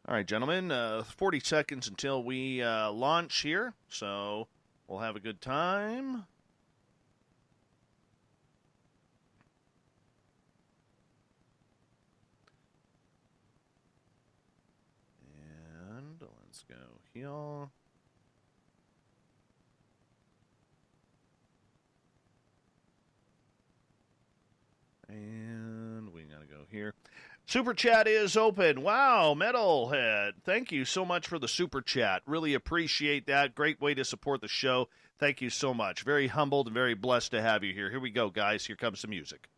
All right, gentlemen, 40 seconds until we launch here, so we'll have a good time. And let's go here. And we got to go here. Super Chat is open. Wow, Metalhead. Thank you so much for the Super Chat. Really appreciate that. Great way to support the show. Thank you so much. Very humbled and very blessed to have you here. Here we go, guys. Here comes the music.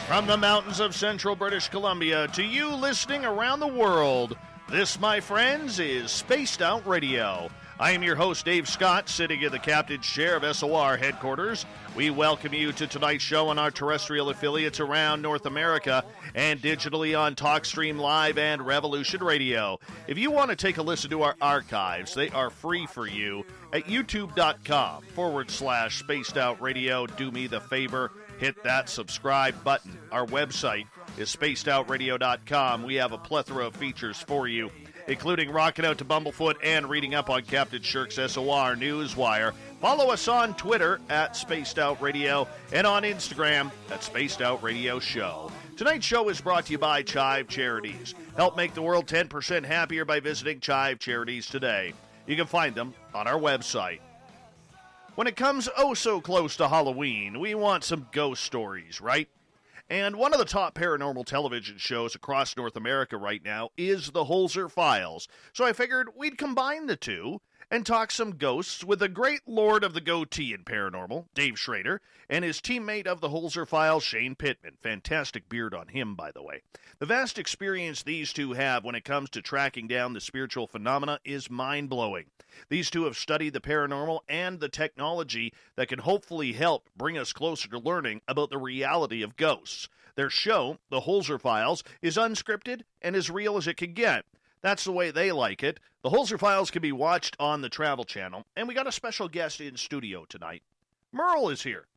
From the mountains of central British Columbia to you listening around the world, this, my friends, is Spaced Out Radio. I am your host, Dave Scott, sitting in the captain's chair of SOR headquarters. We welcome you to tonight's show on our terrestrial affiliates around North America and digitally on TalkStream Live and Revolution Radio. If you want to take a listen to our archives, they are free for you at youtube.com/Spaced Out Radio. Do me the favor. Hit that subscribe button. Our website is spacedoutradio.com. We have a plethora of features for you, including rocking out to Bumblefoot and reading up on Captain Shirk's SOR Newswire. Follow us on Twitter at Spaced Out Radio and on Instagram at Spaced Out Radio Show. Tonight's show is brought to you by Chive Charities. Help make the world 10% happier by visiting Chive Charities today. You can find them on our website. When it comes oh so close to Halloween, we want some ghost stories, right? And one of the top paranormal television shows across North America right now is the Holzer Files. So I figured we'd combine the two and talk some ghosts with the great lord of the goatee in paranormal, Dave Schrader, and his teammate of the Holzer Files, Shane Pittman. Fantastic beard on him, by the way. The vast experience these two have when it comes to tracking down the spiritual phenomena is mind-blowing. These two have studied the paranormal and the technology that can hopefully help bring us closer to learning about the reality of ghosts. Their show, The Holzer Files, is unscripted and as real as it can get. That's the way they like it. The Holzer Files can be watched on the Travel Channel, and we got a special guest in studio tonight. Merle is here.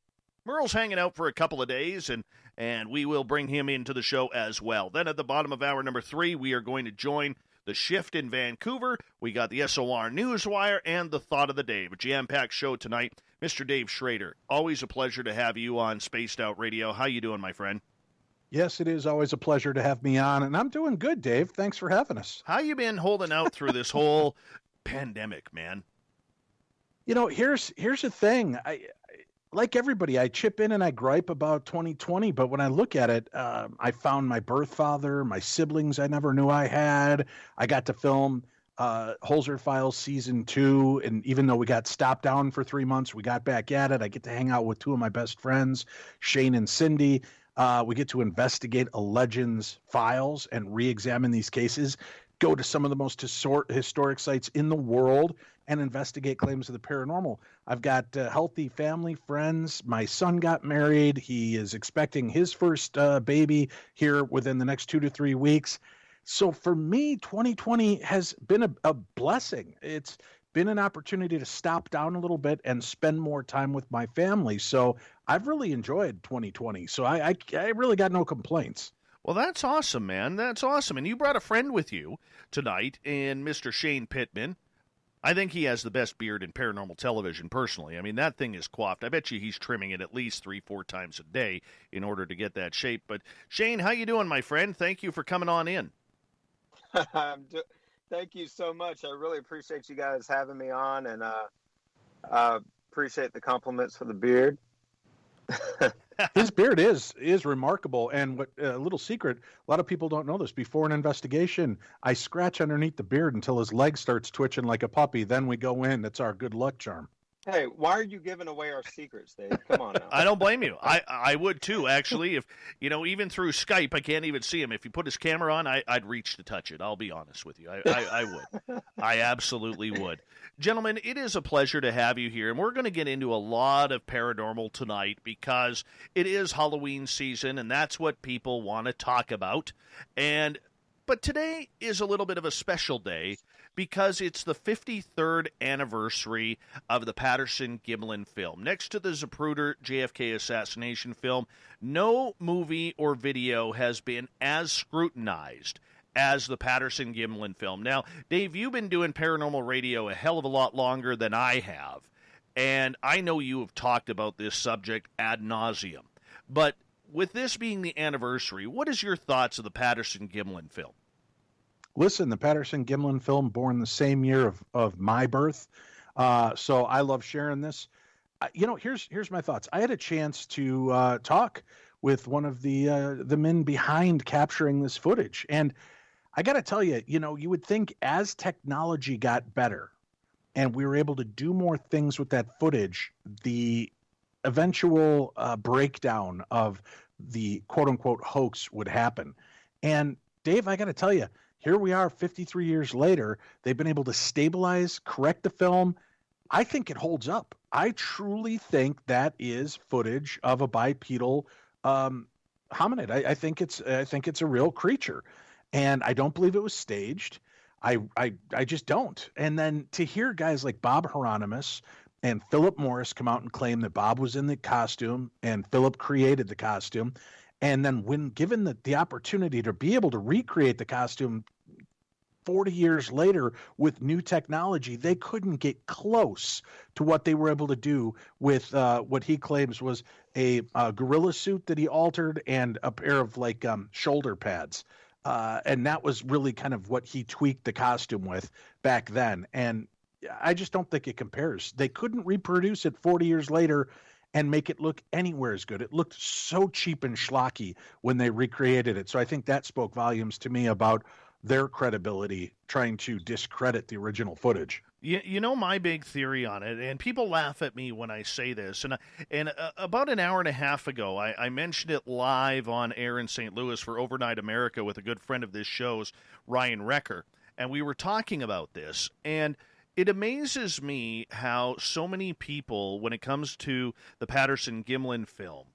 Merle's hanging out for a couple of days, and we will bring him into the show as well. Then at the bottom of hour number 3, we are going to join The Shift in Vancouver. We got the SOR Newswire and the Thought of the Day. A jam-packed show tonight. Mr. Dave Schrader, always a pleasure to have you on Spaced Out Radio. How you doing, my friend? Yes, it is always a pleasure to have me on, and I'm doing good, Dave. Thanks for having us. How you been holding out through this whole pandemic, man? You know, here's the thing. Like everybody, I chip in and I gripe about 2020, but when I look at it, I found my birth father, my siblings I never knew I had. I got to film Holzer Files Season 2, and even though we got stopped down for 3 months, we got back at it. I get to hang out with two of my best friends, Shane and Cindy. We get to investigate a legend's files and re-examine these cases, go to some of the most historic sites in the world, and investigate claims of the paranormal. I've got healthy family, friends. My son got married. He is expecting his first baby here within the next 2 to 3 weeks. So for me, 2020 has been a blessing. It's been an opportunity to stop down a little bit and spend more time with my family. So I've really enjoyed 2020. So I really got no complaints. Well, that's awesome, man. That's awesome. And you brought a friend with you tonight in Mr. Shane Pittman. I think he has the best beard in paranormal television, personally. I mean, that thing is coiffed. I bet you he's trimming it at least 3-4 times a day in order to get that shape. But Shane, how you doing, my friend? Thank you for coming on in. Thank you so much. I really appreciate you guys having me on, and appreciate the compliments for the beard. His beard is remarkable, and what a little secret, a lot of people don't know this. Before an investigation, I scratch underneath the beard until his leg starts twitching like a puppy. Then we go in. That's our good luck charm. Hey, why are you giving away our secrets, Dave? Come on now. I don't blame you. I would too, actually. If even through Skype, I can't even see him. If he put his camera on, I'd reach to touch it. I'll be honest with you. I would. I absolutely would. Gentlemen, it is a pleasure to have you here, and we're going to get into a lot of paranormal tonight because it is Halloween season, and that's what people want to talk about. But today is a little bit of a special day because it's the 53rd anniversary of the Patterson-Gimlin film. Next to the Zapruder JFK assassination film, no movie or video has been as scrutinized as the Patterson-Gimlin film. Now, Dave, you've been doing paranormal radio a hell of a lot longer than I have, and I know you have talked about this subject ad nauseum. But with this being the anniversary, what is your thoughts of the Patterson-Gimlin film? Listen, the Patterson-Gimlin film, born the same year of my birth, so I love sharing this. Here's my thoughts. I had a chance to talk with one of the men behind capturing this footage, and I got to tell you, you would think as technology got better and we were able to do more things with that footage, the eventual breakdown of the quote-unquote hoax would happen. And Dave, I got to tell you, here we are 53 years later. They've been able to stabilize, correct the film. I think it holds up. I truly think that is footage of a bipedal hominid. I think it's a real creature, and I don't believe it was staged. I just don't. And then to hear guys like Bob Hieronymus and Philip Morris come out and claim that Bob was in the costume and Philip created the costume, and then when given the opportunity to be able to recreate the costume 40 years later with new technology, they couldn't get close to what they were able to do with what he claims was a gorilla suit that he altered and a pair of shoulder pads. And that was really kind of what he tweaked the costume with back then. And I just don't think it compares. They couldn't reproduce it 40 years later and make it look anywhere as good. It looked so cheap and schlocky when they recreated it. So I think that spoke volumes to me about their credibility trying to discredit the original footage. My big theory on it, and people laugh at me when I say this, and about an hour and a half ago, I mentioned it live on air in St. Louis for Overnight America with a good friend of this show's, Ryan Recker, and we were talking about this, and it amazes me how so many people, when it comes to the Patterson-Gimlin film,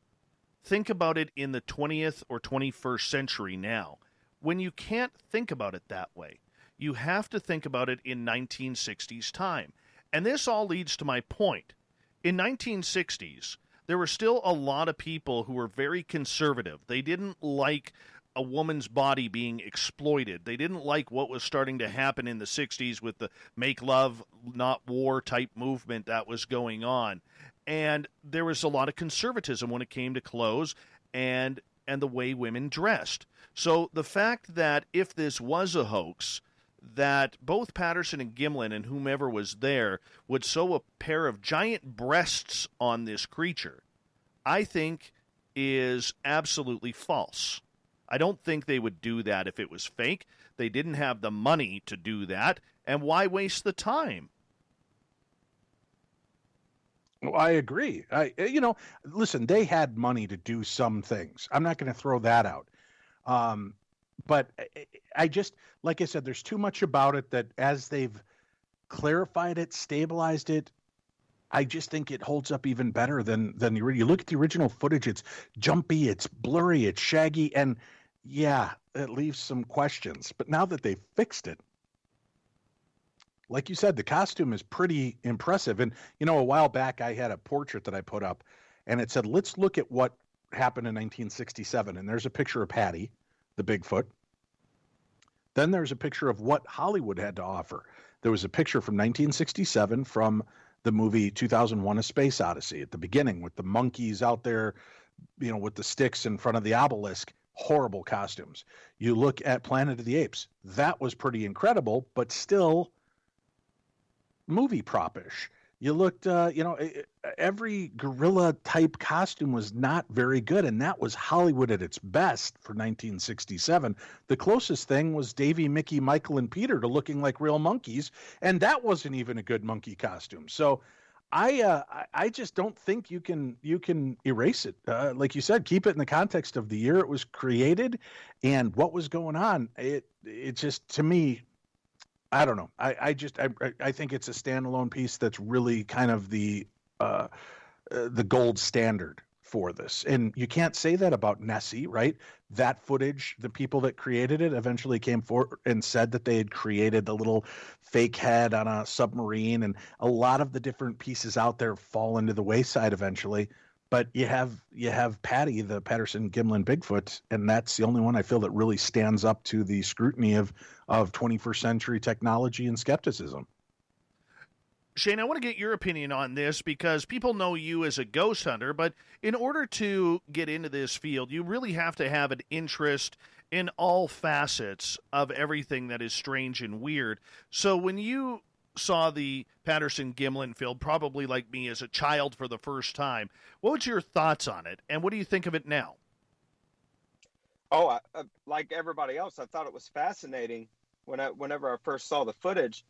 think about it in the 20th or 21st century now, when you can't think about it that way. You have to think about it in 1960s time. And this all leads to my point. In 1960s, there were still a lot of people who were very conservative. They didn't like a woman's body being exploited. They didn't like what was starting to happen in the 60s with the make love, not war type movement that was going on. And there was a lot of conservatism when it came to clothes and the way women dressed. So the fact that if this was a hoax, that both Patterson and Gimlin and whomever was there would sew a pair of giant breasts on this creature, I think is absolutely false. I don't think they would do that if it was fake. They didn't have the money to do that, and why waste the time? Well, I agree. Listen, they had money to do some things. I'm not going to throw that out. But I just, like I said, there's too much about it that as they've clarified it, stabilized it, I just think it holds up even better than you look at the original footage. It's jumpy, it's blurry, it's shaggy, and yeah, it leaves some questions. But now that they've fixed it, like you said, the costume is pretty impressive. And, a while back I had a portrait that I put up and it said, let's look at what happened in 1967. And there's a picture of Patty, the Bigfoot. Then there's a picture of what Hollywood had to offer. There was a picture from 1967 from the movie 2001: A Space Odyssey at the beginning with the monkeys out there, with the sticks in front of the obelisk. Horrible costumes. You look at Planet of the Apes. That was pretty incredible, but still movie propish. You looked, every gorilla type costume was not very good, and that was Hollywood at its best for 1967. The closest thing was Davy, Mickey, Michael, and Peter to looking like real monkeys, and that wasn't even a good monkey costume. So I just don't think you can erase it. Like you said, keep it in the context of the year it was created and what was going on. It just, to me, I don't know. I think it's a standalone piece that's really kind of the gold standard for this. And you can't say that about Nessie, right? That footage, the people that created it eventually came forward and said that they had created the little fake head on a submarine, and a lot of the different pieces out there fall into the wayside eventually. But you have Patty, the Patterson-Gimlin Bigfoot, and that's the only one I feel that really stands up to the scrutiny of 21st century technology and skepticism. Shane, I want to get your opinion on this because people know you as a ghost hunter, but in order to get into this field, you really have to have an interest in all facets of everything that is strange and weird. So when you saw the Patterson-Gimlin film, probably like me as a child for the first time, what was your thoughts on it, and what do you think of it now? Oh, like everybody else, I thought it was fascinating whenever I first saw the footage.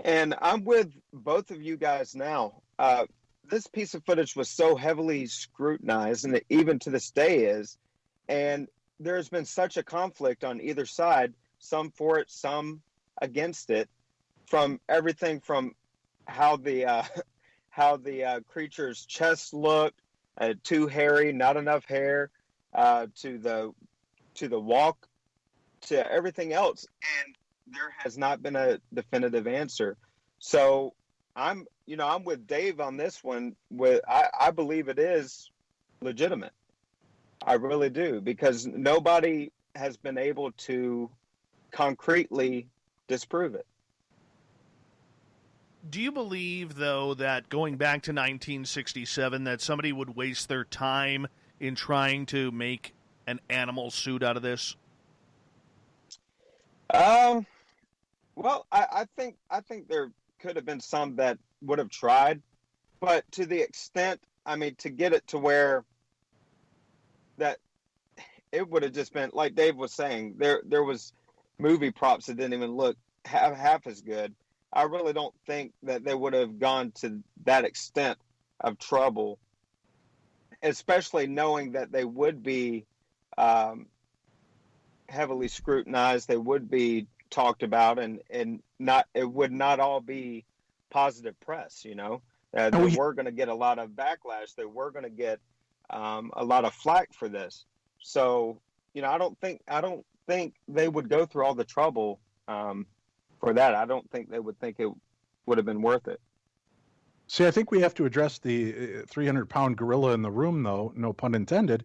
And I'm with both of you guys now. This piece of footage was so heavily scrutinized, and it even to this day is. And there's been such a conflict on either side, some for it, some against it, from everything from how the creature's chest looked, too hairy, not enough hair, to the walk, to everything else. And there has not been a definitive answer. So I'm with Dave on this one. I believe it is legitimate. I really do, because nobody has been able to concretely disprove it. Do you believe, though, that going back to 1967, that somebody would waste their time in trying to make an animal suit out of this? Well, I think there could have been some that would have tried, but to the extent, I mean, to get it to where that it would have just been, like Dave was saying, there was movie props that didn't even look half as good. I really don't think that they would have gone to that extent of trouble, especially knowing that they would be heavily scrutinized. They would be talked about, and not, it would not all be positive press. They were going to get a lot of backlash. They were going to get a lot of flack for this. So I don't think they would go through all the trouble for that. I don't think they would think it would have been worth it. See, I think we have to address the 300-pound gorilla in the room, though, no pun intended.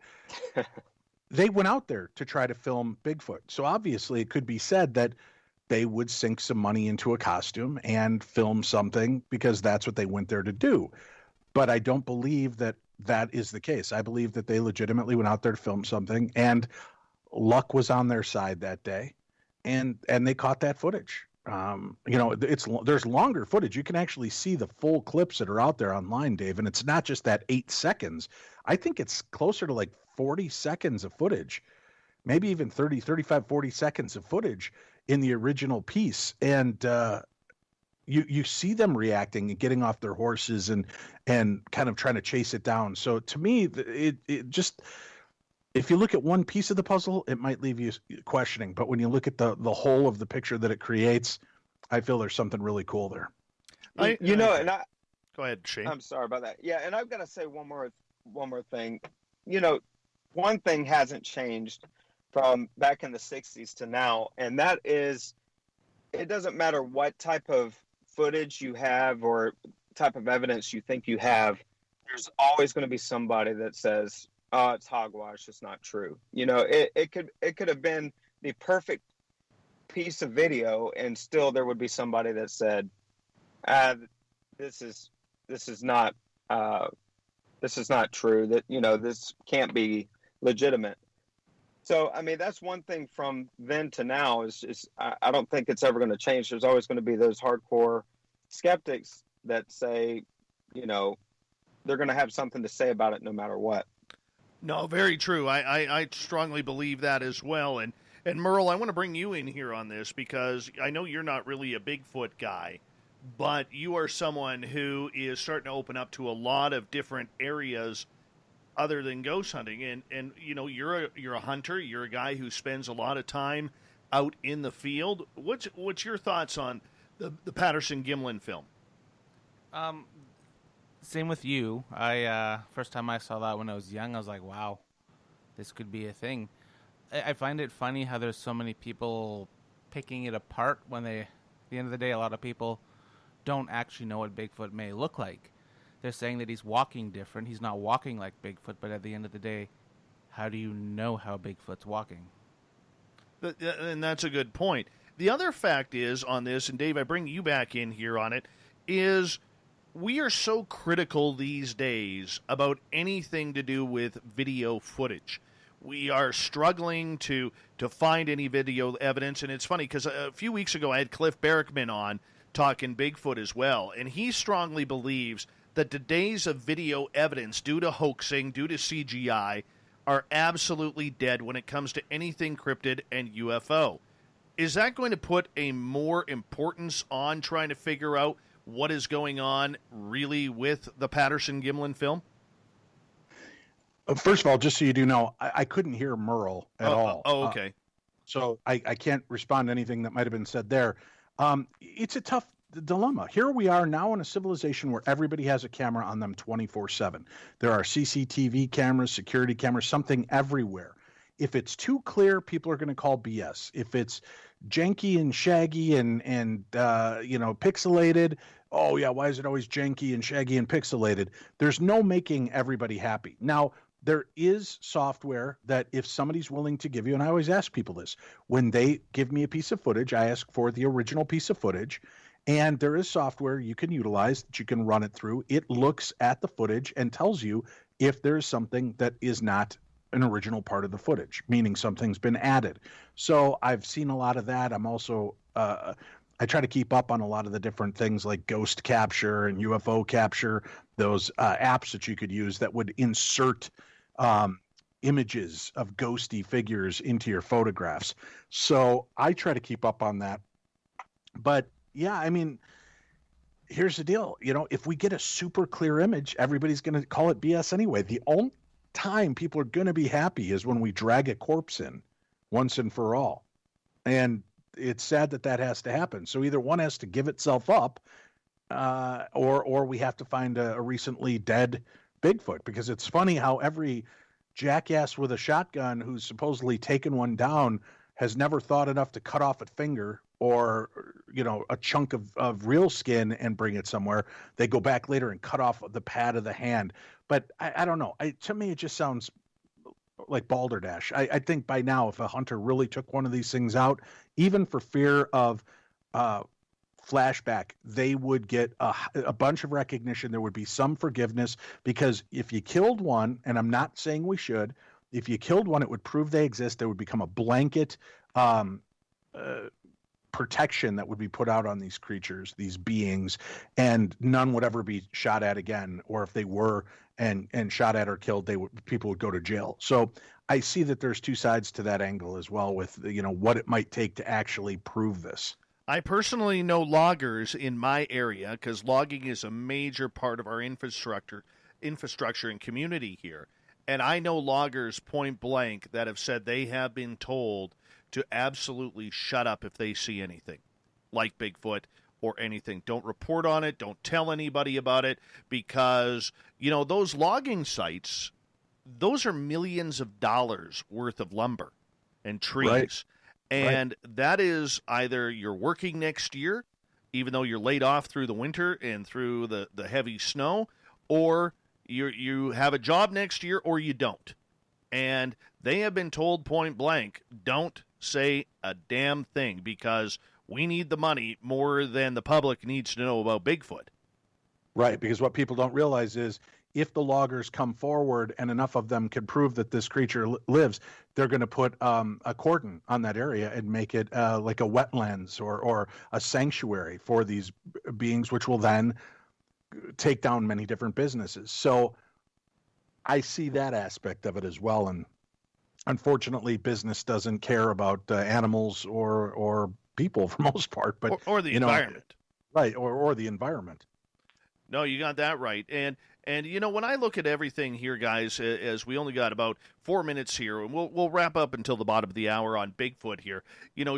They went out there to try to film Bigfoot. So obviously it could be said that they would sink some money into a costume and film something because that's what they went there to do. But I don't believe that that is the case. I believe that they legitimately went out there to film something, and luck was on their side that day, and they caught that footage. There's longer footage. You can actually see the full clips that are out there online, Dave, and it's not just that 8 seconds. I think it's closer to like 40 seconds of footage, maybe even 30, 35, 40 seconds of footage in the original piece. And you see them reacting and getting off their horses and kind of trying to chase it down. So to me, it just, if you look at one piece of the puzzle, it might leave you questioning. But when you look at the whole of the picture that it creates, I feel there's something really cool there. Go ahead, Shane. I'm sorry about that. Yeah, and I've got to say one more thing. One thing hasn't changed from back in the 60s to now, and that is, it doesn't matter what type of footage you have or type of evidence you think you have, there's always going to be somebody that says, oh, it's hogwash, it's not true. It could have been the perfect piece of video, and still there would be somebody that said, this is not true, that this can't be legitimate. So I mean, that's one thing from then to now is I don't think it's ever going to change. There's always going to be those hardcore skeptics that say, they're going to have something to say about it no matter what. No, very true. I strongly believe that as well. And Merle, I want to bring you in here on this because I know you're not really a Bigfoot guy, but you are someone who is starting to open up to a lot of different areas other than ghost hunting. And you know, you're a hunter. You're a guy who spends a lot of time out in the field. What's your thoughts on the Patterson-Gimlin film? Same with you. I first time I saw that when I was young, I was like, wow, this could be a thing. I find it funny how there's so many people picking it apart when at the end of the day, a lot of people don't actually know what Bigfoot may look like. They're saying that he's walking different. He's not walking like Bigfoot, but at the end of the day, how do you know how Bigfoot's walking? And that's a good point. The other fact is on this, and Dave, I bring you back in here on it, is we are so critical these days about anything to do with video footage. We are struggling to find any video evidence, and it's funny because a few weeks ago I had Cliff Barrickman on talking Bigfoot as well, and he strongly believes that the days of video evidence due to hoaxing, due to CGI, are absolutely dead when it comes to anything cryptid and UFO. Is that going to put a more importance on trying to figure out what is going on really with the Patterson-Gimlin film? First of all, just so you do know, I couldn't hear Merle at all. Oh, okay. So I can't respond to anything that might have been said there. It's a tough dilemma. Here we are now in a civilization where everybody has a camera on them 24/7. There are CCTV cameras, security cameras, something everywhere. If it's too clear, people are going to call BS. If it's janky and shaggy and pixelated, oh yeah, why is it always janky and shaggy and pixelated? There's no making everybody happy. Now, there is software that if somebody's willing to give you, and I always ask people this, when they give me a piece of footage, I ask for the original piece of footage, and there is software you can utilize that you can run it through. It looks at the footage and tells you if there's something that is not an original part of the footage, meaning something's been added. So I've seen a lot of that. I'm also, I try to keep up on a lot of the different things like ghost capture and UFO capture, those apps that you could use that would insert images of ghosty figures into your photographs. So I try to keep up on that. But yeah, I mean, here's the deal. You know, if we get a super clear image, everybody's going to call it BS anyway. The only time people are going to be happy is when we drag a corpse in once and for all. And it's sad that that has to happen. So either one has to give itself up or we have to find a recently dead Bigfoot, because it's funny how every jackass with a shotgun who's supposedly taken one down has never thought enough to cut off a finger or, you know, a chunk of real skin and bring it somewhere. They go back later and cut off the pad of the hand. But I don't know. To me, it just sounds like balderdash. I think by now, if a hunter really took one of these things out, even for fear of flashback, they would get a bunch of recognition. There would be some forgiveness, because if you killed one, and I'm not saying we should, if you killed one, it would prove they exist. There would become a blanket protection that would be put out on these creatures, these beings, and none would ever be shot at again. Or if they were and shot at or killed, people would go to jail. So I see that there's two sides to that angle as well, with, you know, what it might take to actually prove this. I personally know loggers in my area, because logging is a major part of our infrastructure and community here. And I know loggers point blank that have said they have been told to absolutely shut up if they see anything like Bigfoot or anything. Don't report on it. Don't tell anybody about it, because, you know, those logging sites, those are millions of dollars worth of lumber and trees. Right. And that is either you're working next year, even though you're laid off through the winter and through the heavy snow, or you have a job next year, or you don't. And they have been told point blank, don't say a damn thing, because we need the money more than the public needs to know about Bigfoot. Right, because what people don't realize is if the loggers come forward and enough of them can prove that this creature lives, they're going to put a cordon on that area and make it like a wetlands or a sanctuary for these beings, which will then take down many different businesses. So I see that aspect of it as well. And unfortunately, business doesn't care about animals or people for most part. But or the environment. Right, or the environment. No, you got that right. And when I look at everything here, guys, as we only got about 4 minutes here, and we'll wrap up until the bottom of the hour on Bigfoot here.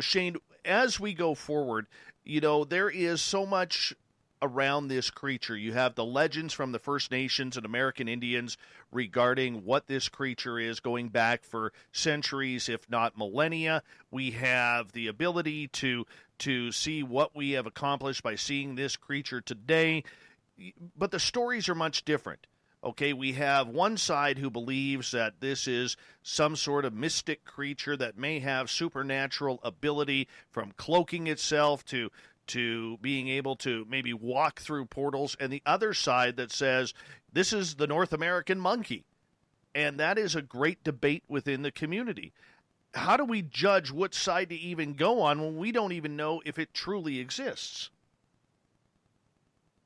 Shane, as we go forward, there is so much around this creature. You have the legends from the First Nations and American Indians regarding what this creature is, going back for centuries, if not millennia. We have the ability to see what we have accomplished by seeing this creature today. But the stories are much different. Okay, we have one side who believes that this is some sort of mystic creature that may have supernatural ability, from cloaking itself to being able to maybe walk through portals, and the other side that says this is the North American monkey. And that is a great debate within the community. How do we judge what side to even go on when we don't even know if it truly exists?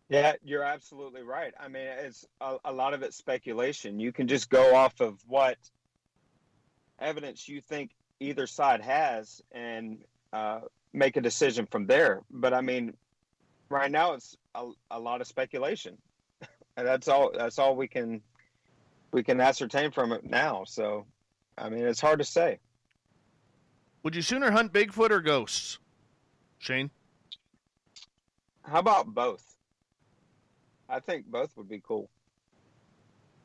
Yeah, you're absolutely right. I mean, it's a lot of it's speculation. You can just go off of what evidence you think either side has and make a decision from there. But I mean, right now it's a lot of speculation, and that's all we can ascertain from it now. So, I mean, it's hard to say. Would you sooner hunt Bigfoot or ghosts, Shane? How about both? I think both would be cool.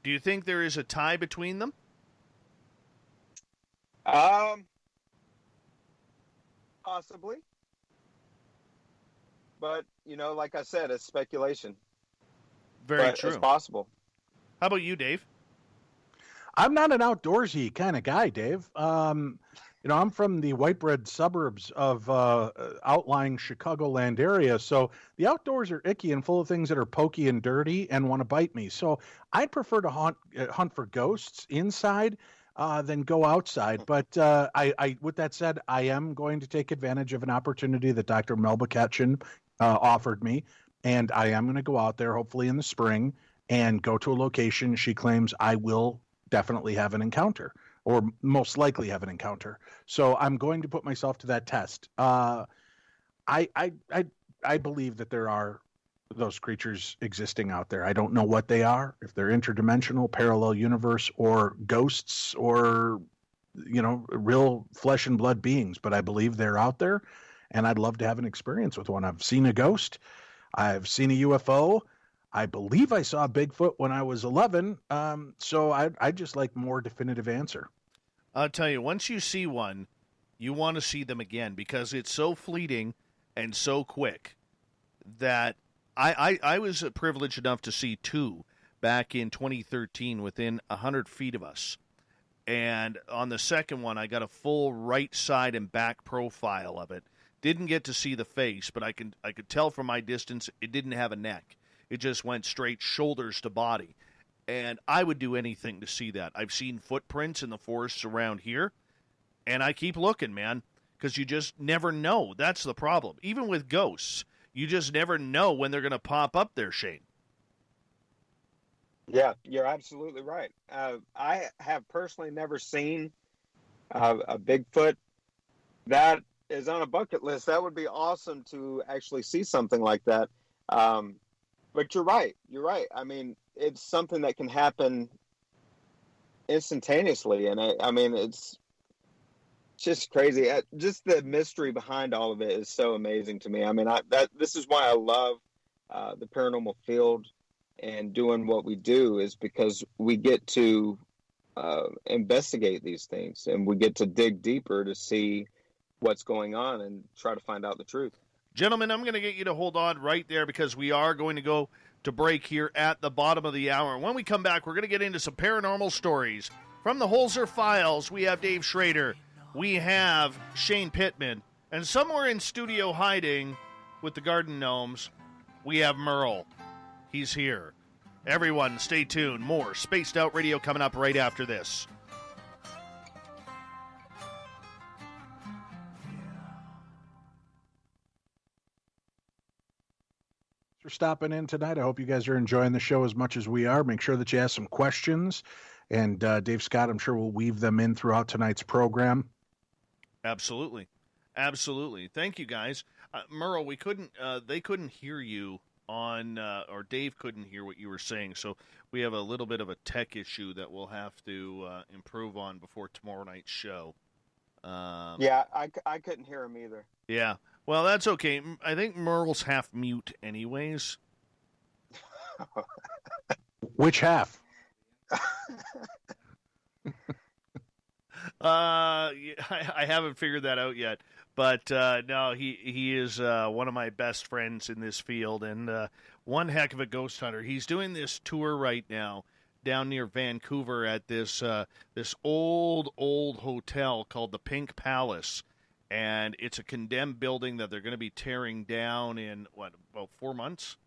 Do you think there is a tie between them? Possibly. But, like I said, it's speculation. Very true. It's possible. How about you, Dave? I'm not an outdoorsy kind of guy, Dave. I'm from the white bread suburbs of outlying Chicagoland area, so the outdoors are icky and full of things that are pokey and dirty and want to bite me. So I'd prefer to hunt for ghosts inside than go outside. But I, with that said, I am going to take advantage of an opportunity that Dr. Melba Ketchen offered me, and I am going to go out there, hopefully in the spring, and go to a location she claims I will definitely have an encounter, or most likely have an encounter. So I'm going to put myself to that test. I believe that there are those creatures existing out there. I don't know what they are, if they're interdimensional, parallel universe, or ghosts, or real flesh and blood beings, but I believe they're out there, and I'd love to have an experience with one. I've seen a ghost. I've seen a UFO. I believe I saw Bigfoot when I was 11, so I'd just like more definitive answer. I'll tell you, once you see one, you want to see them again, because it's so fleeting and so quick that I was privileged enough to see two back in 2013 within 100 feet of us. And on the second one, I got a full right side and back profile of it. Didn't get to see the face, but I could tell from my distance it didn't have a neck. It just went straight shoulders to body. And I would do anything to see that. I've seen footprints in the forests around here, and I keep looking, man, because you just never know. That's the problem. Even with ghosts, you just never know when they're going to pop up there, Shane. Yeah, you're absolutely right. I have personally never seen a Bigfoot. That is on a bucket list. That would be awesome to actually see something like that. But you're right. You're right. I mean, it's something that can happen instantaneously, and I mean, it's just crazy. Just the mystery behind all of it is so amazing to me. I mean, this is why I love the paranormal field and doing what we do, is because we get to investigate these things, and we get to dig deeper to see what's going on and try to find out the truth. Gentlemen, I'm going to get you to hold on right there, because we are going to go to break here at the bottom of the hour. And when we come back, we're going to get into some paranormal stories. From the Holzer Files, we have Dave Schrader, we have Shane Pittman, and somewhere in studio hiding with the Garden Gnomes, we have Merle. He's here. Everyone, stay tuned. More Spaced Out Radio coming up right after this. For stopping in tonight. I hope you guys are enjoying the show as much as we are. Make sure that you ask some questions, and Dave Scott, I'm sure, will weave them in throughout tonight's program. Absolutely. Absolutely. Thank you, guys. Merle, we couldn't. They couldn't hear you on, or Dave couldn't hear what you were saying. So we have a little bit of a tech issue that we'll have to improve on before tomorrow night's show. Yeah, I couldn't hear him either. Yeah. Well, that's okay. I think Merle's half mute, anyways. Which half? I haven't figured that out yet, but no, he is one of my best friends in this field, and one heck of a ghost hunter. He's doing this tour right now down near Vancouver at this this old hotel called the Pink Palace, and it's a condemned building that they're going to be tearing down in about 4 months,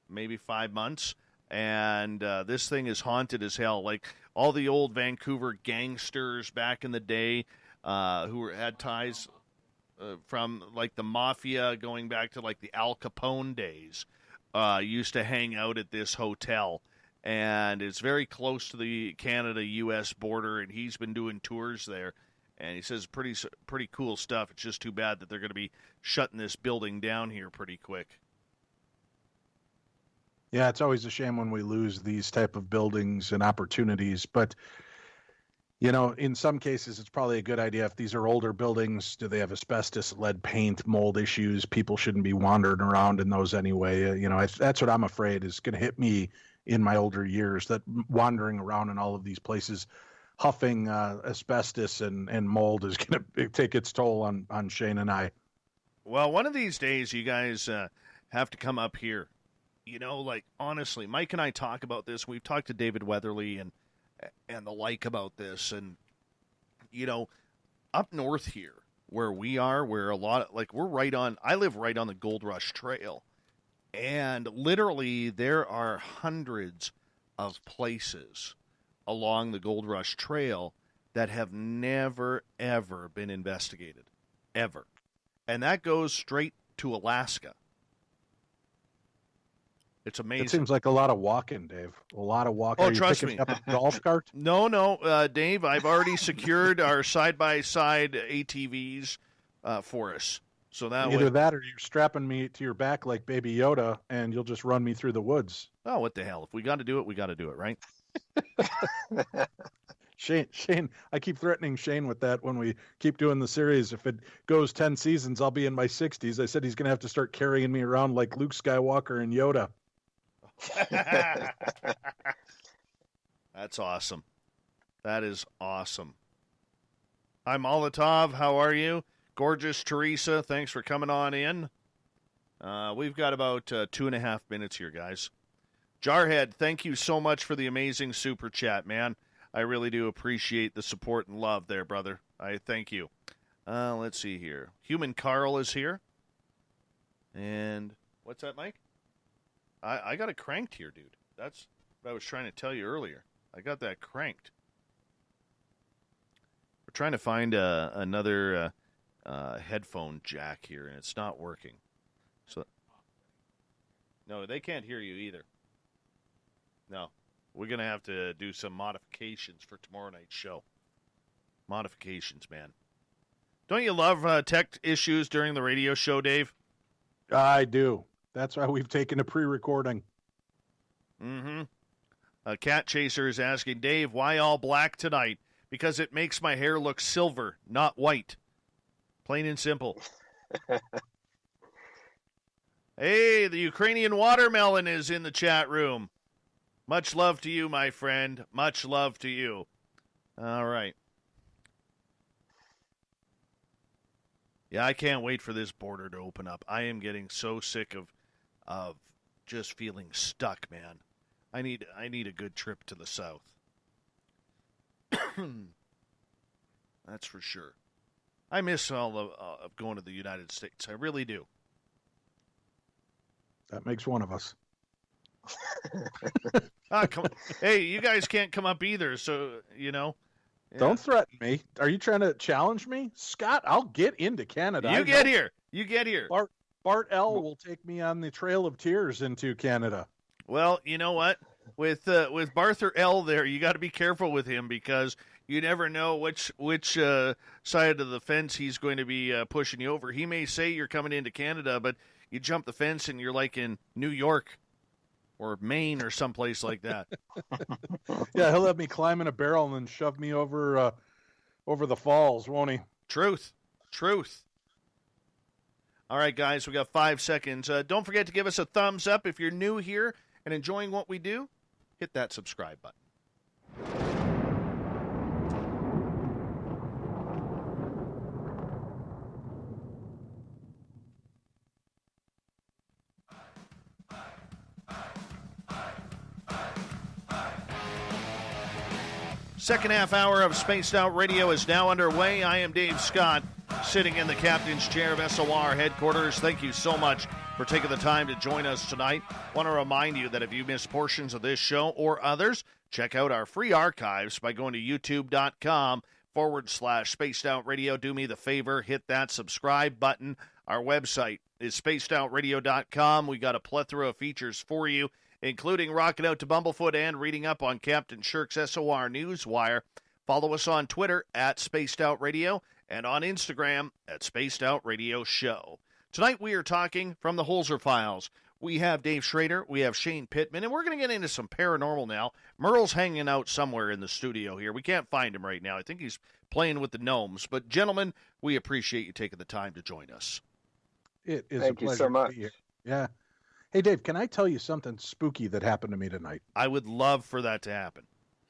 maybe 5 months. And this thing is haunted as hell. Like all the old Vancouver gangsters back in the day who had ties from like the mafia going back to like the Al Capone days used to hang out at this hotel. And it's very close to the Canada-U.S. border, and he's been doing tours there. And he says pretty cool stuff. It's just too bad that they're going to be shutting this building down here pretty quick. Yeah, it's always a shame when we lose these type of buildings and opportunities. But, you know, in some cases, it's probably a good idea. If these are older buildings, do they have asbestos, lead paint, mold issues? People shouldn't be wandering around in those anyway. You know, that's what I'm afraid is going to hit me in my older years, that wandering around in all of these places, huffing asbestos and mold is going to take its toll on Shane and I. Well, one of these days, you guys have to come up here. You know, like, honestly, Mike and I talk about this. We've talked to David Weatherly and the like about this. And, you know, up north here where we are, where a lot of, like, I live right on the Gold Rush Trail. And literally there are hundreds of places along the Gold Rush Trail that have never, ever been investigated. Ever. And that goes straight to Alaska. It's amazing. It seems like a lot of walking, Dave. A lot of walking. Oh, Are you trust picking me. up a golf cart? No, Dave, I've already secured our side-by-side ATVs for us. So that Either that or you're strapping me to your back like Baby Yoda, and you'll just run me through the woods. Oh, what the hell? If we got to do it, we got to do it, right? Shane, I keep threatening Shane with that when we keep doing the series. If it goes 10 seasons, I'll be in my 60s. I said he's going to have to start carrying me around like Luke Skywalker and Yoda. That's awesome. That is awesome. Hi, Molotov. How are you? Gorgeous Teresa, thanks for coming on in. We've got about 2.5 minutes here, guys. Jarhead, thank you so much for the amazing super chat, man. I really do appreciate the support and love there, brother. I thank you. Let's see here. Human Carl is here. And what's that, Mike? I got it cranked here, dude. That's what I was trying to tell you earlier. I got that cranked. We're trying to find another headphone jack here, and it's not working. So, no, they can't hear you either. No, we're going to have to do some modifications for tomorrow night's show. Modifications, man. Don't you love tech issues during the radio show, Dave? I do. That's why we've taken a pre-recording. Mm-hmm. Cat Chaser is asking, Dave, why all black tonight? Because it makes my hair look silver, not white. Plain and simple. Hey, the Ukrainian watermelon is in the chat room. Much love to you, my friend. Much love to you. All right. Yeah, I can't wait for this border to open up. I am getting so sick of just feeling stuck, man. I need a good trip to the south. That's for sure. I miss all of going to the United States. I really do. That makes one of us. Come on. Hey, you guys can't come up either, so, you know. Yeah. Don't threaten me. Are you trying to challenge me? Scott, I'll get into Canada. You get here. You get here. Bart L. will take me on the Trail of Tears into Canada. Well, you know what? With Barther L. there, you got to be careful with him because You never know which side of the fence he's going to be pushing you over. He may say you're coming into Canada, but you jump the fence and you're like in New York or Maine or someplace like that. Yeah, he'll have me climb in a barrel and then shove me over the falls, won't he? Truth. All right, guys, we got 5 seconds. Don't forget to give us a thumbs up if you're new here and enjoying what we do. Hit that subscribe button. Second half hour of Spaced Out Radio is now underway. I am Dave Scott, sitting in the captain's chair of SOR headquarters. Thank you so much for taking the time to join us tonight. Want to remind you that if you missed portions of this show or others, check out our free archives by going to youtube.com/Spaced Out Radio. Do me the favor, hit that subscribe button. Our website is spacedoutradio.com. We got a plethora of features for you, including rocking out to Bumblefoot and reading up on Captain Shirk's SOR Newswire. Follow us on Twitter at Spaced Out Radio and on Instagram at Spaced Out Radio Show. Tonight we are talking from the Holzer Files. We have Dave Schrader, we have Shane Pittman, and we're going to get into some paranormal now. Merle's hanging out somewhere in the studio here. We can't find him right now. I think he's playing with the gnomes. But, gentlemen, we appreciate you taking the time to join us. It is Thank a pleasure you so much. to be here. Yeah. Hey, Dave, can I tell you something spooky that happened to me tonight? I would love for that to happen.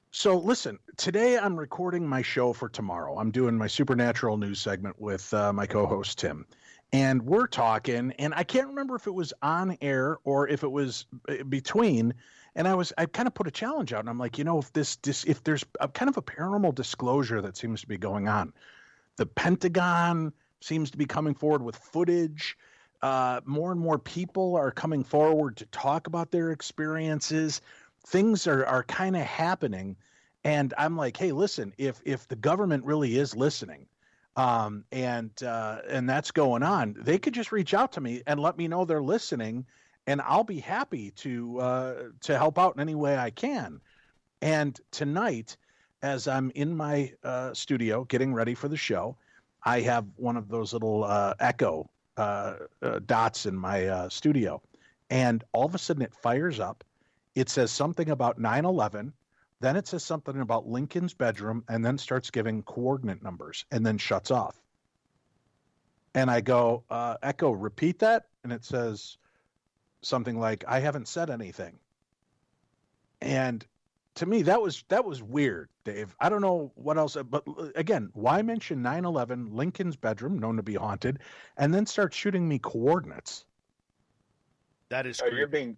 So listen, today I'm recording my show for tomorrow. I'm doing my supernatural news segment with my co-host Tim. And we're talking, and I can't remember if it was on air or if it was between. And I kind of put a challenge out, and I'm like, if there's a kind of a paranormal disclosure that seems to be going on. The Pentagon seems to be coming forward with footage. More and more people are coming forward to talk about their experiences. Things are kind of happening. And I'm like, hey, listen, if the government really is listening, and that's going on, they could just reach out to me and let me know they're listening, and I'll be happy to help out in any way I can. And tonight, as I'm in my studio getting ready for the show, I have one of those little echo dots in my studio, and all of a sudden it fires up. It says something about 9/11, then it says something about Lincoln's bedroom, and then starts giving coordinate numbers and then shuts off. And I go, echo, repeat that. And it says something like, I haven't said anything. And to me, that was weird, Dave. I don't know what else, but again, why mention 9/11, Lincoln's bedroom, known to be haunted, and then start shooting me coordinates? That is creepy.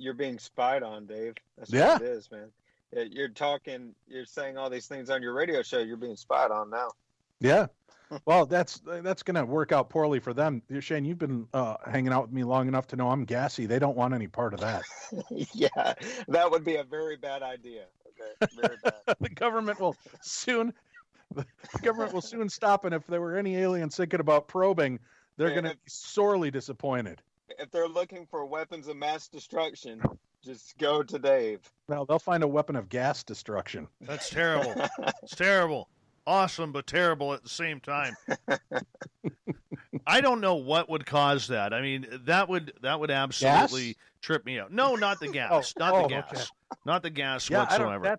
You're being spied on, Dave. That's Yeah. what it is, man. You're saying all these things on your radio show. You're being spied on now. Yeah. Well, that's going to work out poorly for them. Shane, you've been hanging out with me long enough to know I'm gassy. They don't want any part of that. Yeah, that would be a very bad idea. Okay, very bad. The government will soon stop, and if there were any aliens thinking about probing, they're going to be sorely disappointed. If they're looking for weapons of mass destruction, just go to Dave. Well, they'll find a weapon of gas destruction. That's terrible. It's terrible. Awesome, but terrible at the same time. I don't know what would cause that. I mean, that would absolutely trip me out. No, not the gas. Not the gas. Okay. Not the gas whatsoever.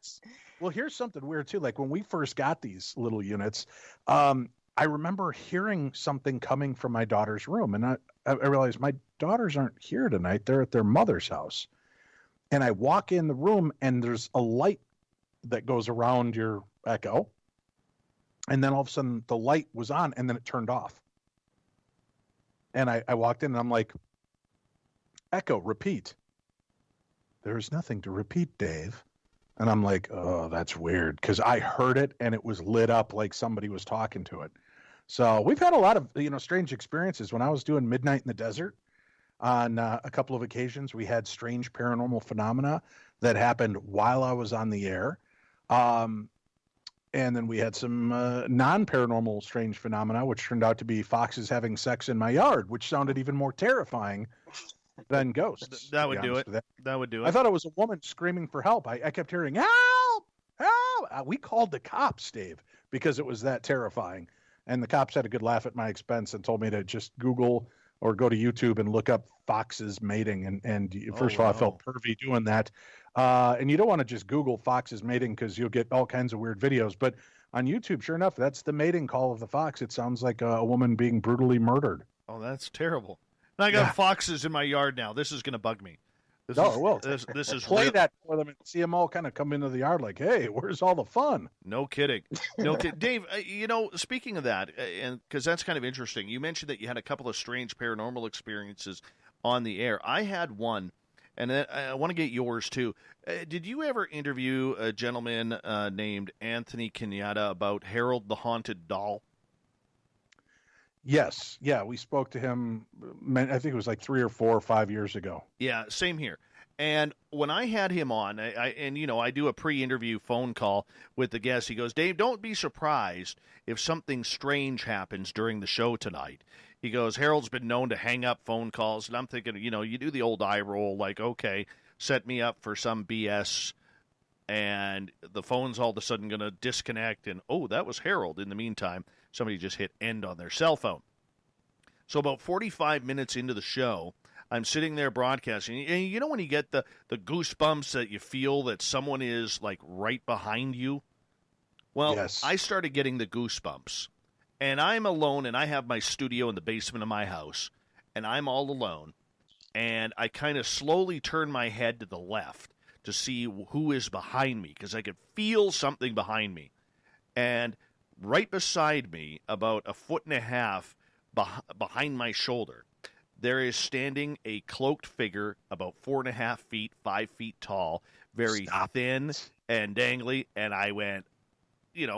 Well, here's something weird too. Like when we first got these little units, I remember hearing something coming from my daughter's room, and I realized my daughters aren't here tonight. They're at their mother's house. And I walk in the room, and there's a light that goes around your echo. And then all of a sudden the light was on, and then it turned off. And I walked in, and I'm like, echo, repeat. There's nothing to repeat, Dave. And I'm like, oh, that's weird. Because I heard it, and it was lit up like somebody was talking to it. So we've had a lot of strange experiences. When I was doing Midnight in the Desert, on a couple of occasions, we had strange paranormal phenomena that happened while I was on the air. And then we had some non-paranormal strange phenomena, which turned out to be foxes having sex in my yard, which sounded even more terrifying than ghosts. That would do it. That would do it. I thought it was a woman screaming for help. I kept hearing, help, help. we called the cops, Dave, because it was that terrifying. And the cops had a good laugh at my expense and told me to just Google or go to YouTube and look up foxes mating. And first of all, I felt pervy doing that. And you don't want to just Google foxes mating because you'll get all kinds of weird videos. But on YouTube, sure enough, that's the mating call of the fox. It sounds like a woman being brutally murdered. Oh, that's terrible. And I got foxes in my yard now. This is going to bug me. This is play that for them and see them all kind of come into the yard like, hey, where's all the fun? No kidding. No kidding. Dave, speaking of that, and because that's kind of interesting, you mentioned that you had a couple of strange paranormal experiences on the air. I had one, and I want to get yours too. Did you ever interview a gentleman named Anthony Kenyatta about Harold the Haunted Doll? Yes. Yeah, we spoke to him, I think it was like 3 or 4 or 5 years ago. Yeah, same here. And when I had him on, I do a pre-interview phone call with the guest. He goes, Dave, don't be surprised if something strange happens during the show tonight. He goes, Harold's been known to hang up phone calls. And I'm thinking, you do the old eye roll, like, okay, set me up for some BS. And the phone's all of a sudden going to disconnect. And, oh, that was Harold. In the meantime, somebody just hit end on their cell phone. So about 45 minutes into the show, I'm sitting there broadcasting. And when you get the goosebumps that you feel that someone is, like, right behind you? Well, yes. I started getting the goosebumps. And I'm alone, and I have my studio in the basement of my house. And I'm all alone. And I kind of slowly turn my head to the left to see who is behind me, because I could feel something behind me. And right beside me, about 1.5 feet behind my shoulder, there is standing a cloaked figure about 4.5 feet, 5 feet tall, very thin and dangly. And I went,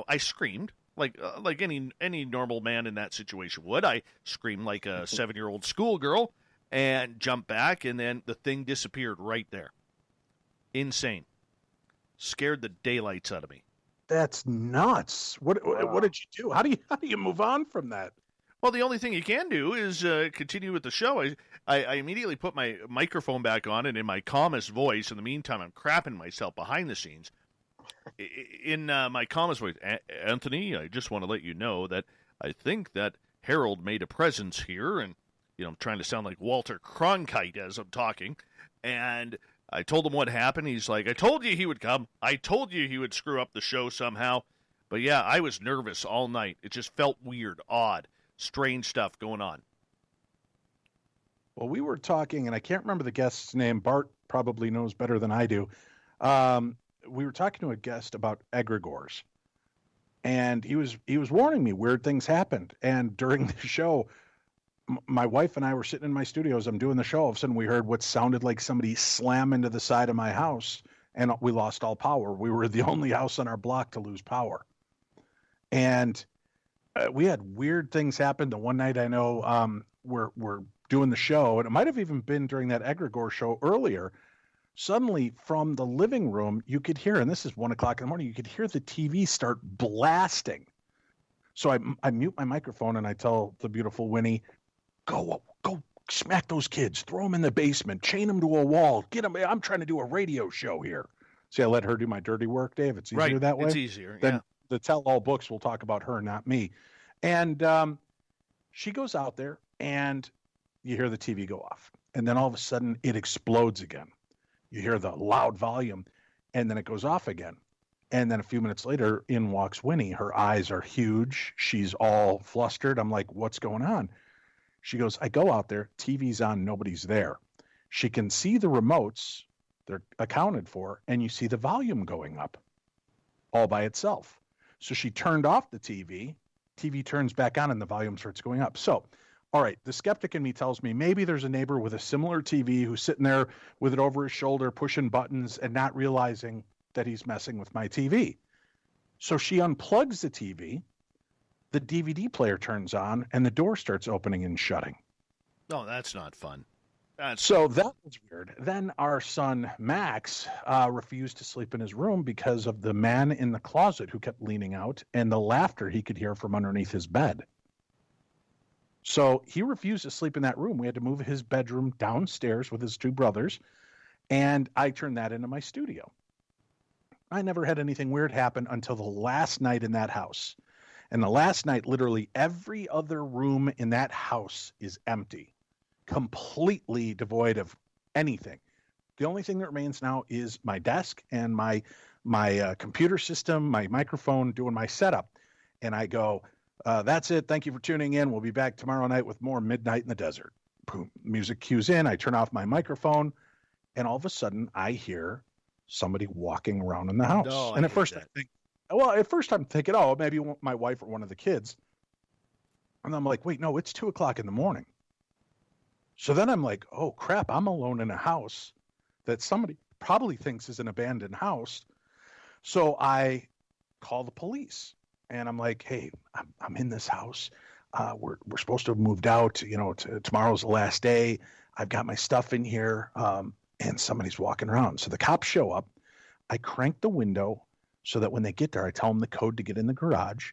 I screamed like any normal man in that situation would. I screamed like a 7-year-old schoolgirl and jumped back, and then the thing disappeared right there. Insane. Scared the daylights out of me. That's nuts. What did you do? How do you move on from that? Well, the only thing you can do is continue with the show. I immediately put my microphone back on, and in my calmest voice, in the meantime, I'm crapping myself behind the scenes. In my calmest voice, Anthony, I just want to let you know that I think that Harold made a presence here, and I'm trying to sound like Walter Cronkite as I'm talking, and I told him what happened. He's like, I told you he would come. I told you he would screw up the show somehow. But yeah, I was nervous all night. It just felt weird, odd, strange stuff going on. Well, we were talking, and I can't remember the guest's name. Bart probably knows better than I do. We were talking to a guest about egregores. And he was warning me weird things happened. And during the show, my wife and I were sitting in my studio as I'm doing the show. All of a sudden, we heard what sounded like somebody slam into the side of my house, and we lost all power. We were the only house on our block to lose power. And we had weird things happen. The one night I know we're doing the show, and it might have even been during that egregore show earlier. Suddenly, from the living room, you could hear, and this is 1 o'clock in the morning, you could hear the TV start blasting. So I mute my microphone, and I tell the beautiful Winnie, Go smack those kids, throw them in the basement, chain them to a wall, get them. I'm trying to do a radio show here. See, I let her do my dirty work, Dave. It's easier that way. It's easier. Then the tell-all books will talk about her, not me. And she goes out there, and you hear the TV go off. And then all of a sudden, it explodes again. You hear the loud volume, and then it goes off again. And then a few minutes later, in walks Winnie. Her eyes are huge. She's all flustered. I'm like, what's going on? She goes, I go out there, TV's on, nobody's there. She can see the remotes, they're accounted for, and you see the volume going up all by itself. So she turned off the TV turns back on, and the volume starts going up. So, all right, the skeptic in me tells me maybe there's a neighbor with a similar TV who's sitting there with it over his shoulder, pushing buttons and not realizing that he's messing with my TV. So she unplugs the TV. The DVD player turns on, and the door starts opening and shutting. Oh, that's not fun. That was weird. Then our son, Max, refused to sleep in his room because of the man in the closet who kept leaning out and the laughter he could hear from underneath his bed. So he refused to sleep in that room. We had to move his bedroom downstairs with his 2 brothers, and I turned that into my studio. I never had anything weird happen until the last night in that house. And the last night, literally every other room in that house is empty, completely devoid of anything. The only thing that remains now is my desk and my computer system, my microphone, doing my setup. And I go, that's it. Thank you for tuning in. We'll be back tomorrow night with more Midnight in the Desert. Boom. Music cues in. I turn off my microphone, and all of a sudden I hear somebody walking around in the house. No, and at first I'm thinking, oh, maybe my wife or one of the kids. And I'm like, wait, no, it's 2:00 in the morning. So then I'm like, oh crap, I'm alone in a house that somebody probably thinks is an abandoned house. So I call the police, and I'm like, hey, I'm in this house. We're supposed to have moved out. Tomorrow's the last day. I've got my stuff in here, and somebody's walking around. So the cops show up. I crank the window so that when they get there, I tell them the code to get in the garage.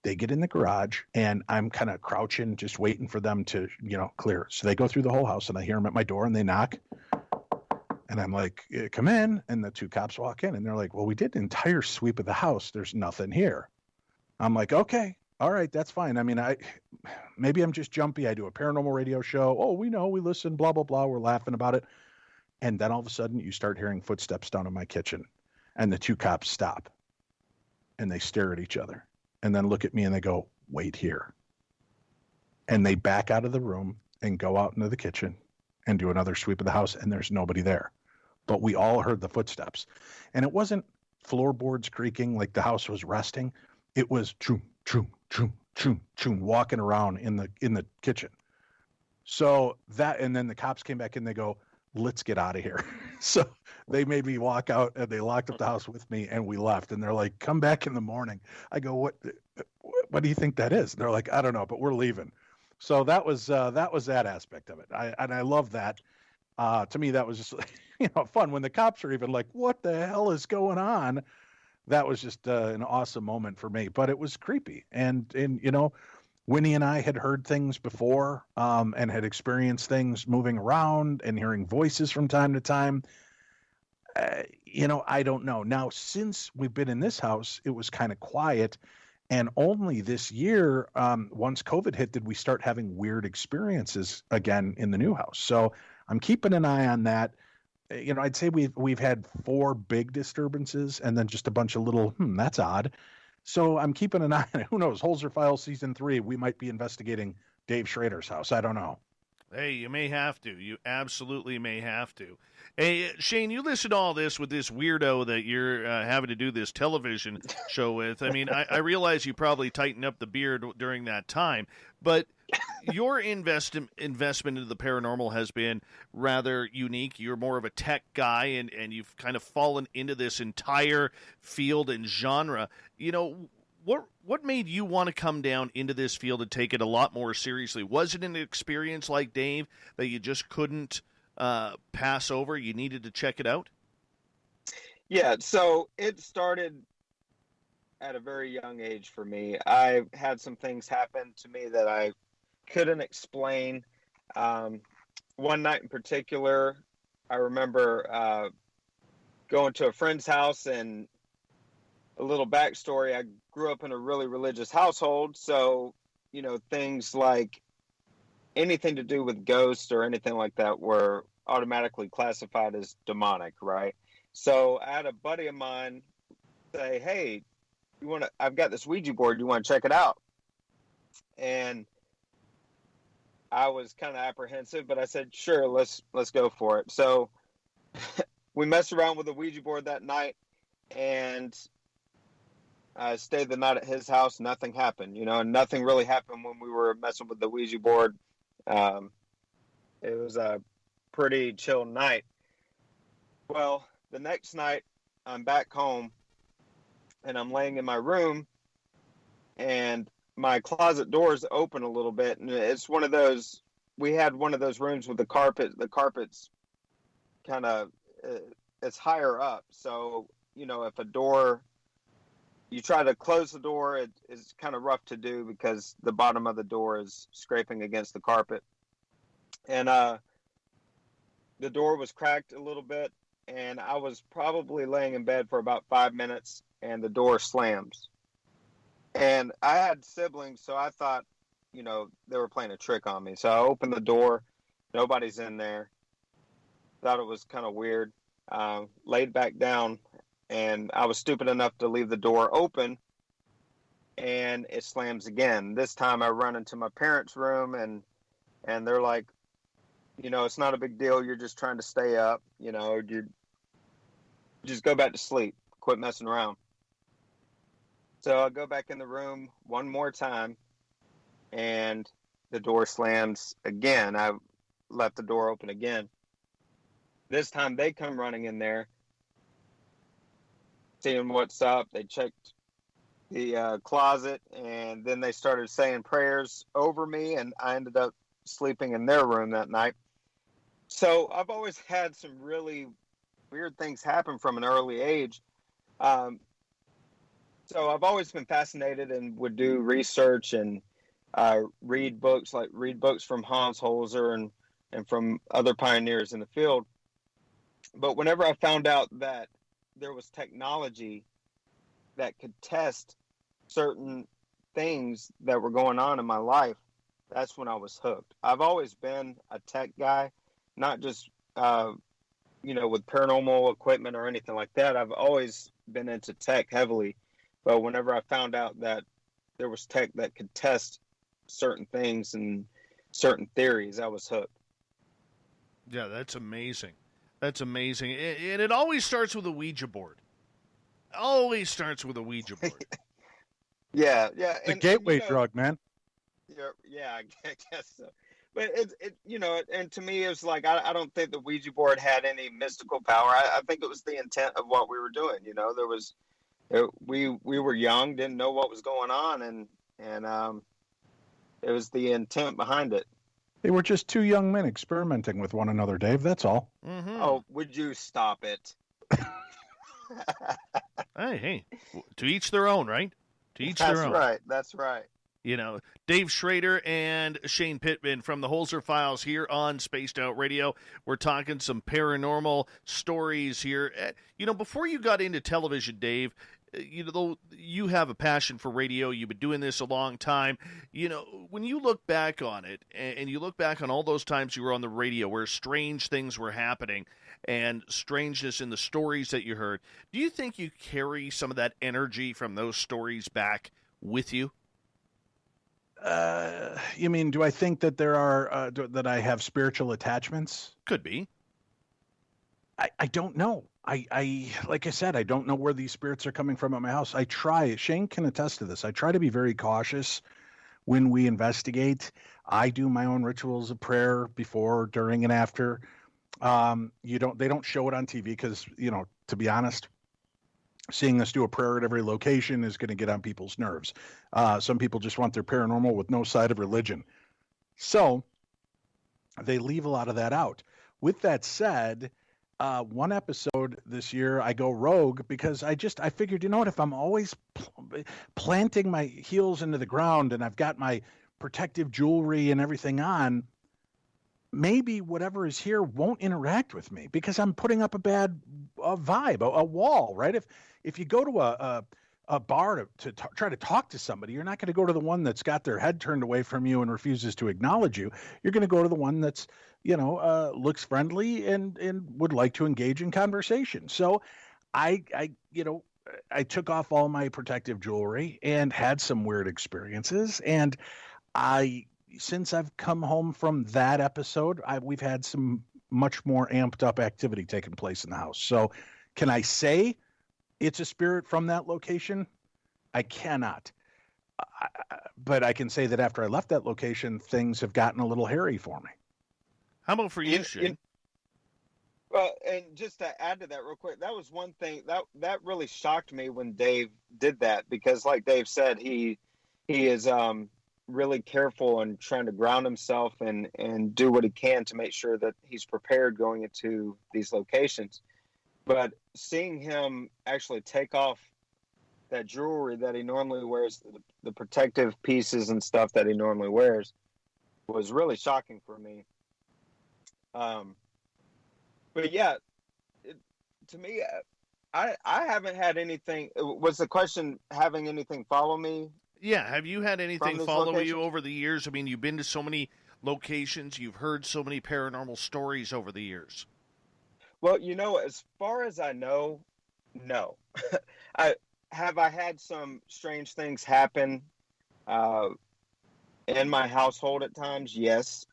They get in the garage, and I'm kind of crouching, just waiting for them to, clear. So they go through the whole house, and I hear them at my door, and they knock. And I'm like, come in. And the two cops walk in, and they're like, well, we did an entire sweep of the house. There's nothing here. I'm like, okay, all right, that's fine. I mean, maybe I'm just jumpy. I do a paranormal radio show. Oh, we listen, blah, blah, blah. We're laughing about it. And then all of a sudden you start hearing footsteps down in my kitchen, and the two cops stop, and they stare at each other and then look at me and they go, wait here. And they back out of the room and go out into the kitchen and do another sweep of the house, and there's nobody there. But we all heard the footsteps, and it wasn't floorboards creaking like the house was resting. It was choom, choom, choom, choom, choom, walking around in the kitchen. So that, and then the cops came back and they go, let's get out of here. So they made me walk out, and they locked up the house with me, and we left. And they're like, come back in the morning. I go, what do you think that is? And they're like, I don't know, but we're leaving. So that was that aspect of it. I love that. To me, that was just fun when the cops are even like, what the hell is going on? That was just an awesome moment for me, but it was creepy. And Winnie and I had heard things before, and had experienced things moving around and hearing voices from time to time. I don't know. Now, since we've been in this house, it was kind of quiet. And only this year, once COVID hit, did we start having weird experiences again in the new house. So I'm keeping an eye on that. I'd say we've had 4 big disturbances and then just a bunch of little, that's odd. So I'm keeping an eye on it. Who knows? Holzer Files Season 3, we might be investigating Dave Schrader's house. I don't know. Hey, you may have to. You absolutely may have to. Hey, Shane, you listen to all this with this weirdo that you're having to do this television show with. I mean, I realize you probably tightened up the beard during that time, but your investment into the paranormal has been rather unique. You're more of a tech guy, and you've kind of fallen into this entire field and genre. What made you want to come down into this field and take it a lot more seriously? Was it an experience like Dave that you just couldn't pass over? You needed to check it out? Yeah, so it started at a very young age for me. I had some things happen to me that I couldn't explain. One night in particular, I remember going to a friend's house, and a little backstory, I grew up in a really religious household. So, things like anything to do with ghosts or anything like that were automatically classified as demonic, right? So I had a buddy of mine say, hey, I've got this Ouija board. You want to check it out? And I was kind of apprehensive, but I said, sure, let's go for it. So we messed around with the Ouija board that night, and I stayed the night at his house. Nothing happened, and nothing really happened when we were messing with the Ouija board. It was a pretty chill night. Well, the next night I'm back home, and I'm laying in my room, and my closet door is open a little bit. And it's one of those, we had one of those rooms with the carpet's kind of, it's higher up. So, if a door, you try to close the door, it's kind of rough to do because the bottom of the door is scraping against the carpet. And the door was cracked a little bit, and I was probably laying in bed for about 5 minutes, and the door slams. And I had siblings, so I thought, they were playing a trick on me. So I opened the door. Nobody's in there. Thought it was kind of weird. Laid back down, and I was stupid enough to leave the door open, and it slams again. This time I run into my parents' room, and they're like, it's not a big deal. You're just trying to stay up. You just go back to sleep. Quit messing around. So I go back in the room one more time, and the door slams again. I left the door open again. This time they come running in there, seeing what's up. They checked the closet, and then they started saying prayers over me, and I ended up sleeping in their room that night. So I've always had some really weird things happen from an early age. So I've always been fascinated and would do research and read books from Hans Holzer and from other pioneers in the field. But whenever I found out that there was technology that could test certain things that were going on in my life, that's when I was hooked. I've always been a tech guy, not just, with paranormal equipment or anything like that. I've always been into tech heavily. But whenever I found out that there was tech that could test certain things and certain theories, I was hooked. Yeah, that's amazing. That's amazing. And it always starts with a Ouija board. Always starts with a Ouija board. Yeah. The gateway drug, man. Yeah, I guess so. But and to me, it was like, I don't think the Ouija board had any mystical power. I think it was the intent of what we were doing. We were young, didn't know what was going on, and it was the intent behind it. They were just two young men experimenting with one another, Dave. That's all. Mm-hmm. Oh, would you stop it? Hey, to each their own, right? To each their own. That's right. Dave Schrader and Shane Pittman from the Holzer Files here on Spaced Out Radio. We're talking some paranormal stories here. Before you got into television, Dave, you have a passion for radio. You've been doing this a long time. When you look back on it, and you look back on all those times you were on the radio where strange things were happening and strangeness in the stories that you heard, do you think you carry some of that energy from those stories back with you? You mean, do I think that there are that I have spiritual attachments? Could be. I don't know. I like I said, I don't know where these spirits are coming from at my house. I try. Shane can attest to this. I try to be very cautious when we investigate. I do my own rituals of prayer before, during, and after. They don't show it on TV because, to be honest, seeing us do a prayer at every location is going to get on people's nerves. Some people just want their paranormal with no side of religion. So they leave a lot of that out. With that said, one episode this year, I go rogue because I figured, if I'm always planting my heels into the ground and I've got my protective jewelry and everything on, maybe whatever is here won't interact with me because I'm putting up a bad vibe, a wall, right? If you go to a bar to try to talk to somebody, you're not going to go to the one that's got their head turned away from you and refuses to acknowledge you. You're going to go to the one that's, looks friendly and would like to engage in conversation. So I took off all my protective jewelry and had some weird experiences. And since I've come home from that episode, we've had some much more amped up activity taking place in the house. So can I say it's a spirit from that location? I cannot. But I can say that after I left that location, things have gotten a little hairy for me. How about for you, Shane? Well, and just to add to that real quick, that was one thing that really shocked me when Dave did that, because like Dave said, he is really careful and trying to ground himself and do what he can to make sure that he's prepared going into these locations. But seeing him actually take off that jewelry that he normally wears, the protective pieces and stuff that he normally wears, was really shocking for me. But yeah, to me, I haven't had anything. Was the question having anything follow me? Yeah, have you had anything From these follow you locations? over the years? I mean, you've been to so many locations, you've heard so many paranormal stories over the years. Well, as far as I know, no. I I had some strange things happen uh, in my household at times. Yes.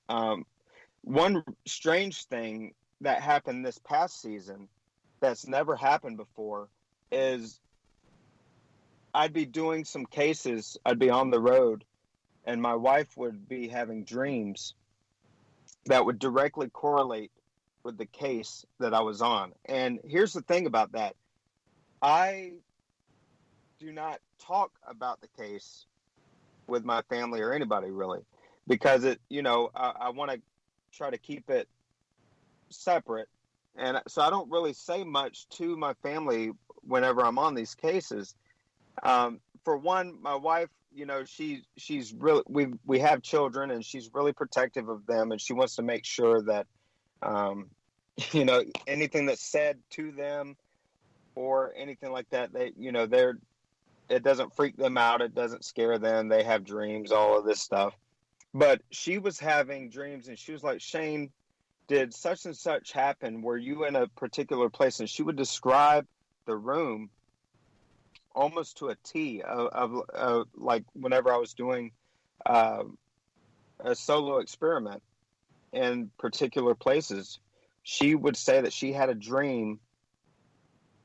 One strange thing that happened this past season that's never happened before is I'd be doing some cases. I'd be on the road, and my wife would be having dreams that would directly correlate with the case that I was on. And here's the thing about that. I do not talk about the case with my family or anybody really, because I want to try to keep it separate. And so I don't really say much to my family whenever I'm on these cases. For one, my wife, she's really, we have children, and she's really protective of them, and she wants to make sure that, anything that's said to them or anything like that, it doesn't freak them out. It doesn't scare them. They have dreams, all of this stuff. But she was having dreams, and she was like, Shane, did such and such happen? Were you in a particular place? And she would describe the room almost to a T of like whenever I was doing a solo experiment in particular places, she would say that she had a dream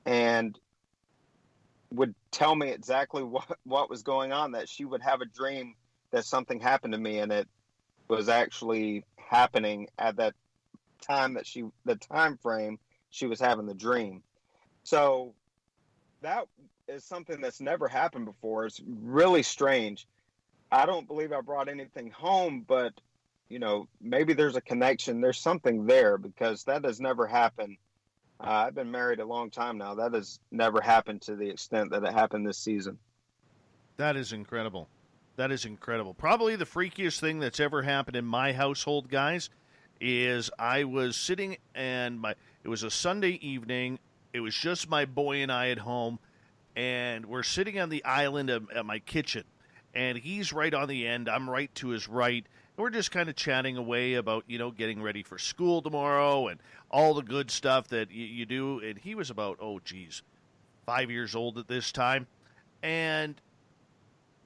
and would tell me exactly what was going on, that she would have a dream that something happened to me, and it was actually happening at that time the time frame she was having the dream. So that is something that's never happened before. It's really strange. I don't believe I brought anything home, but maybe there's a connection. There's something there, because that has never happened. I've been married a long time now. That has never happened to the extent that it happened this season. That is incredible. That is incredible. Probably the freakiest thing that's ever happened in my household, guys, is I was sitting, and it was a Sunday evening. It was just my boy and I at home, and we're sitting on the island at my kitchen, and he's right on the end. I'm right to his right. And we're just kind of chatting away about, getting ready for school tomorrow and all the good stuff that you do. And he was about, 5 years old at this time. And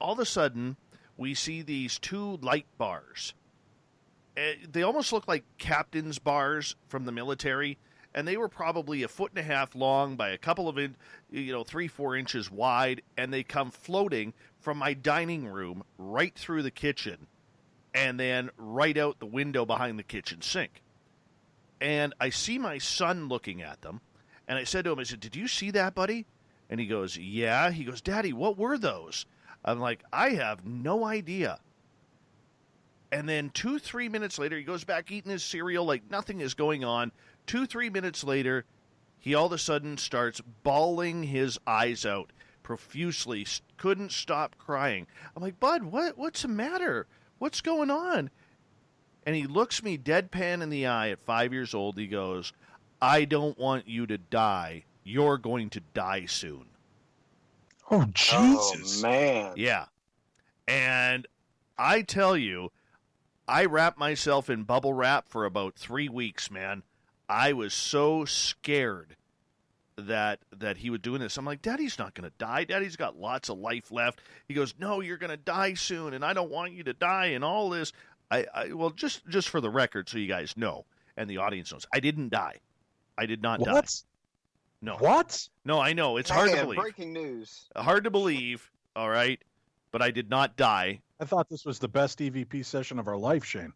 all of a sudden, we see these two light bars. They almost look like captain's bars from the military, and they were probably 1.5 feet long by a couple of 3-4 inches wide, and they come floating from my dining room right through the kitchen, and then right out the window behind the kitchen sink. And I see my son looking at them, and I said to him, I said, "Did you see that, buddy?" And he goes, "Yeah." He goes, "Daddy, what were those?" I'm like, "I have no idea." And then 2-3 minutes later, he goes back eating his cereal like nothing is going on. 2-3 minutes later, he all of a sudden starts bawling his eyes out profusely, couldn't stop crying. I'm like, "Bud, what's the matter? What's going on?" And he looks me deadpan in the eye at 5 years old. He goes, "I don't want you to die. You're going to die soon." Oh, Jesus. Oh, man. Yeah. And I tell you, I wrapped myself in bubble wrap for about 3 weeks, man. I was so scared that he was doing this. I'm like, "Daddy's not going to die. Daddy's got lots of life left." He goes, "No, you're going to die soon, and I don't want you to die," and all this. Well, just for the record, so you guys know, and the audience knows, I didn't die. I did not die. No. What? No, I know. It's hard to believe. Breaking news. Hard to believe, all right? But I did not die. I thought this was the best EVP session of our life, Shane.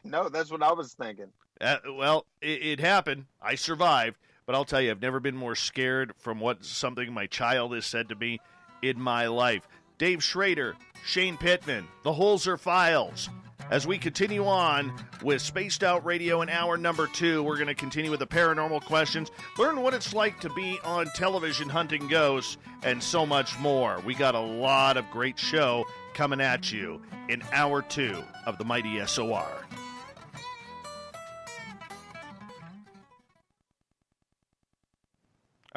No, that's what I was thinking. Well, it happened. I survived. But I'll tell you, I've never been more scared from something my child has said to me in my life. Dave Schrader, Shane Pittman, the Holzer Files. As we continue on with Spaced Out Radio in hour number 2, we're going to continue with the paranormal questions, learn what it's like to be on television hunting ghosts, and so much more. We got a lot of great show coming at you in hour 2 of the Mighty SOR.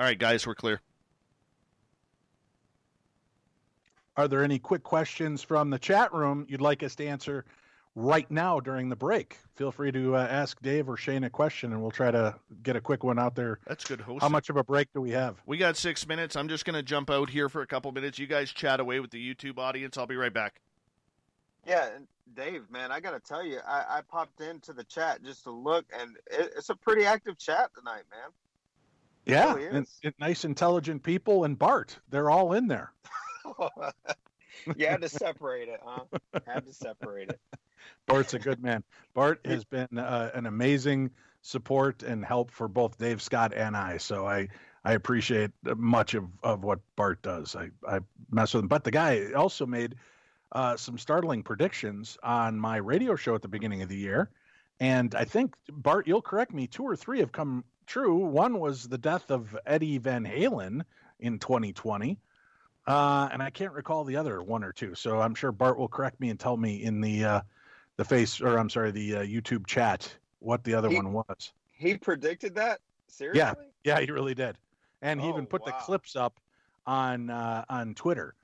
All right, guys, we're clear. Are there any quick questions from the chat room you'd like us to answer right now during the break? Feel free to ask Dave or Shane a question, and we'll try to get a quick one out there. That's good hosting. How much of a break do we have? We got 6 minutes. I'm just going to jump out here for a couple minutes. You guys chat away with the YouTube audience. I'll be right back. Yeah, and Dave, man, I got to tell you, I popped into the chat just to look, and it's a pretty active chat tonight, man. Yeah, really and nice, intelligent people, and Bart, they're all in there. You had to separate it, huh? Had to separate it. Bart's a good man. Bart has been an amazing support and help for both Dave Scott and I. So I appreciate much of what Bart does. I mess with him. But the guy also made some startling predictions on my radio show at the beginning of the year. And I think, Bart, you'll correct me, 2 or 3 have come true. One was the death of Eddie Van Halen in 2020. And I can't recall the other 1 or 2. So I'm sure Bart will correct me and tell me in the YouTube chat what the other one was. He predicted that? Seriously? Yeah, he really did. And he even put the clips up on Twitter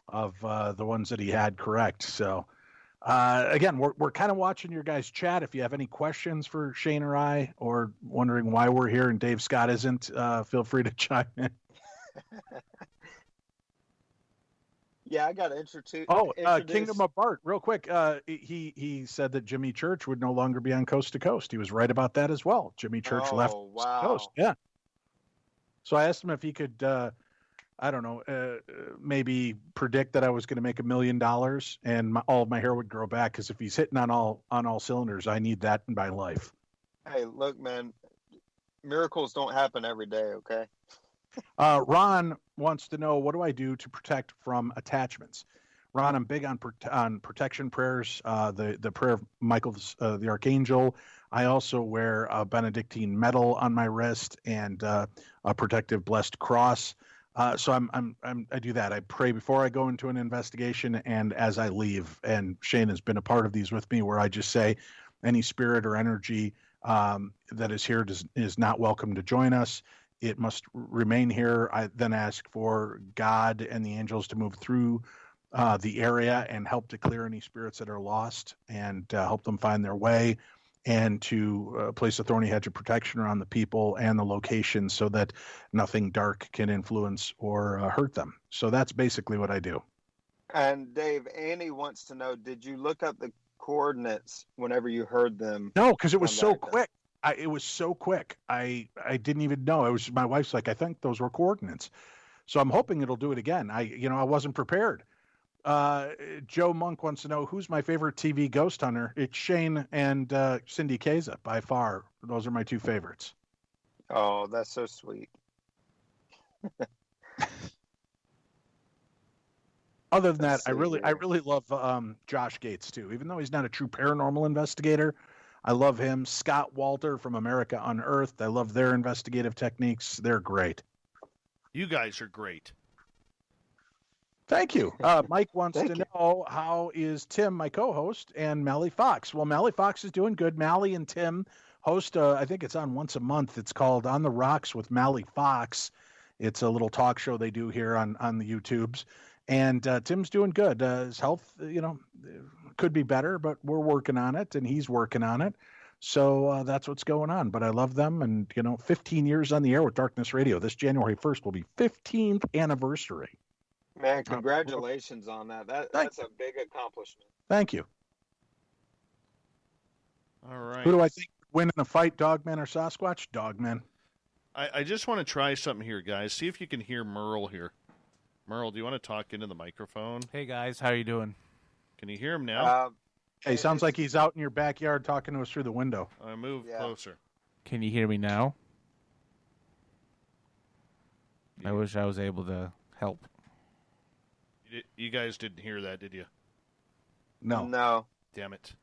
of the ones that he had correct. So again, we're kind of watching your guys' chat. If you have any questions for Shane or I, or wondering why we're here and Dave Scott isn't, feel free to chime in. Yeah, I got to introduce. Kingdom of Bart, real quick. He said that Jimmy Church would no longer be on Coast to Coast. He was right about that as well. Jimmy Church left Coast to Coast. Yeah. So I asked him if he could, maybe predict that I was going to make $1 million and all of my hair would grow back. Because if he's hitting on all cylinders, I need that in my life. Hey, look, man, miracles don't happen every day. Okay. Ron wants to know, what do I do to protect from attachments? Ron, I'm big on protection prayers, the prayer of Michael, the Archangel. I also wear a Benedictine medal on my wrist and a protective blessed cross. So I do that. I pray before I go into an investigation and as I leave. And Shane has been a part of these with me, where I just say any spirit or energy that is here is not welcome to join us. It must remain here. I then ask for God and the angels to move through the area and help to clear any spirits that are lost and help them find their way, and to place a thorny hedge of protection around the people and the location so that nothing dark can influence or hurt them. So that's basically what I do. And Dave, Annie wants to know, did you look up the coordinates whenever you heard them? No, because it was so quick. It was so quick. I didn't even know. It was my wife's like, I think those were coordinates. So I'm hoping it'll do it again. I wasn't prepared. Joe Monk wants to know, who's my favorite TV ghost hunter? It's Shane and Cindy Keza by far. Those are my 2 favorites. Oh, that's so sweet. Other than that, I really love Josh Gates too. Even though he's not a true paranormal investigator, I love him. Scott Walter from America Unearthed. I love their investigative techniques. They're great. You guys are great. Thank you. Mike wants to know, how is Tim, my co-host, and Mally Fox? Well, Mally Fox is doing good. Mally and Tim host, I think it's on once a month. It's called On the Rocks with Mally Fox. It's a little talk show they do here on the YouTubes. And Tim's doing good. His health, could be better, but we're working on it, and he's working on it. So that's what's going on. But I love them. And, 15 years on the air with Darkness Radio. This January 1st will be 15th anniversary. Man, congratulations on that. That's a big accomplishment. Thank you. All right. Who do I think would win in a fight, Dogman or Sasquatch? Dogman. I just want to try something here, guys. See if you can hear Merle here. Merle, do you want to talk into the microphone? Hey, guys. How are you doing? Can you hear him now? He sounds like he's out in your backyard talking to us through the window. Move closer. Can you hear me now? Yeah. I wish I was able to help. You guys didn't hear that, did you? No. Damn it.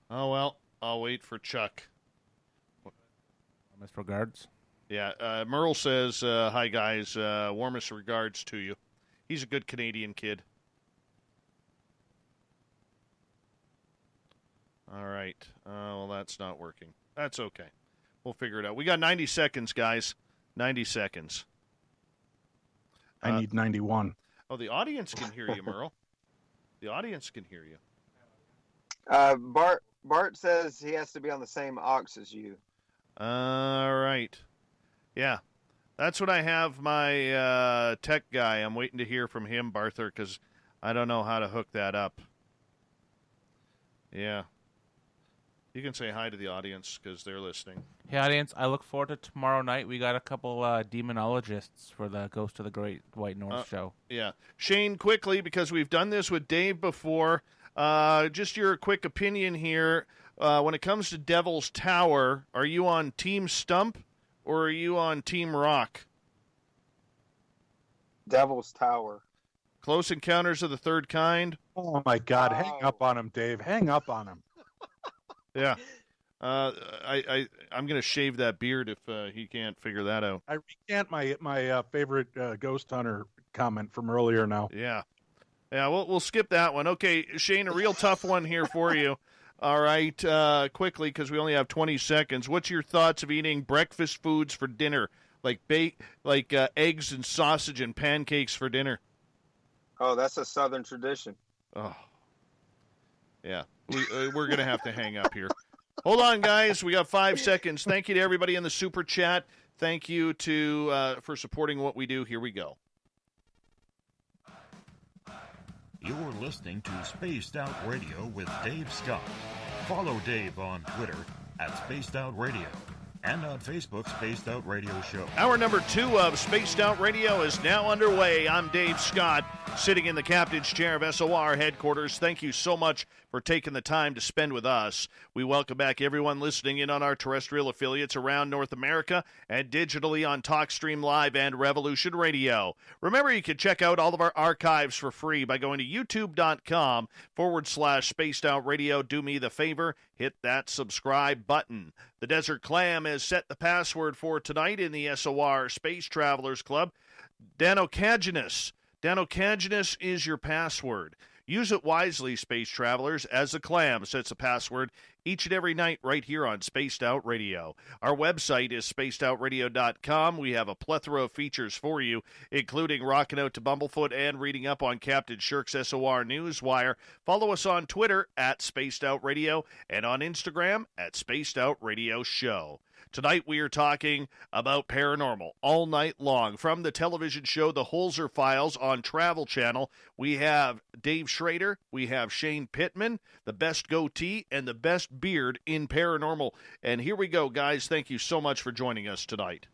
Oh, well, I'll wait for Chuck. Warmest regards. Yeah, Merle says, hi, guys. Warmest regards to you. He's a good Canadian kid. All right. Well, that's not working. That's okay. We'll figure it out. We got 90 seconds, guys. 90 seconds. I need 91. Oh, the audience can hear you, Merle. The audience can hear you. Bart says he has to be on the same aux as you. All right. Yeah. That's what I have my tech guy. I'm waiting to hear from him, Barther, because I don't know how to hook that up. Yeah. You can say hi to the audience because they're listening. Hey, audience, I look forward to tomorrow night. We got a couple demonologists for the Ghost of the Great White North show. Yeah. Shane, quickly, because we've done this with Dave before, just your quick opinion here. When it comes to Devil's Tower, are you on Team Stump or are you on Team Rock? Devil's Tower. Close Encounters of the Third Kind? Oh, my God. Wow. Hang up on him, Dave. Hang up on him. Yeah. I'm going to shave that beard if he can't figure that out. I recant my favorite ghost hunter comment from earlier now. Yeah. Yeah, we'll skip that one. Okay, Shane, a real tough one here for you. All right, quickly, because we only have 20 seconds. What's your thoughts of eating breakfast foods for dinner, like eggs and sausage and pancakes for dinner? Oh, that's a Southern tradition. Oh, yeah. We're going to have to hang up here. Hold on, guys. We got 5 seconds. Thank you to everybody in the Super Chat. Thank you for supporting what we do. Here we go. You're listening to Spaced Out Radio with Dave Scott. Follow Dave on Twitter at Spaced Out Radio and on Facebook, Spaced Out Radio Show. Hour number 2 of Spaced Out Radio is now underway. I'm Dave Scott, sitting in the captain's chair of SOR headquarters. Thank you so much for taking the time to spend with us. We welcome back everyone listening in on our terrestrial affiliates around North America and digitally on TalkStream Live and Revolution Radio. Remember, you can check out all of our archives for free by going to youtube.com/Spaced Out Radio. Do me the favor, hit that subscribe button. The Desert Clam has set the password for tonight in the SOR Space Travelers Club. Danocaginous. Danocaginous is your password. Use it wisely, space travelers, as the Clam sets a password each and every night right here on Spaced Out Radio. Our website is spacedoutradio.com. We have a plethora of features for you, including rocking out to Bumblefoot and reading up on Captain Shirk's SOR Newswire. Follow us on Twitter at Spaced Out Radio and on Instagram at Spaced Out Radio Show. Tonight we are talking about paranormal all night long. From the television show The Holzer Files on Travel Channel, we have Dave Schrader, we have Shane Pittman, the best goatee and the best beard in paranormal. And here we go, guys. Thank you so much for joining us tonight.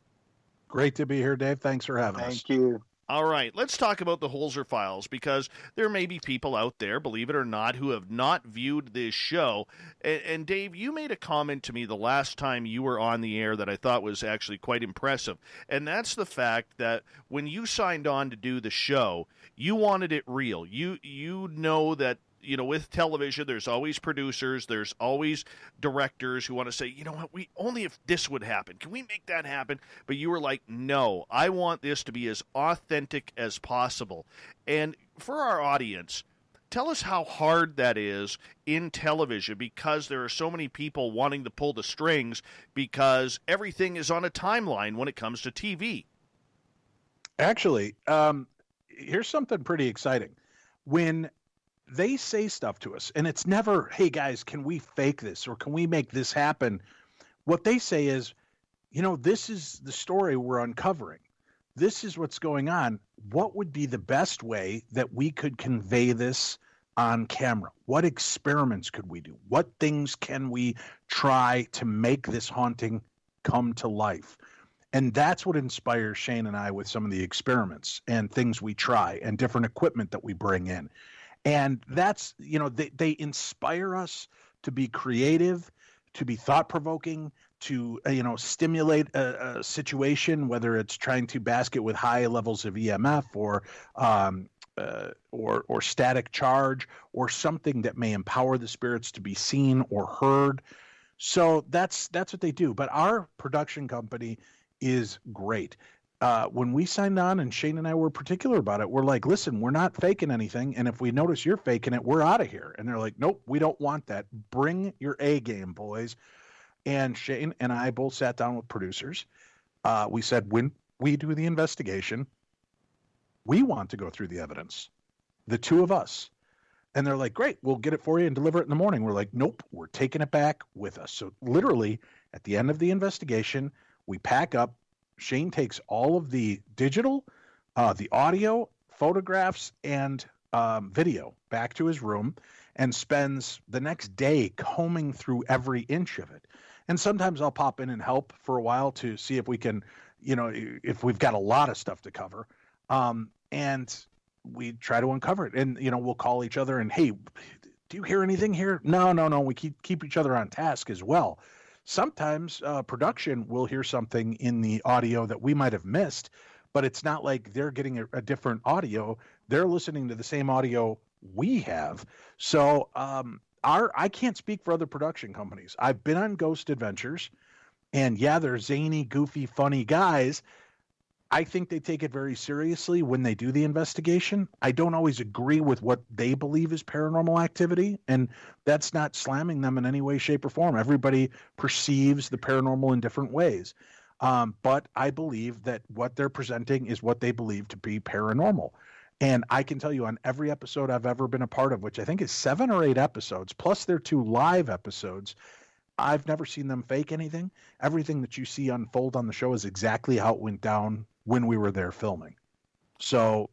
Great to be here, Dave. Thanks for having us. Thank you. All right, let's talk about the Holzer Files, because there may be people out there, believe it or not, who have not viewed this show. And Dave, you made a comment to me the last time you were on the air that I thought was actually quite impressive. And that's the fact that when you signed on to do the show, you wanted it real. You know that, you know, with television, there's always producers, there's always directors who want to say, you know what, only if this would happen. Can we make that happen? But you were like, no, I want this to be as authentic as possible. And for our audience, tell us how hard that is in television, because there are so many people wanting to pull the strings because everything is on a timeline when it comes to TV. Actually, here's something pretty exciting. When they say stuff to us, and it's never, hey guys, can we fake this or can we make this happen? What they say is, you know, this is the story we're uncovering. This is what's going on. What would be the best way that we could convey this on camera? What experiments could we do? What things can we try to make this haunting come to life? And that's what inspires Shane and I with some of the experiments and things we try and different equipment that we bring in. And that's, you know, they inspire us to be creative, to be thought-provoking, to, you know, stimulate a situation, whether it's trying to bask it with high levels of EMF or static charge, or something that may empower the spirits to be seen or heard. So that's what they do. But our production company is great. When we signed on, and Shane and I were particular about it, we're like, listen, we're not faking anything. And if we notice you're faking it, we're out of here. And they're like, nope, we don't want that. Bring your A game, boys. And Shane and I both sat down with producers. We said, when we do the investigation, We want to go through the evidence, the two of us. And they're like, great, we'll get it for you and deliver it in the morning. We're like, nope, we're taking it back with us. So literally at the end of the investigation, we pack up. Shane takes all of the digital, the audio, photographs, and video back to his room and spends the next day combing through every inch of it. And sometimes I'll pop in and help for a while to see if we can, if we've got a lot of stuff to cover. And we try to uncover it, and we'll call each other and, hey, do you hear anything here? No. We keep each other on task as well. Sometimes production will hear something in the audio that we might have missed, but it's not like they're getting a different audio. They're listening to the same audio we have. So I can't speak for other production companies. I've been on Ghost Adventures, and yeah, they're zany, goofy, funny guys. I think they take it very seriously when they do the investigation. I don't always agree with what they believe is paranormal activity, and that's not slamming them in any way, shape, or form. Everybody perceives the paranormal in different ways. But I believe that what they're presenting is what they believe to be paranormal. And I can tell you on every episode I've ever been a part of, which I think is 7 or 8 episodes, plus their 2 live episodes, I've never seen them fake anything. Everything that you see unfold on the show is exactly how it went down when we were there filming. So,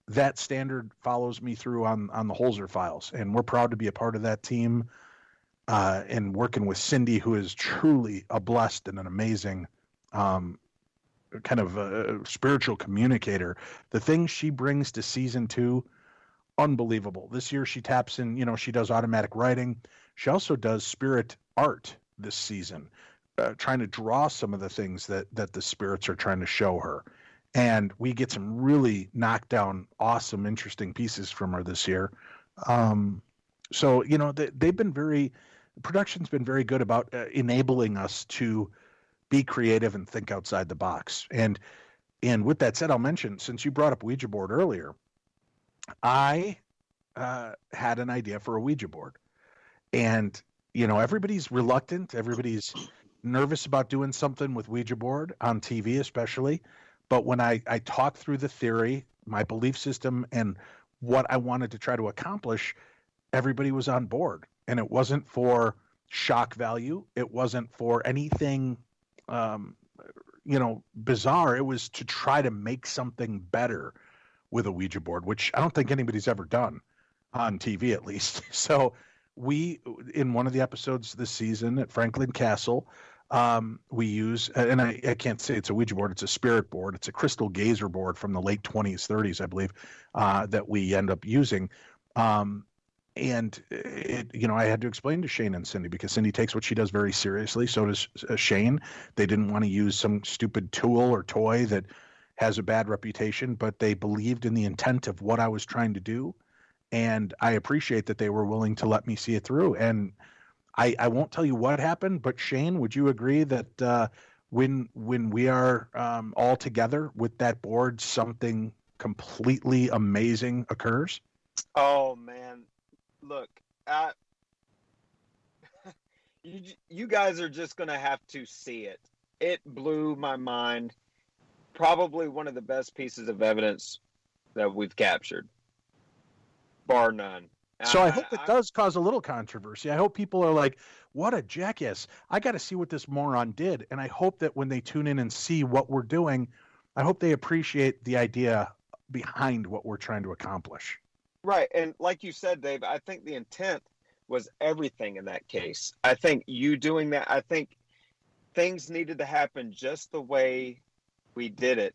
that standard follows me through on the Holzer files, and we're proud to be a part of that team and working with Cindy, who is truly a blessed and an amazing kind of a spiritual communicator. The things she brings to season 2, unbelievable. This year she taps in, she does automatic writing. She also does spirit art this season. Trying to draw some of the things that the spirits are trying to show her. And we get some really knockdown, awesome, interesting pieces from her this year. So, they've been production's been very good about enabling us to be creative and think outside the box. And with that said, I'll mention, since you brought up Ouija board earlier, I had an idea for a Ouija board. And, everybody's reluctant. Everybody's nervous about doing something with Ouija board on TV, especially. But when I talked through the theory, my belief system, and what I wanted to try to accomplish, everybody was on board. And it wasn't for shock value. It wasn't for anything, bizarre. It was to try to make something better with a Ouija board, which I don't think anybody's ever done on TV, at least. So we, in one of the episodes this season at Franklin Castle, we use, and I can't say it's a Ouija board, it's a spirit board. It's a crystal gazer board from the late 20s, 30s, I believe, that we end up using. And it, I had to explain to Shane and Cindy, because Cindy takes what she does very seriously. So does Shane. They didn't want to use some stupid tool or toy that has a bad reputation, but they believed in the intent of what I was trying to do. And I appreciate that they were willing to let me see it through. And I won't tell you what happened, but Shane, would you agree that when we are all together with that board, something completely amazing occurs? Oh man, look, you guys are just gonna have to see it. It blew my mind. Probably one of the best pieces of evidence that we've captured, bar none. So I hope it does cause a little controversy. I hope people are like, what a jackass. I got to see what this moron did. And I hope that when they tune in and see what we're doing, I hope they appreciate the idea behind what we're trying to accomplish. Right. And like you said, Dave, I think the intent was everything in that case. I think you doing that, I think things needed to happen just the way we did it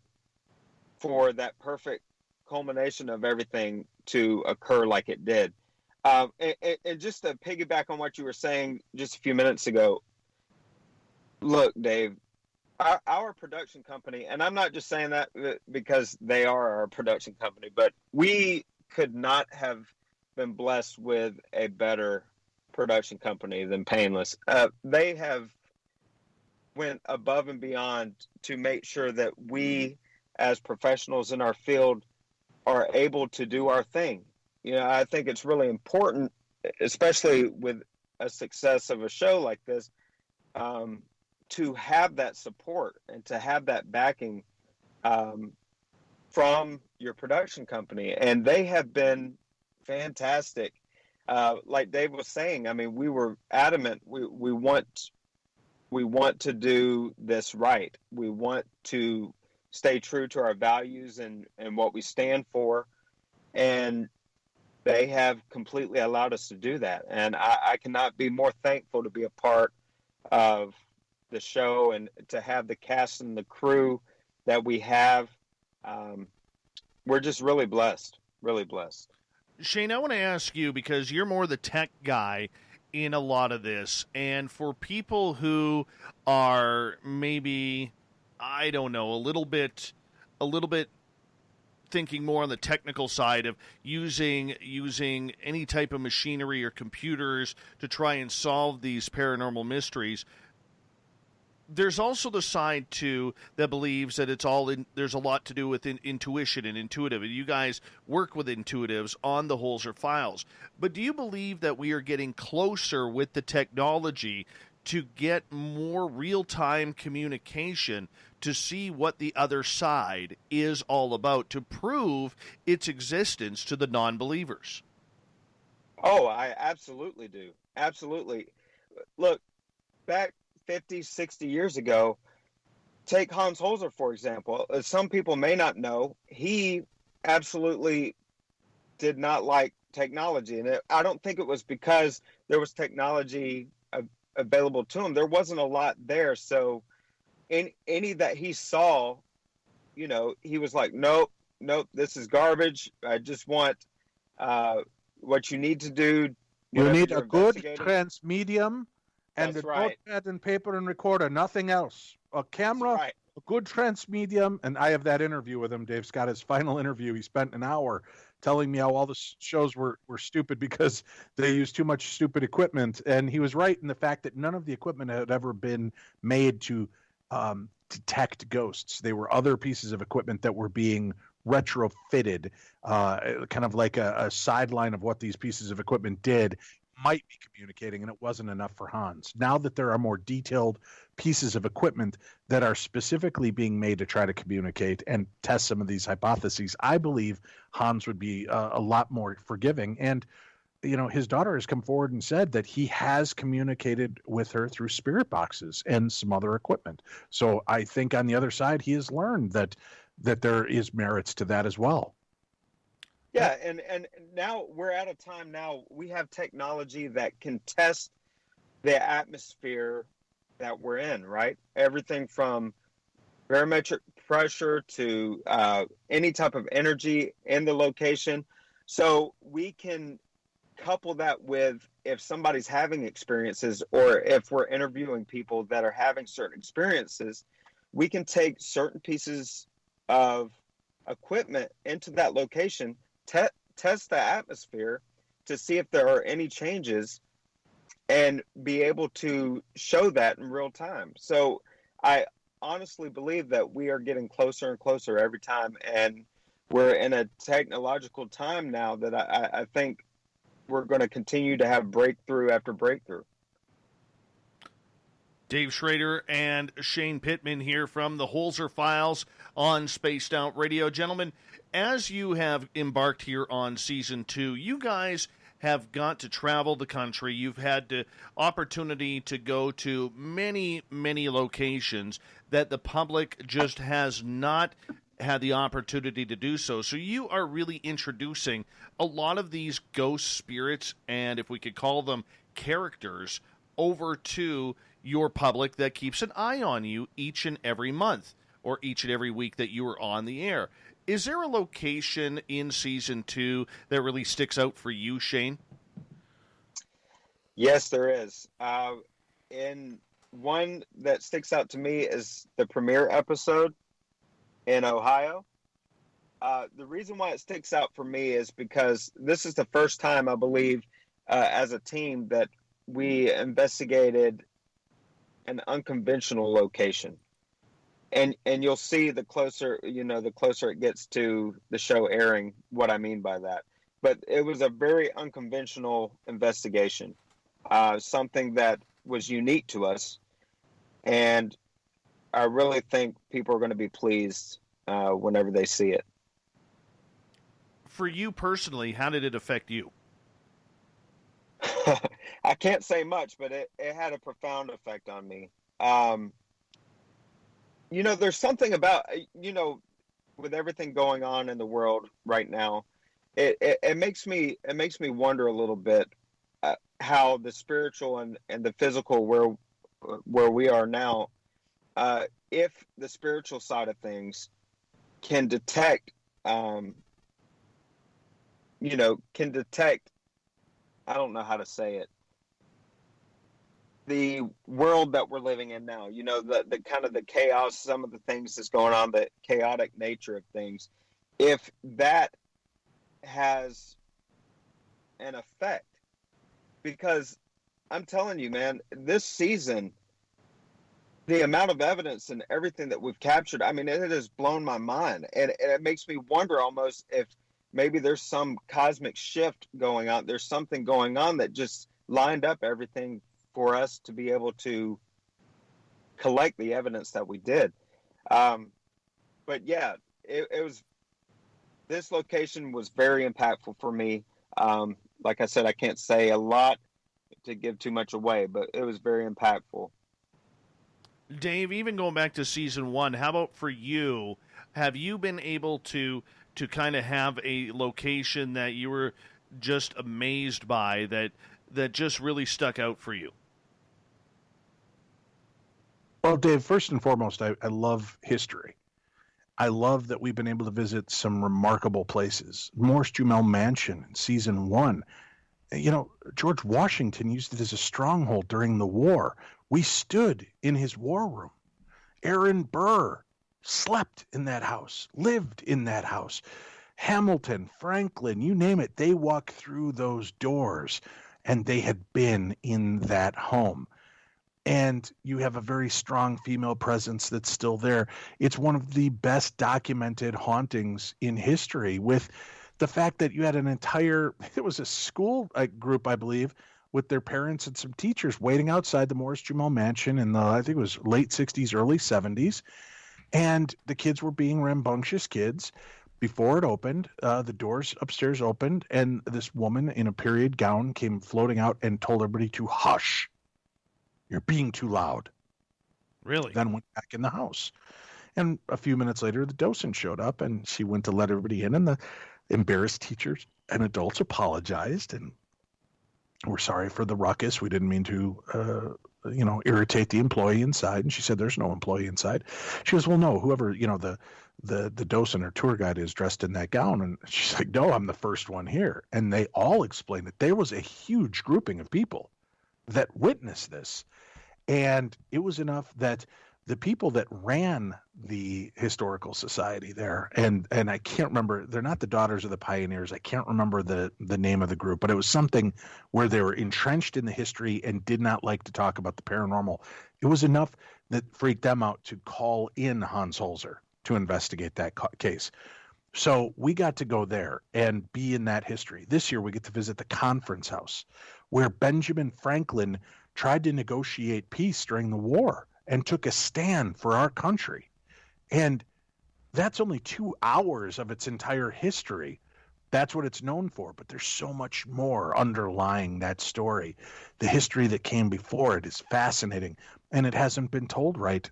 for that perfect culmination of everything to occur like it did. And just to piggyback on what you were saying just a few minutes ago, look, Dave, our production company, and I'm not just saying that because they are our production company, but we could not have been blessed with a better production company than Painless. They have went above and beyond to make sure that we, as professionals in our field, are able to do our thing. I think it's really important, especially with a success of a show like this, to have that support and to have that backing from your production company, and they have been fantastic. Like Dave was saying, I mean, we were adamant. We want to do this right. We want to stay true to our values and what we stand for, and they have completely allowed us to do that. And I cannot be more thankful to be a part of the show and to have the cast and the crew that we have. We're just really blessed, really blessed. Shane, I want to ask you, because you're more the tech guy in a lot of this, and for people who are maybe, I don't know, a little bit thinking more on the technical side of using any type of machinery or computers to try and solve these paranormal mysteries, there's also the side too that believes that there's a lot to do with intuition and intuitive, and you guys work with intuitives on the Holzer files. But do you believe that we are getting closer with the technology to get more real-time communication to see what the other side is all about, to prove its existence to the non-believers? Oh, I absolutely do. Absolutely. Look, back 50, 60 years ago, take Hans Holzer, for example. As some people may not know, he absolutely did not like technology. And I don't think it was because there was technology available to him. There wasn't a lot there. So any that he saw, you know, he was like, nope, this is garbage. I just want what you need to do. You need a good transmedium and That's a right. notepad and paper and recorder, nothing else. A camera, Right. a good transmedium, and I have that interview with him. Dave Scott, his final interview. He spent an hour telling me how all the shows were stupid because they used too much stupid equipment. And he was right in the fact that none of the equipment had ever been made to detect ghosts. They were other pieces of equipment that were being retrofitted, kind of like a sideline of what these pieces of equipment did, might be communicating, and it wasn't enough for Hans. Now that there are more detailed pieces of equipment that are specifically being made to try to communicate and test some of these hypotheses, I believe Hans would be a lot more forgiving. And, you know, his daughter has come forward and said that he has communicated with her through spirit boxes and some other equipment. So I think on the other side, he has learned that there is merits to that as well. Yeah, and now we're at a time now we have technology that can test the atmosphere that we're in, right? Everything from barometric pressure to any type of energy in the location. So we can couple that with if somebody's having experiences or if we're interviewing people that are having certain experiences, we can take certain pieces of equipment into that location, test the atmosphere to see if there are any changes and be able to show that in real time. So I honestly believe that we are getting closer and closer every time, and we're in a technological time now that I think we're going to continue to have breakthrough after breakthrough. Dave Schrader and Shane Pittman here from the Holzer Files on Spaced Out Radio. Gentlemen, as you have embarked here on Season 2, you guys have got to travel the country. You've had the opportunity to go to many, many locations that the public just has not had the opportunity to do so. So you are really introducing a lot of these ghost spirits, and if we could call them characters, over to your public that keeps an eye on you each and every month or each and every week that you are on the air. Is there a location in Season 2 that really sticks out for you, Shane? Yes, there is. And one that sticks out to me is the premiere episode in Ohio. The reason why it sticks out for me is because this is the first time, I believe, as a team that we investigated an unconventional location. And you'll see the closer it gets to the show airing, what I mean by that. But it was a very unconventional investigation, something that was unique to us. And I really think people are going to be pleased whenever they see it. for you personally, how did it affect you? I can't say much, but it had a profound effect on me. There's something about, with everything going on in the world right now, it makes me wonder a little bit how the spiritual and the physical where we are now, if the spiritual side of things can detect, I don't know how to say it, the world that we're living in now, the kind of the chaos, some of the things that's going on, the chaotic nature of things, if that has an effect. Because I'm telling you, man, this season, the amount of evidence and everything that we've captured, I mean, it has blown my mind. And it makes me wonder almost if maybe there's some cosmic shift going on. There's something going on that just lined up everything for us to be able to collect the evidence that we did. But yeah, it was, this location was very impactful for me. Like I said, I can't say a lot to give too much away, but it was very impactful. Dave, even going back to season 1, how about for you? Have you been able to kind of have a location that you were just amazed by that just really stuck out for you? Well, Dave, first and foremost, I love history. I love that we've been able to visit some remarkable places. Morris Jumel Mansion in season 1. George Washington used it as a stronghold during the war. We stood in his war room. Aaron Burr slept in that house, lived in that house. Hamilton, Franklin, you name it, they walked through those doors and they had been in that home. And you have a very strong female presence that's still there. It's one of the best documented hauntings in history, with the fact that you had it was a school group, I believe, with their parents and some teachers waiting outside the Morris Jumel Mansion in the, I think it was late 60s, early 70s. And the kids were being rambunctious kids. Before it opened, the doors upstairs opened, and this woman in a period gown came floating out and told everybody to hush. You're being too loud. Really? Then went back in the house. And a few minutes later, the docent showed up, and she went to let everybody in, and the embarrassed teachers and adults apologized, and we're sorry for the ruckus. We didn't mean to, irritate the employee inside. And she said, there's no employee inside. She goes, well, no, whoever, the docent or tour guide is dressed in that gown. And she's like, no, I'm the first one here. And they all explained that there was a huge grouping of people that witnessed this. And it was enough that the people that ran the historical society there, and I can't remember, they're not the Daughters of the Pioneers. I can't remember the name of the group, but it was something where they were entrenched in the history and did not like to talk about the paranormal. It was enough that freaked them out to call in Hans Holzer to investigate that case. So we got to go there and be in that history. This year we get to visit the conference house where Benjamin Franklin tried to negotiate peace during the war and took a stand for our country. And that's only 2 hours of its entire history. That's what it's known for. But there's so much more underlying that story. The history that came before it is fascinating, and it hasn't been told right.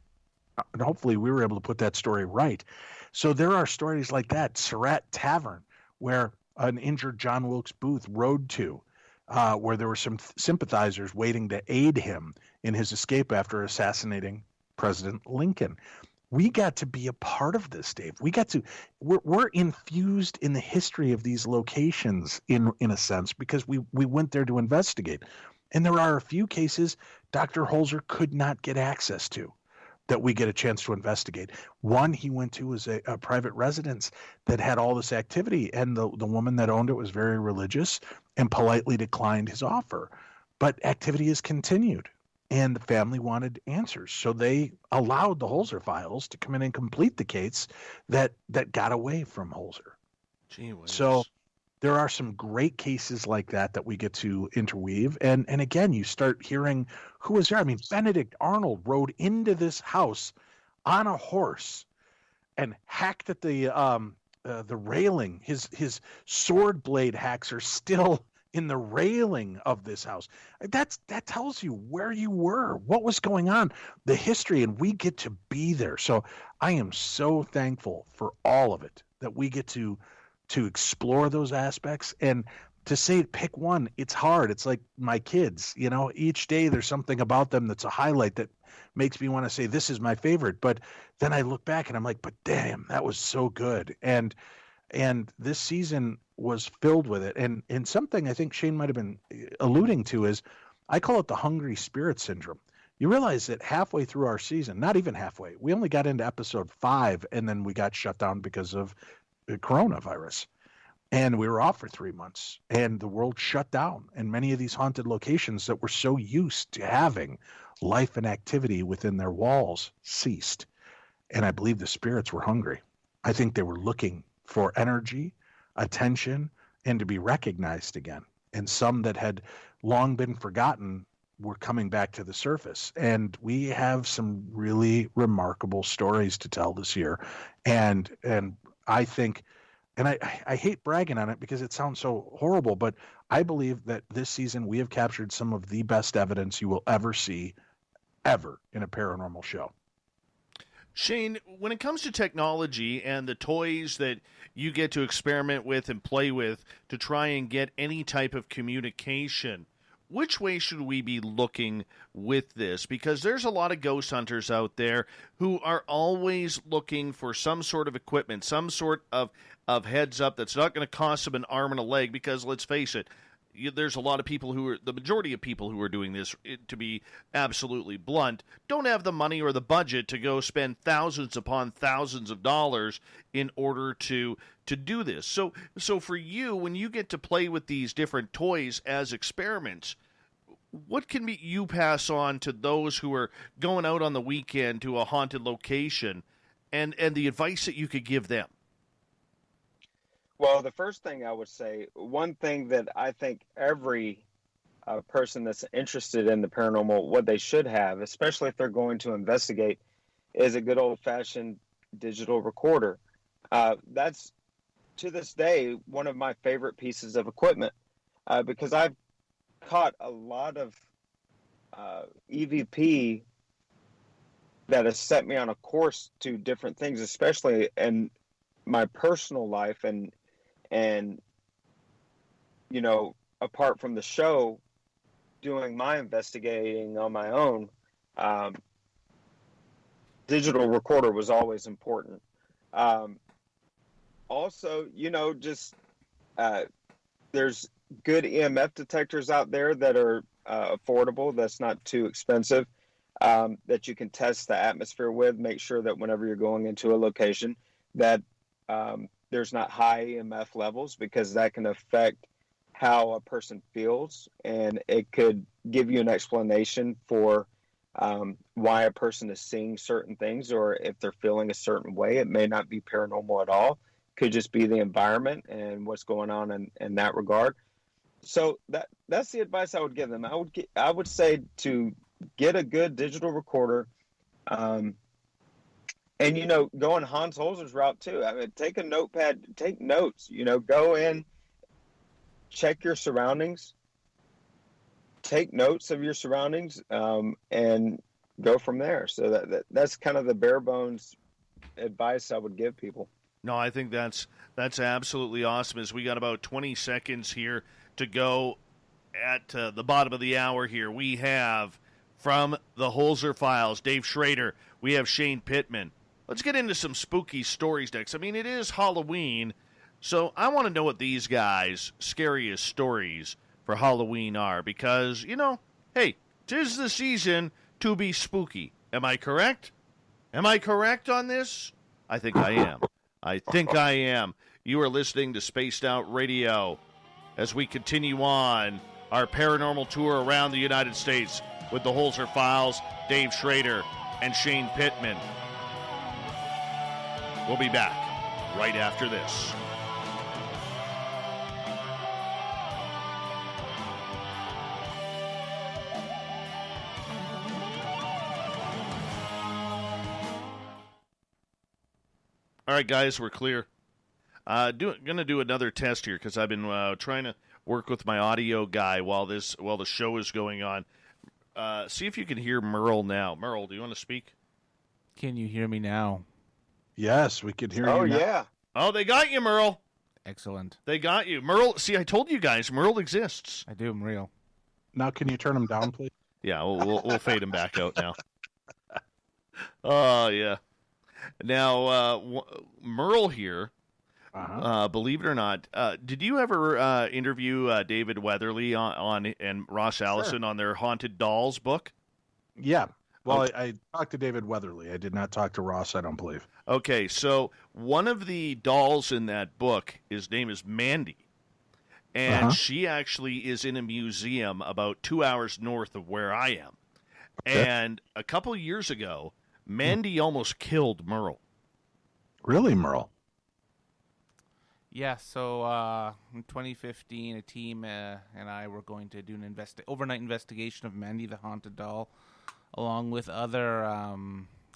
And hopefully we were able to put that story right. So there are stories like that. Surratt Tavern, where an injured John Wilkes Booth rode to, where there were some sympathizers waiting to aid him in his escape after assassinating President Lincoln. We got to be a part of this, Dave. We're infused in the history of these locations in a sense, because we went there to investigate. And there are a few cases Dr. Holzer could not get access to that we get a chance to investigate. One he went to was a private residence that had all this activity, and the woman that owned it was very religious and politely declined his offer. But activity has continued, and the family wanted answers. So they allowed the Holzer files to come in and complete the case that got away from Holzer. Gee whiz. So there are some great cases like that we get to interweave. And again, you start hearing who was there. I mean, Benedict Arnold rode into this house on a horse and hacked at the the railing. His sword blade hacks are still in the railing of this house. That tells you where you were, what was going on, the history, and we get to be there. So I am so thankful for all of it, that we get to explore those aspects. And to say pick one, it's hard. It's like my kids, each day there's something about them that's a highlight that makes me want to say this is my favorite. But then I look back and I'm like, but damn, that was so good. And this season was filled with it. And something I think Shane might have been alluding to is, I call it the hungry spirit syndrome. You realize that halfway through our season, not even halfway, we only got into episode 5, and then we got shut down because of the coronavirus. And we were off for 3 months, and the world shut down. And many of these haunted locations that were so used to having life and activity within their walls ceased. And I believe the spirits were hungry. I think they were looking for energy, attention, and to be recognized again. And some that had long been forgotten were coming back to the surface. And we have some really remarkable stories to tell this year. And I think, and I hate bragging on it because it sounds so horrible, but I believe that this season we have captured some of the best evidence you will ever see ever in a paranormal show. Shane, when it comes to technology and the toys that you get to experiment with and play with to try and get any type of communication, which way should we be looking with this? Because there's a lot of ghost hunters out there who are always looking for some sort of equipment, some sort of heads up that's not going to cost them an arm and a leg, because let's face it, there's a lot of people the majority of people who are doing this, to be absolutely blunt, don't have the money or the budget to go spend thousands upon thousands of dollars in order to do this. So for you, when you get to play with these different toys as experiments, what can you pass on to those who are going out on the weekend to a haunted location, and the advice that you could give them? Well, the first thing I would say, one thing that I think every person that's interested in the paranormal, what they should have, especially if they're going to investigate, is a good old-fashioned digital recorder. That's, to this day, one of my favorite pieces of equipment, because I've caught a lot of EVP that has set me on a course to different things, especially in my personal life, and apart from the show, doing my investigating on my own, digital recorder was always important. Also, there's good EMF detectors out there that are affordable, that's not too expensive, that you can test the atmosphere with. Make sure that whenever you're going into a location that there's not high EMF levels, because that can affect how a person feels, and it could give you an explanation for why a person is seeing certain things, or if they're feeling a certain way. It may not be paranormal at all. Could just be the environment and what's going on in that regard. So that's the advice I would give them. I would say to get a good digital recorder, and go on Hans Holzer's route too. I mean, take a notepad, take notes. Go in, check your surroundings, take notes of your surroundings, and go from there. So that's kind of the bare bones advice I would give people. No, I think that's absolutely awesome. As we got about 20 seconds here to go at the bottom of the hour here, we have from the Holzer Files, Dave Schrader. We have Shane Pittman. Let's get into some spooky stories next. I mean, it is Halloween, so I want to know what these guys' scariest stories for Halloween are, because, hey, 'tis the season to be spooky. Am I correct? Am I correct on this? I think I am. You are listening to Spaced Out Radio as we continue on our paranormal tour around the United States with the Holzer Files, Dave Schrader, and Shane Pittman. We'll be back right after this. All right, guys, we're clear. Gonna do another test here because I've been trying to work with my audio guy while the show is going on. See if you can hear Merle now. Merle, do you want to speak? Can you hear me now? Yes, we could hear you. Oh now. yeah. Oh, they got you, Merle. Excellent. They got you, Merle. See, I told you guys, Merle exists. I do. I'm real. Now, can you turn him down, please? Yeah, we'll fade him back out now. Oh yeah. Now, Merle here. Believe it or not, did you ever interview David Weatherly on and Ross Allison on their Haunted Dolls book? Yeah. Well, Okay. I talked to David Weatherly. I did not talk to Ross, I don't believe. Okay, so one of the dolls in that book, his name is Mandy. And she actually is in a museum about 2 hours north of where I am. Okay. And a couple of years ago, Mandy almost killed Merle. Really, Merle? Yeah, so in 2015, a team and I were going to do an overnight investigation of Mandy the Haunted Doll, along with other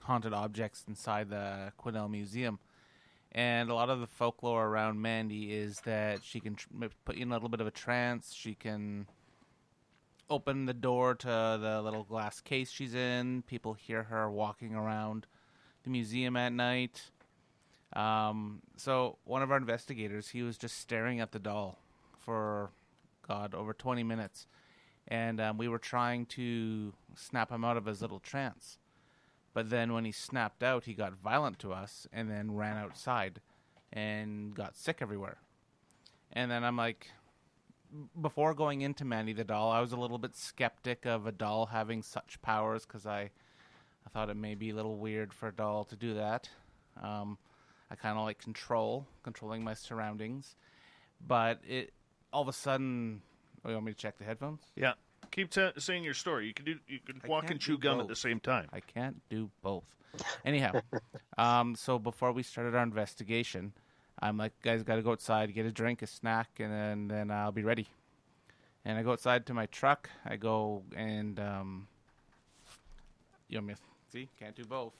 haunted objects inside the Quinnell Museum. And a lot of the folklore around Mandy is that she can put you in a little bit of a trance. She can open the door to the little glass case she's in. People hear her walking around the museum at night. So one of our investigators, he was just staring at the doll for, over 20 minutes. And we were trying to snap him out of his little trance. But then when he snapped out, he got violent to us and then ran outside and got sick everywhere. And then I'm like, before going into Mandy the doll, I was a little bit skeptic of a doll having such powers because I thought it may be a little weird for a doll to do that. I kind of like controlling my surroundings. But it all of a sudden... Oh, you want me to check the headphones? Yeah. Keep saying your story. You can walk and chew gum at the same time. I can't do both. Anyhow, so before we started our investigation, I'm like, guys, got to go outside, get a drink, a snack, and then I'll be ready. And I go outside to my truck. I go and you want me to see? Can't do both.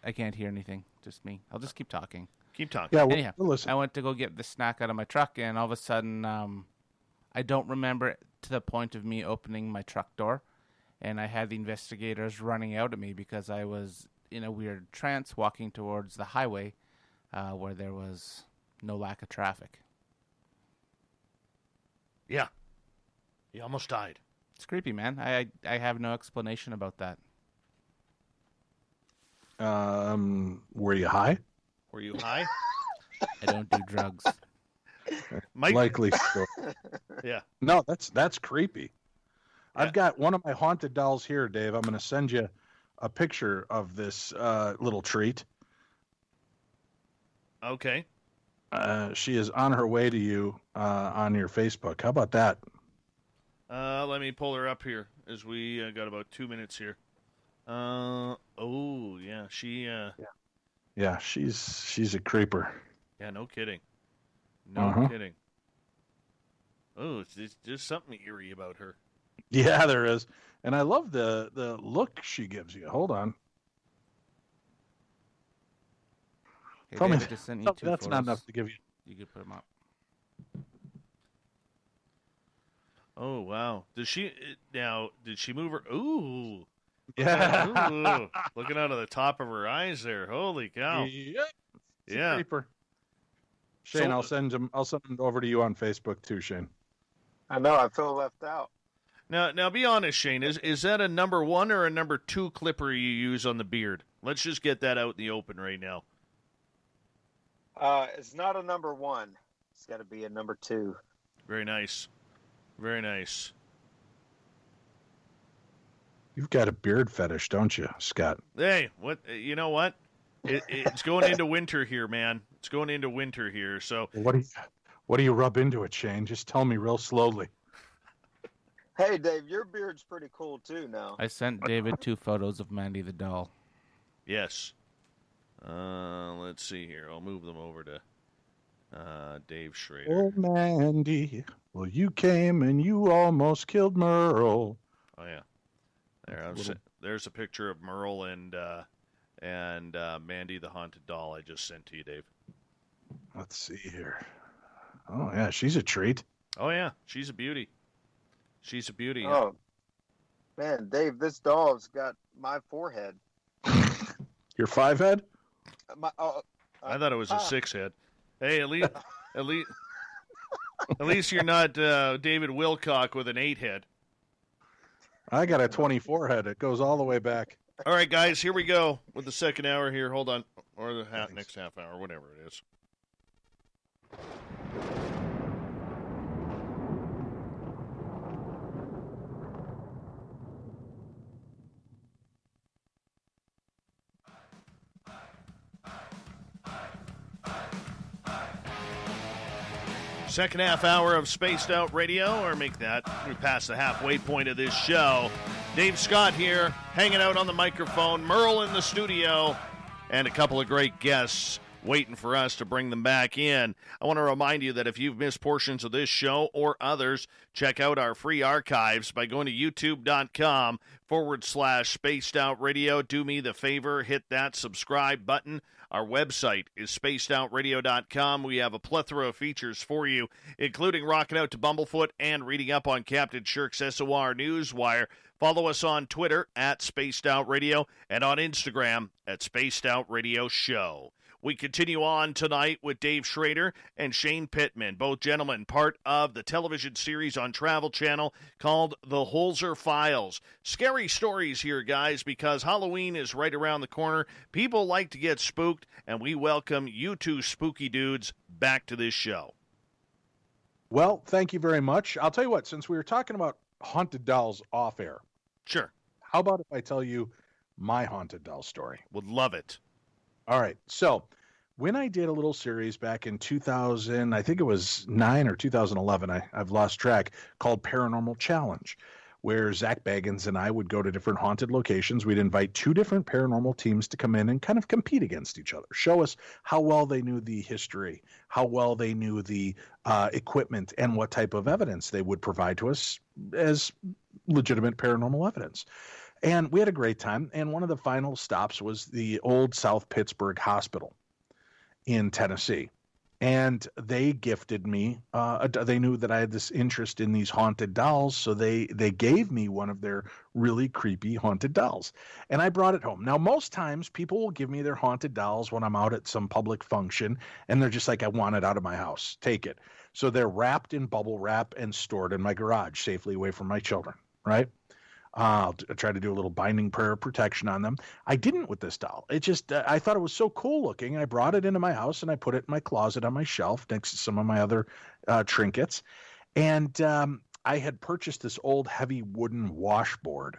I can't hear anything. Just me. I'll just keep talking. Keep talking. Yeah, Anyhow, we'll listen. I went to go get the snack out of my truck, and all of a sudden, I don't remember it to the point of me opening my truck door, and I had the investigators running out at me because I was in a weird trance walking towards the highway where there was no lack of traffic. Yeah. You almost died. It's creepy, man. I have no explanation about that. Were you high? Were you high? I don't do drugs. Mike? Likely so. Yeah. No, that's creepy. Yeah. I've got one of my haunted dolls here, Dave. I'm going to send you a picture of this little treat. Okay. She is on her way to you on your Facebook. How about that? Let me pull her up here as we got about 2 minutes here. Oh, yeah. She, Yeah, she's a creeper. yeah, no kidding. No kidding. Oh, there's something eerie about her. Yeah, there is. And I love the look she gives you. Hold on. Hey, Tell me David just sent you two that's not photos. enough to give you. You could put them up. Oh, wow. Did she move her? Ooh. Yeah. Ooh. Looking out of the top of her eyes there. Holy cow. Yep. It's a Yeah. creeper. Shane, So- I'll send them over to you on Facebook too, Shane. I know. I feel left out. Now, be honest, Shane. Is that a number 1 or a number 2 clipper you use on the beard? Let's just get that out in the open right now. It's not a number 1. It's got to be a number 2. Very nice. Very nice. You've got a beard fetish, don't you, Scott? Hey, what? You know what? It's going into winter here, man. It's going into winter here. So What do you rub into it, Shane? Just tell me real slowly. Hey, Dave, your beard's pretty cool too now. I sent David 2 photos of Mandy the doll. yes. Let's see here. I'll move them over to Dave Schrader. Oh, Mandy. Well, you came and you almost killed Merle. Oh yeah. There, Little- there's a picture of Merle and and Mandy the Haunted Doll I just sent to you, Dave. Let's see here. Oh, yeah, she's a treat. Oh, yeah, she's a beauty. She's a beauty. Oh, man, Dave, this doll's got my forehead. Your 5-head? I thought it was a 6-head. Hey, at least, at least you're not David Wilcock with an 8-head. I got a 24-head. It goes all the way back. All right, guys, here we go with the second hour here. Hold on. Or the next half hour, whatever it is. Second half hour of Spaced Out Radio, or make that. We passed the halfway point of this show. Dave Scott here, hanging out on the microphone. Merle in the studio, and a couple of great guests waiting for us to bring them back in. I want to remind you that if you've missed portions of this show or others, check out our free archives by going to youtube.com/Spaced Out Radio. Do me the favor, hit that subscribe button. Our website is spacedoutradio.com. We have a plethora of features for you, including rocking out to Bumblefoot and reading up on Captain Shirk's SOR Newswire. Follow us on Twitter at Spaced Out Radio and on Instagram at Spaced Out Radio Show. We continue on tonight with Dave Schrader and Shane Pittman, both gentlemen part of the television series on Travel Channel called The Holzer Files. Scary stories here, guys, because Halloween is right around the corner. People like to get spooked, and we welcome you two spooky dudes back to this show. Well, thank you very much. I'll tell you what, since we were talking about haunted dolls off air. Sure. How about if I tell you my haunted doll story? Would love it. All right. So when I did a little series back in 2000, I think it was 9 or 2011, I've lost track, called Paranormal Challenge, where Zach Baggins and I would go to different haunted locations. We'd invite 2 different paranormal teams to come in and kind of compete against each other, show us how well they knew the history, how well they knew the equipment, and what type of evidence they would provide to us as legitimate paranormal evidence. And we had a great time. And one of the final stops was the old South Pittsburgh Hospital in Tennessee. And they gifted me, they knew that I had this interest in these haunted dolls, so they gave me one of their really creepy haunted dolls. And I brought it home. Now, most times people will give me their haunted dolls when I'm out at some public function, and they're just like, I want it out of my house. Take it. So they're wrapped in bubble wrap and stored in my garage, safely away from my children, right? I'll try to do a little binding prayer of protection on them. I didn't with this doll. It just, I thought it was so cool looking. I brought it into my house and I put it in my closet on my shelf next to some of my other trinkets. And I had purchased this old heavy wooden washboard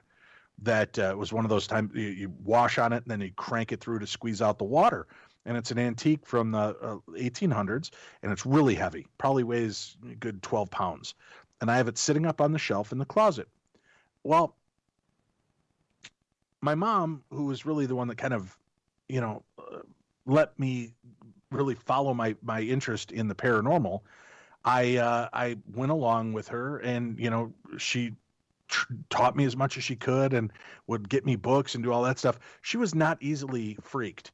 that was one of those times you wash on it and then you crank it through to squeeze out the water. And it's an antique from the 1800s, and it's really heavy, probably weighs a good 12 pounds. And I have it sitting up on the shelf in the closet. Well, my mom, who was really the one that kind of, let me really follow my interest in the paranormal, I went along with her, and, she taught me as much as she could and would get me books and do all that stuff. She was not easily freaked.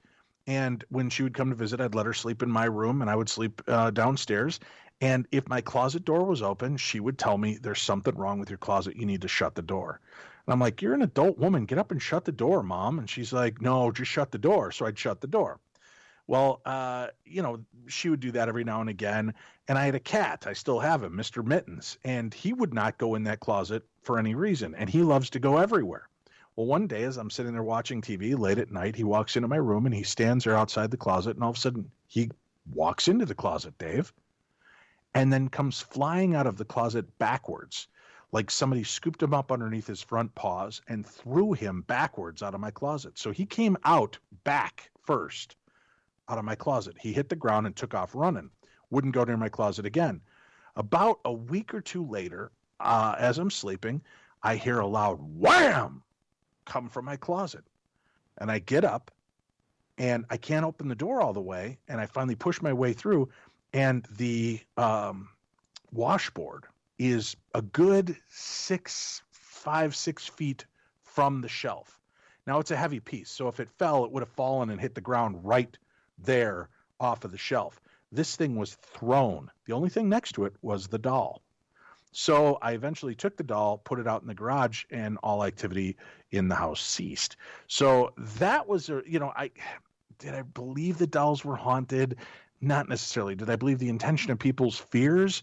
And when she would come to visit, I'd let her sleep in my room and I would sleep downstairs. And if my closet door was open, she would tell me, there's something wrong with your closet. You need to shut the door. And I'm like, you're an adult woman. Get up and shut the door, Mom. And she's like, no, just shut the door. So I'd shut the door. Well, she would do that every now and again. And I had a cat. I still have him, Mr. Mittens. And he would not go in that closet for any reason. And he loves to go everywhere. Well, one day as I'm sitting there watching TV late at night, he walks into my room and he stands there outside the closet. And all of a sudden he walks into the closet, Dave, and then comes flying out of the closet backwards, like somebody scooped him up underneath his front paws and threw him backwards out of my closet. So he came out back first out of my closet. He hit the ground and took off running. Wouldn't go near my closet again. About a week or two later, as I'm sleeping, I hear a loud wham come from my closet. And I get up and I can't open the door all the way. And I finally push my way through, and the washboard is a good 6 feet from the shelf. Now it's a heavy piece, so if it fell, it would have fallen and hit the ground right there off of the shelf. This thing was thrown. The only thing next to it was the doll. So I eventually took the doll, put it out in the garage, and all activity in the house ceased. So that was, did I believe the dolls were haunted? Not necessarily. Did I believe the intention of people's fears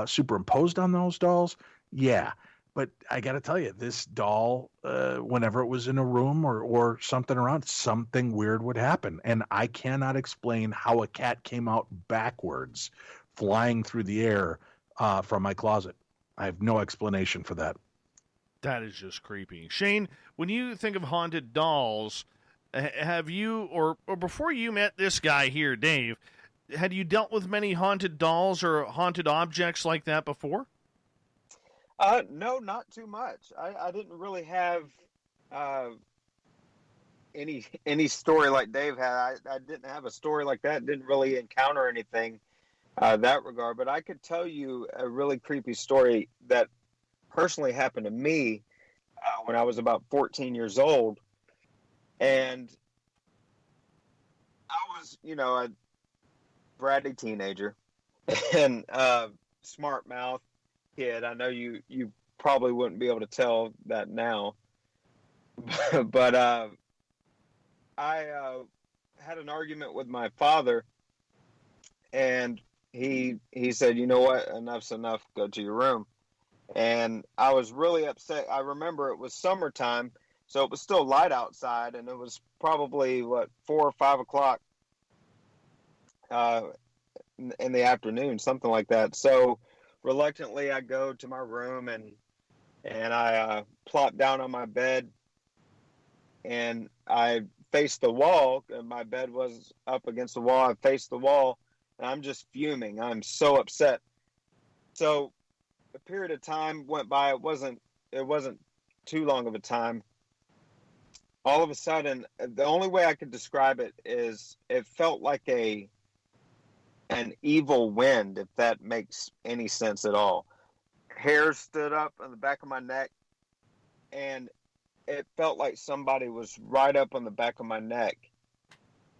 superimposed on those dolls? Yeah. But I got to tell you, this doll, whenever it was in a room or something around, something weird would happen. And I cannot explain how a cat came out backwards, flying through the air from my closet. I have no explanation for that. That is just creepy. Shane, when you think of haunted dolls, have you, or before you met this guy here, Dave, had you dealt with many haunted dolls or haunted objects like that before? No, not too much. I didn't really have any story like Dave had. I didn't have a story like that. Didn't really encounter anything that regard. But I could tell you a really creepy story that personally happened to me when I was about 14 years old, and I was, a bratty teenager and smart mouth kid. I know you probably wouldn't be able to tell that now, but I had an argument with my father, and he said, "You know what? Enough's enough. Go to your room." And I was really upset. I remember it was summertime, so it was still light outside, and it was probably 4 or 5 o'clock in the afternoon, something like that. So reluctantly, I go to my room and I plop down on my bed, and I faced the wall. And my bed was up against the wall. I faced the wall, and I'm just fuming. I'm so upset. So a period of time went by. It wasn't too long of a time. All of a sudden, the only way I could describe it is it felt like an evil wind, if that makes any sense at all. Hairs stood up on the back of my neck, and it felt like somebody was right up on the back of my neck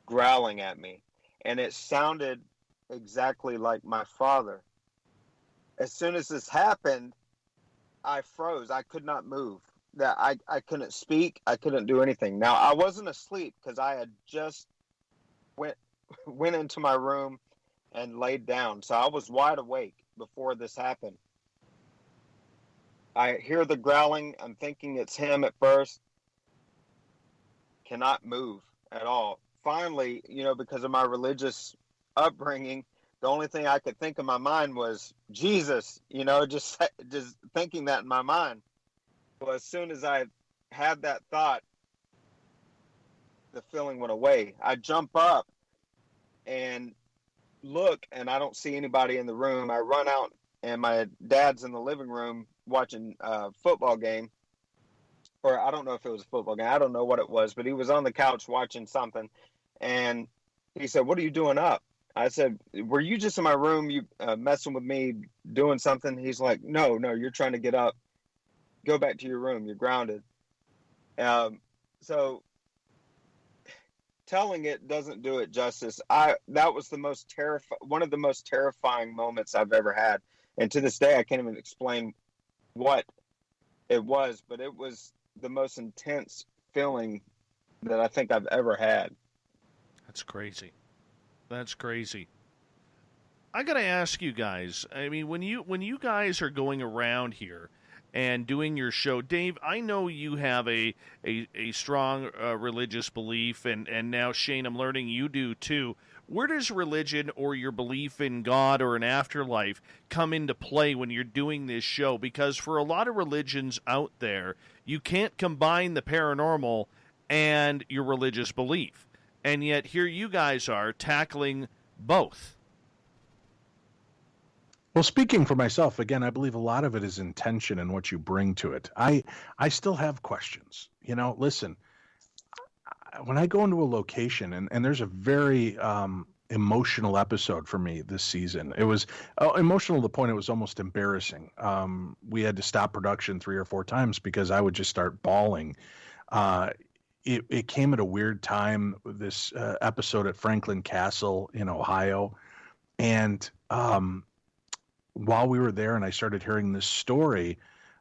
growling at me. And it sounded exactly like my father. As soon as this happened, I froze. I could not move. That I couldn't speak. I couldn't do anything. Now, I wasn't asleep because I had just went into my room and laid down. So I was wide awake before this happened. I hear the growling. I'm thinking it's him at first. Cannot move at all. Finally, because of my religious upbringing, the only thing I could think in my mind was Jesus, just thinking that in my mind. Well, as soon as I had that thought, the feeling went away. I jump up and look, and I don't see anybody in the room. I run out, and my dad's in the living room watching a football game. Or I don't know if it was a football game. I don't know what it was, but he was on the couch watching something. And he said, "What are you doing up?" I said, "Were you just in my room, you messing with me, doing something?" He's like, No, you're trying to get up. Go back to your room. You're grounded. So telling it doesn't do it justice. That was one of the most terrifying moments I've ever had. And to this day, I can't even explain what it was, but it was the most intense feeling that I think I've ever had. That's crazy. That's crazy. I got to ask you guys, I mean, when you guys are going around here and doing your show, Dave, I know you have a strong religious belief, and now, Shane, I'm learning you do too. Where does religion or your belief in God or an afterlife come into play when you're doing this show? Because for a lot of religions out there, you can't combine the paranormal and your religious belief. And yet here you guys are tackling both. Well, speaking for myself, again, I believe a lot of it is intention and what you bring to it. I still have questions. Listen, when I go into a location, and there's a very emotional episode for me this season. It was emotional to the point it was almost embarrassing. We had to stop production 3 or 4 times because I would just start bawling. it came at a weird time, this episode at Franklin Castle in Ohio. And while we were there and I started hearing this story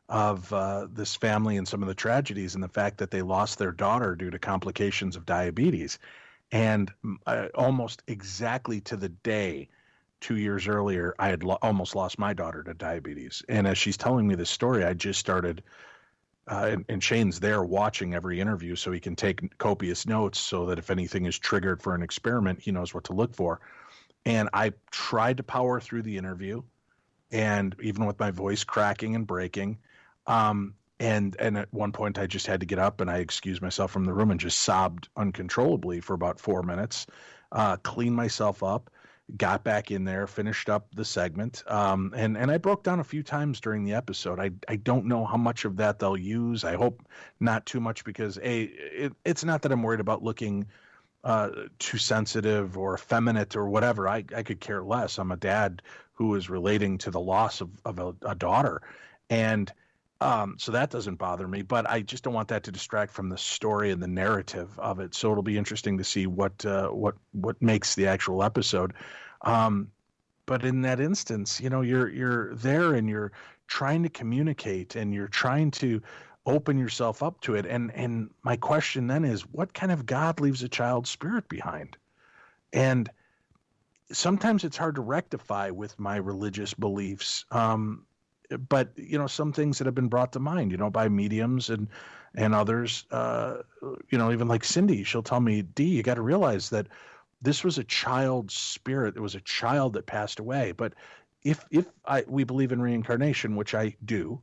of this family and some of the tragedies and the fact that they lost their daughter due to complications of diabetes. And almost exactly to the day, 2 years earlier, I had almost lost my daughter to diabetes. And as she's telling me this story, I just started, and Shane's there watching every interview so he can take copious notes so that if anything is triggered for an experiment, he knows what to look for. And I tried to power through the interview, and even with my voice cracking and breaking, and at one point I just had to get up and I excused myself from the room and just sobbed uncontrollably for about 4 minutes, cleaned myself up, got back in there, finished up the segment. And I broke down a few times during the episode. I don't know how much of that they'll use. I hope not too much because it's not that I'm worried about looking too sensitive or effeminate or whatever. I could care less. I'm a dad who is relating to the loss of a daughter. And so that doesn't bother me, but I just don't want that to distract from the story and the narrative of it. So it'll be interesting to see what makes the actual episode. But in that instance, you're there and you're trying to communicate and you're trying to open yourself up to it. And my question then is, what kind of God leaves a child's spirit behind? And sometimes it's hard to rectify with my religious beliefs. But some things that have been brought to mind, by mediums and others, even like Cindy, she'll tell me, D, you got to realize that this was a child's spirit. It was a child that passed away. But if we believe in reincarnation, which I do,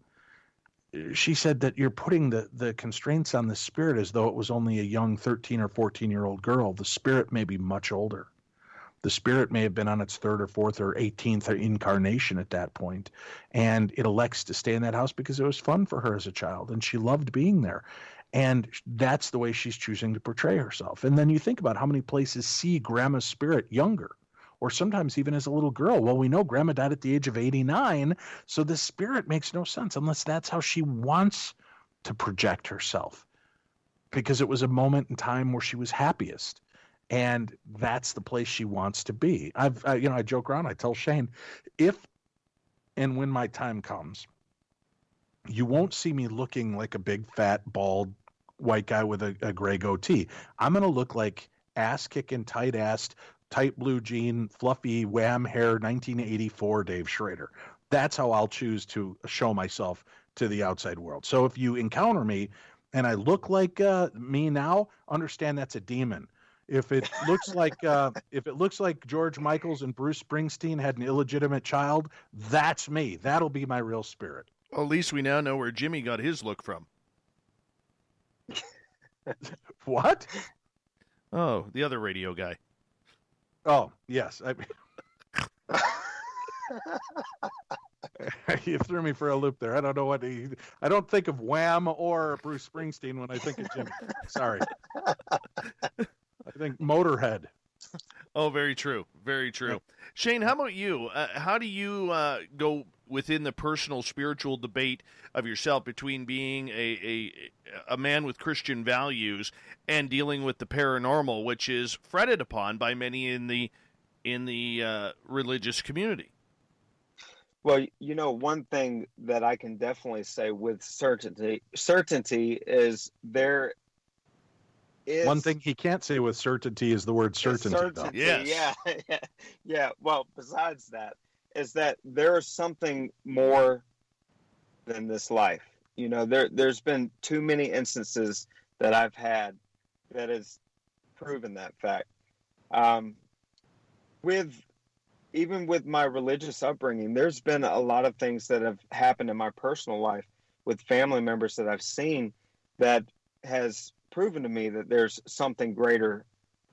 she said that you're putting the constraints on the spirit as though it was only a young 13 or 14-year-old girl. The spirit may be much older. The spirit may have been on its 3rd or 4th or 18th incarnation at that point, and it elects to stay in that house because it was fun for her as a child, and she loved being there. And that's the way she's choosing to portray herself. And then you think about how many places see Grandma's spirit younger, or sometimes even as a little girl. Well, we know Grandma died at the age of 89, so the spirit makes no sense unless that's how she wants to project herself, because it was a moment in time where she was happiest. And that's the place she wants to be. I joke around. I tell Shane, if and when my time comes, you won't see me looking like a big, fat, bald white guy with a gray goatee. I'm going to look like ass-kicking, tight-assed, tight blue jean, fluffy wham hair, 1984 Dave Schrader. That's how I'll choose to show myself to the outside world. So if you encounter me and I look like me now, understand that's a demon. If it looks like George Michaels and Bruce Springsteen had an illegitimate child, that's me. That'll be my real spirit. Well, at least we now know where Jimmy got his look from. What? Oh, the other radio guy. Oh, yes. You threw me for a loop there. I don't know I don't think of Wham or Bruce Springsteen when I think of Jimmy. Sorry. I think Motorhead. Oh, very true. Very true. Yep. Shane, how about you? How do you go within the personal spiritual debate of yourself between being a man with Christian values and dealing with the paranormal, which is fretted upon by many in the religious community? Well, one thing that I can definitely say with certainty is there is... One thing he can't say with certainty is the word certainty. Yes. Yeah. Well, besides that, is that there is something more than this life. There's been too many instances that I've had that has proven that fact. Even with my religious upbringing, there's been a lot of things that have happened in my personal life with family members that I've seen that has proven to me that there's something greater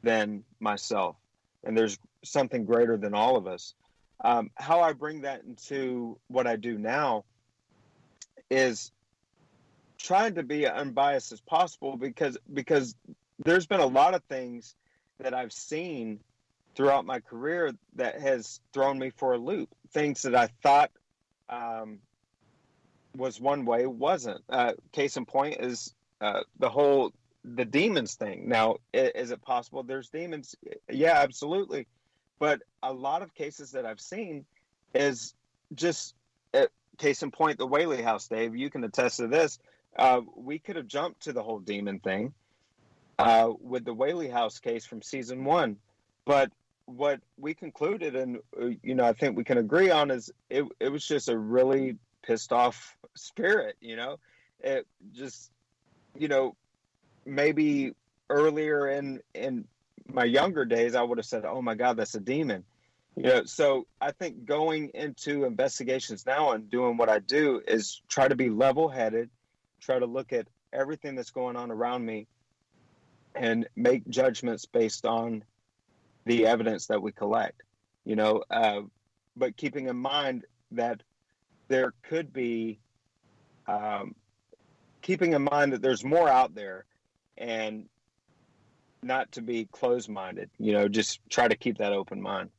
than myself, and there's something greater than all of us. How I bring that into what I do now is trying to be unbiased as possible, because there's been a lot of things that I've seen throughout my career that has thrown me for a loop. Things that I thought was one way wasn't. Case in point is the whole the demons thing. Now, is it possible there's demons? Yeah, absolutely. But a lot of cases that I've seen is just, case in point, the Whaley House, Dave, you can attest to this. We could have jumped to the whole demon thing with the Whaley House case from season 1. But what we concluded, and I think we can agree on, is it was just a really pissed off spirit. It just, maybe earlier in my younger days, I would have said, oh my God, that's a demon. So I think going into investigations now and doing what I do is try to be level-headed, try to look at everything that's going on around me and make judgments based on the evidence that we collect, but keeping in mind that there could be, keeping in mind that there's more out there, and not to be closed-minded, just try to keep that open mind.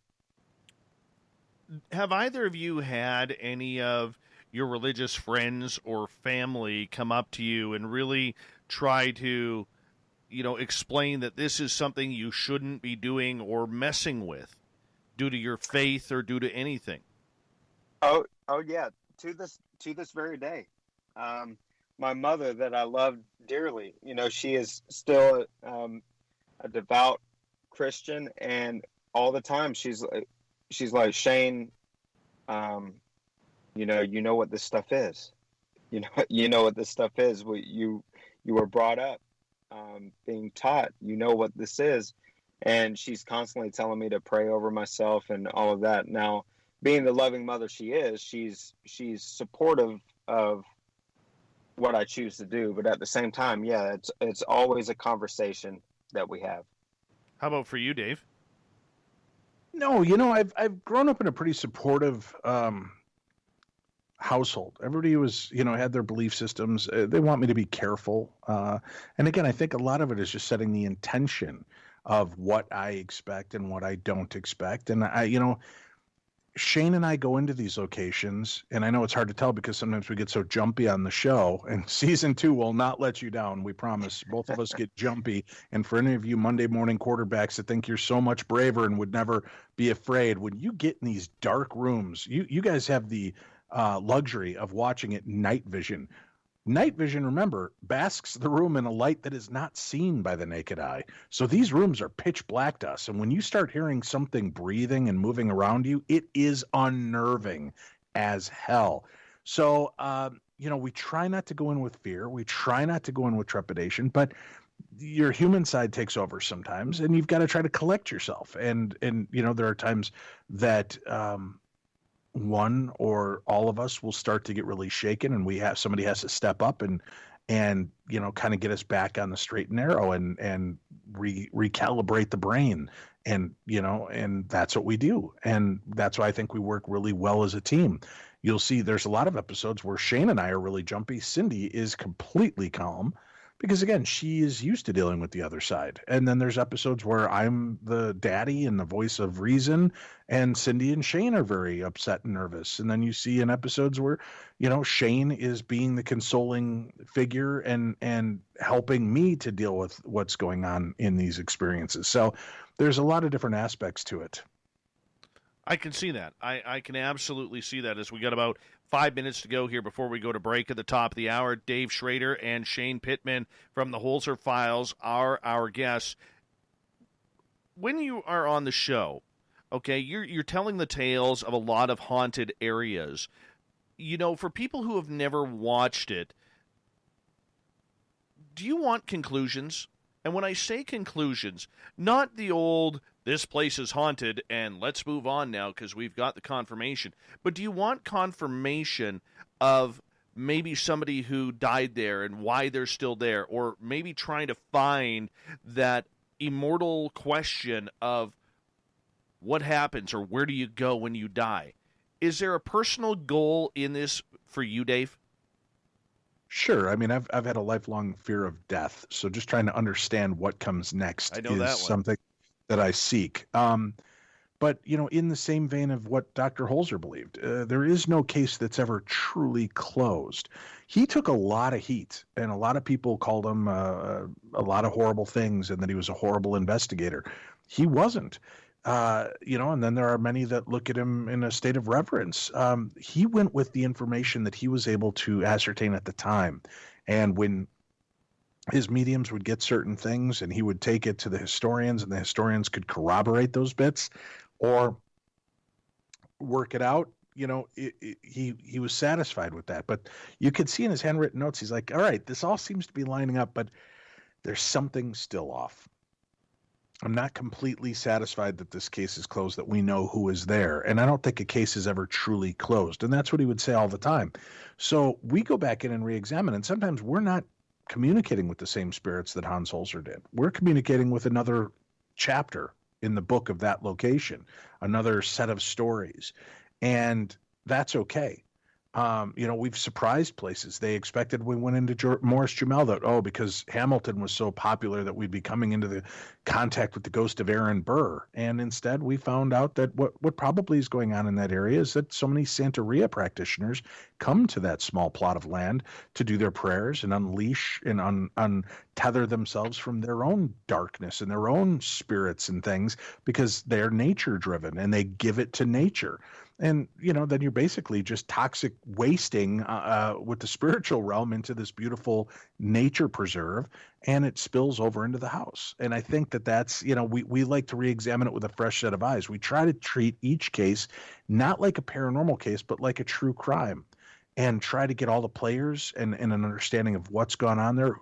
Have either of you had any of your religious friends or family come up to you and really try to, explain that this is something you shouldn't be doing or messing with due to your faith or due to anything? Oh yeah. To this very day. My mother, that I love dearly, she is still a devout Christian, and all the time she's like, Shane, you know what this stuff is. You know what this stuff is. You were brought up being taught, what this is. And she's constantly telling me to pray over myself and all of that. Now, being the loving mother she is, she's supportive of what I choose to do. But at the same time, yeah, it's always a conversation that we have. How about for you, Dave? No, I've grown up in a pretty supportive household. Everybody was, had their belief systems. They want me to be careful. And again, I think a lot of it is just setting the intention of what I expect and what I don't expect. And Shane and I go into these locations, and I know it's hard to tell because sometimes we get so jumpy on the show, and season 2 will not let you down. We promise. Both of us get jumpy. And for any of you Monday morning quarterbacks that think you're so much braver and would never be afraid, when you get in these dark rooms, you guys have the luxury of watching it night vision. Night vision, remember, basks the room in a light that is not seen by the naked eye. So these rooms are pitch black to us. And when you start hearing something breathing and moving around you, it is unnerving as hell. So, we try not to go in with fear. We try not to go in with trepidation, but your human side takes over sometimes, and you've got to try to collect yourself. And there are times that one or all of us will start to get really shaken, and somebody has to step up and kind of get us back on the straight and narrow and recalibrate the brain. And that's what we do. And that's why I think we work really well as a team. You'll see there's a lot of episodes where Shane and I are really jumpy. Cindy is completely calm because, again, she is used to dealing with the other side. And then there's episodes where I'm the daddy and the voice of reason, and Cindy and Shane are very upset and nervous. And then you see in episodes where, Shane is being the consoling figure and helping me to deal with what's going on in these experiences. So there's a lot of different aspects to it. I can see that. I can absolutely see that. As we got about 5 minutes to go here before we go to break at the top of the hour, Dave Schrader and Shane Pittman from the Holzer Files are our guests. When you are on the show, okay, you're telling the tales of a lot of haunted areas. For people who have never watched it, do you want conclusions? And when I say conclusions, not the old, this place is haunted and let's move on now because we've got the confirmation. But do you want confirmation of maybe somebody who died there and why they're still there, or maybe trying to find that immortal question of what happens or where do you go when you die? Is there a personal goal in this for you, Dave? Sure. I mean, I've had a lifelong fear of death, so just trying to understand what comes next is something that I seek. But, in the same vein of what Dr. Holzer believed, there is no case that's ever truly closed. He took a lot of heat, and a lot of people called him a lot of horrible things and that he was a horrible investigator. He wasn't. And then there are many that look at him in a state of reverence. He went with the information that he was able to ascertain at the time. And when his mediums would get certain things and he would take it to the historians, and the historians could corroborate those bits or work it out, he was satisfied with that. But you could see in his handwritten notes, he's like, all right, this all seems to be lining up, but there's something still off. I'm not completely satisfied that this case is closed, that we know who is there. And I don't think a case is ever truly closed. And that's what he would say all the time. So we go back in and re-examine, and sometimes we're not communicating with the same spirits that Hans Holzer did. We're communicating with another chapter in the book of that location, another set of stories. And that's okay. We've surprised places. They expected we went into Morris Jumel that, because Hamilton was so popular that we'd be coming into the contact with the ghost of Aaron Burr. And instead we found out that what probably is going on in that area is that so many Santeria practitioners come to that small plot of land to do their prayers and unleash and untether themselves from their own darkness and their own spirits and things, because they're nature driven and they give it to nature. And, then you're basically just toxic wasting with the spiritual realm into this beautiful nature preserve, and it spills over into the house. And I think that's, we like to re-examine it with a fresh set of eyes. We try to treat each case not like a paranormal case, but like a true crime, and try to get all the players and an understanding of what's gone on there,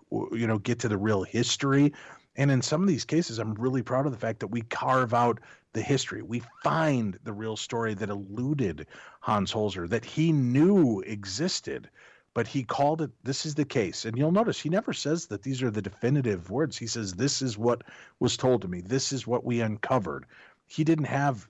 get to the real history. And in some of these cases, I'm really proud of the fact that we carve out the history. We find the real story that eluded Hans Holzer, that he knew existed, but he called it, this is the case. And you'll notice he never says that these are the definitive words. He says, this is what was told to me. This is what we uncovered. He didn't have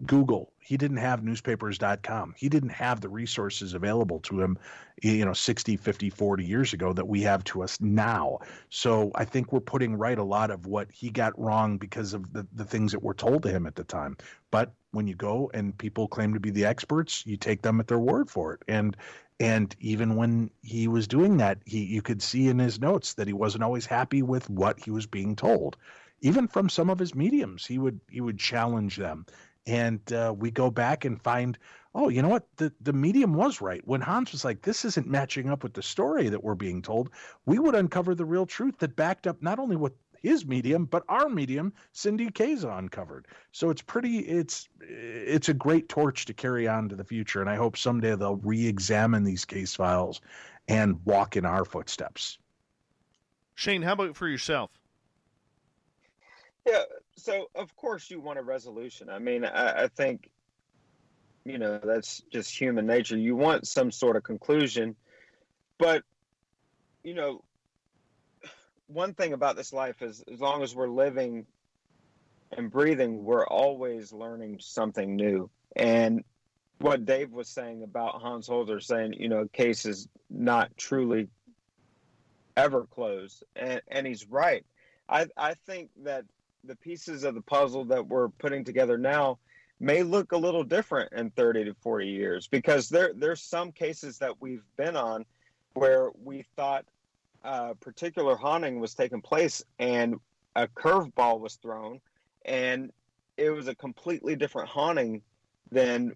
Google. He didn't have newspapers.com. He didn't have the resources available to him, 60, 50, 40 years ago that we have to us now. So I think we're putting right a lot of what he got wrong because of the things that were told to him at the time. But when you go and people claim to be the experts, you take them at their word for it. And even when he was doing that, you could see in his notes that he wasn't always happy with what he was being told. Even from some of his mediums, he would challenge them. And we go back and find, you know what? The medium was right. When Hans was like, this isn't matching up with the story that we're being told, we would uncover the real truth that backed up not only what his medium, but our medium, Cindy Keza, uncovered. So it's a great torch to carry on to the future. And I hope someday they'll re-examine these case files and walk in our footsteps. Shane, how about for yourself? Yeah, so of course you want a resolution. I mean, I think, that's just human nature. You want some sort of conclusion. But, one thing about this life is as long as we're living and breathing, we're always learning something new. And what Dave was saying about Hans Holzer saying, a case is not truly ever closed. And he's right. I think that the pieces of the puzzle that we're putting together now may look a little different in 30 to 40 years, because there's some cases that we've been on where we thought a particular haunting was taking place and a curveball was thrown and it was a completely different haunting than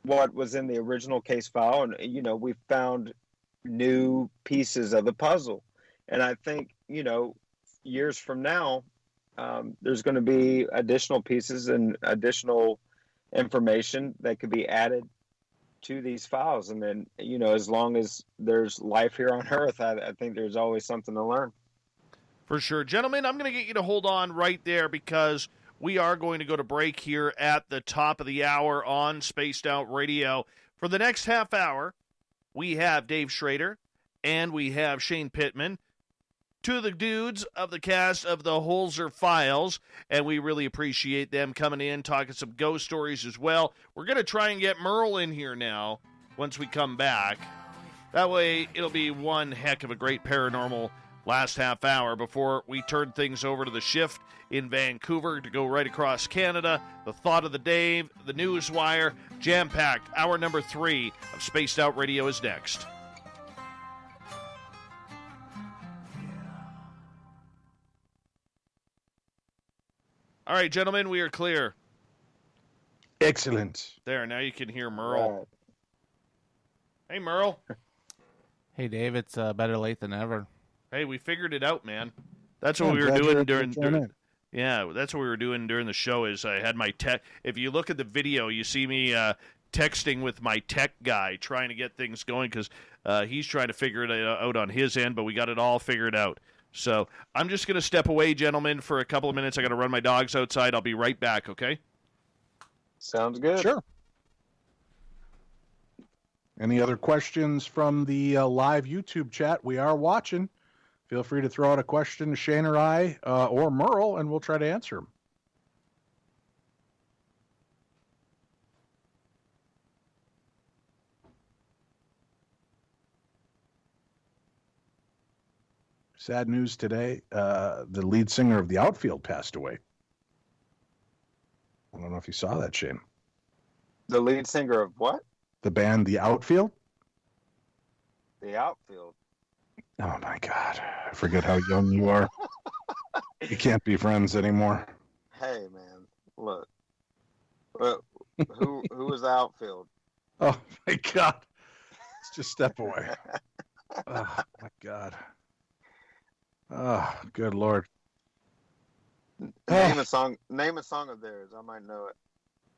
what was in the original case file. And, we found new pieces of the puzzle. And I think, years from now, there's going to be additional pieces and additional information that could be added to these files. And then, as long as there's life here on Earth, I think there's always something to learn. For sure. Gentlemen, I'm going to get you to hold on right there because we are going to go to break here at the top of the hour on Spaced Out Radio. For the next half hour, we have Dave Schrader and we have Shane Pittman, two of the dudes of the cast of the Holzer Files, and we really appreciate them coming in, talking some ghost stories as well. We're going to try and get Merle in here now once we come back. That way, it'll be one heck of a great paranormal last half hour before we turn things over to the shift in Vancouver to go right across Canada. The thought of the day, the news wire, jam-packed. Hour number 3 of Spaced Out Radio is next. All right, gentlemen, we are clear. Excellent. There, now you can hear Merle. Right. Hey, Merle. Hey, Dave, it's better late than ever. Hey, we figured it out, man. That's what I'm we were glad doing you're during enjoying it. yeah, that's what we were doing during the show. Is I had my tech. If you look at the video, you see me texting with my tech guy, trying to get things going because he's trying to figure it out on his end. But we got it all figured out. So I'm just going to step away, gentlemen, for a couple of minutes. I got to run my dogs outside. I'll be right back. Okay. Sounds good. Sure. Any other questions from the live YouTube chat? We are watching. Feel free to throw out a question to Shane or I or Merle, and we'll try to answer them. Sad news today. The lead singer of The Outfield passed away. I don't know if you saw that, Shane. The lead singer of what? The band The Outfield? The Outfield. Oh, my God. I forget how young you are. You can't be friends anymore. Hey, man, look. Who was the Outfield? Oh, my God. Let's just step away. Oh, my God. Oh, good Lord. Name a song of theirs. I might know it.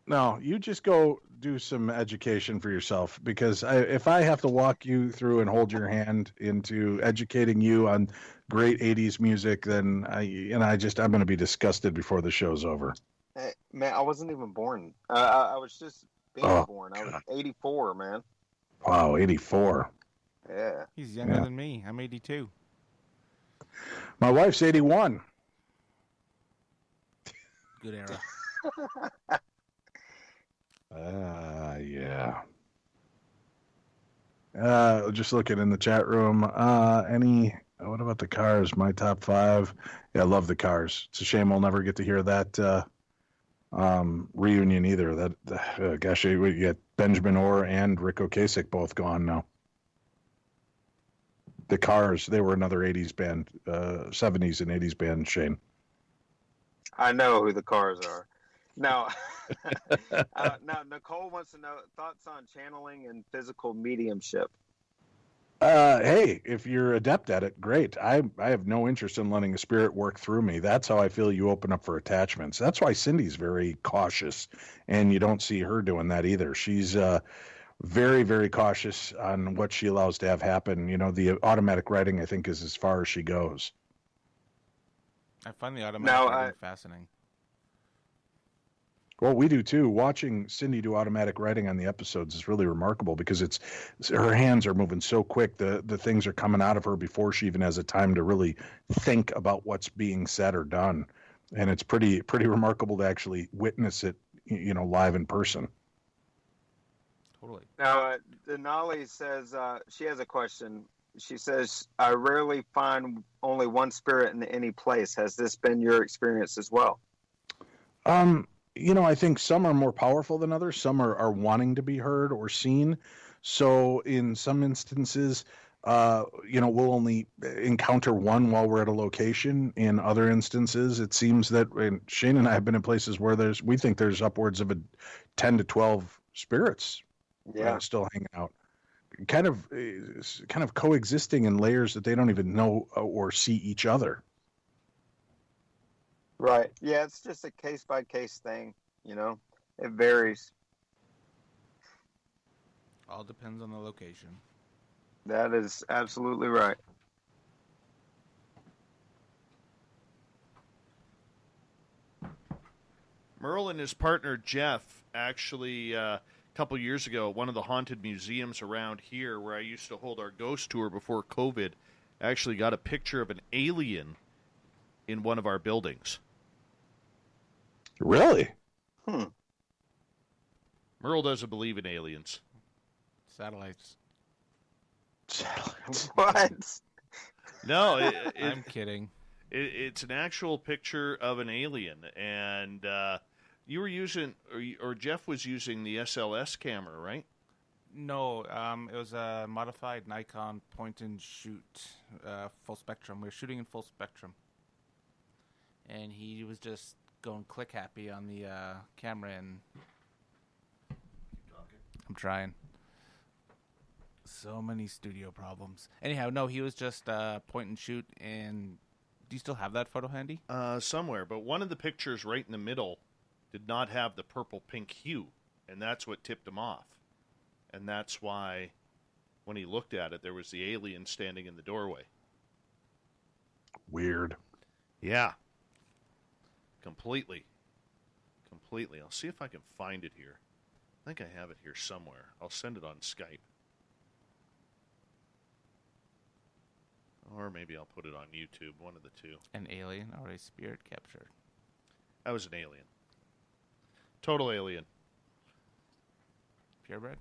No, you just go do some education for yourself, because if I have to walk you through and hold your hand into educating you on great 80s music, then I'm going to be disgusted before the show's over. Hey, man, I wasn't even born. I was just being born. I was 84, man. Wow, 84. Yeah. He's younger than me. I'm 82. My wife's 81. Good era. Yeah. Just looking in the chat room. What about the Cars? My top 5. Yeah, I love the Cars. It's a shame we'll never get to hear that reunion either. Gosh, we get Benjamin Orr and Rick Ocasek both gone now. The Cars, they were another 80s band, 70s and 80s band, Shane. I know who the Cars are. Now, now Nicole wants to know thoughts on channeling and physical mediumship. Hey, if you're adept at it, great. I have no interest in letting a spirit work through me. That's how I feel you open up for attachments. That's why Cindy's very cautious, and you don't see her doing that either. She's very, very cautious on what she allows to have happen. You know, the automatic writing, I think, is as far as she goes. I find the automatic writing fascinating. Well, we do too. Watching Cindy do automatic writing on the episodes is really remarkable, because her hands are moving so quick. The things are coming out of her before she even has a time to really think about what's being said or done. And it's pretty remarkable to actually witness it, live in person. Totally. Now, Denali says she has a question. She says, I rarely find only one spirit in any place. Has this been your experience as well? I think some are more powerful than others. Some are wanting to be heard or seen. So in some instances, we'll only encounter one while we're at a location. In other instances, it seems that Shane and I have been in places where we think there's upwards of 10 to 12 spirits still hanging out. Kind of coexisting in layers that they don't even know or see each other. Right. Yeah, it's just a case-by-case thing, It varies. All depends on the location. That is absolutely right. Merle and his partner Jeff actually a couple years ago, one of the haunted museums around here where I used to hold our ghost tour before COVID, actually got a picture of an alien in one of our buildings. Really? Merle doesn't believe in aliens. Satellites. What? No, I'm kidding. It's an actual picture of an alien, and you were using, or Jeff was using the SLS camera, right? No, it was a modified Nikon point and shoot, full spectrum. We were shooting in full spectrum, and he was just going click happy on the camera. And I'm trying. So many studio problems. Anyhow, no, he was just point and shoot. And do you still have that photo handy? Somewhere, but one of the pictures right in the middle did not have the purple-pink hue, and that's what tipped him off. And that's why, when he looked at it, there was the alien standing in the doorway. Weird. Yeah. Completely. I'll see if I can find it here. I think I have it here somewhere. I'll send it on Skype. Or maybe I'll put it on YouTube, one of the two. An alien or a spirit captured? That was an alien. Total alien. Purebred?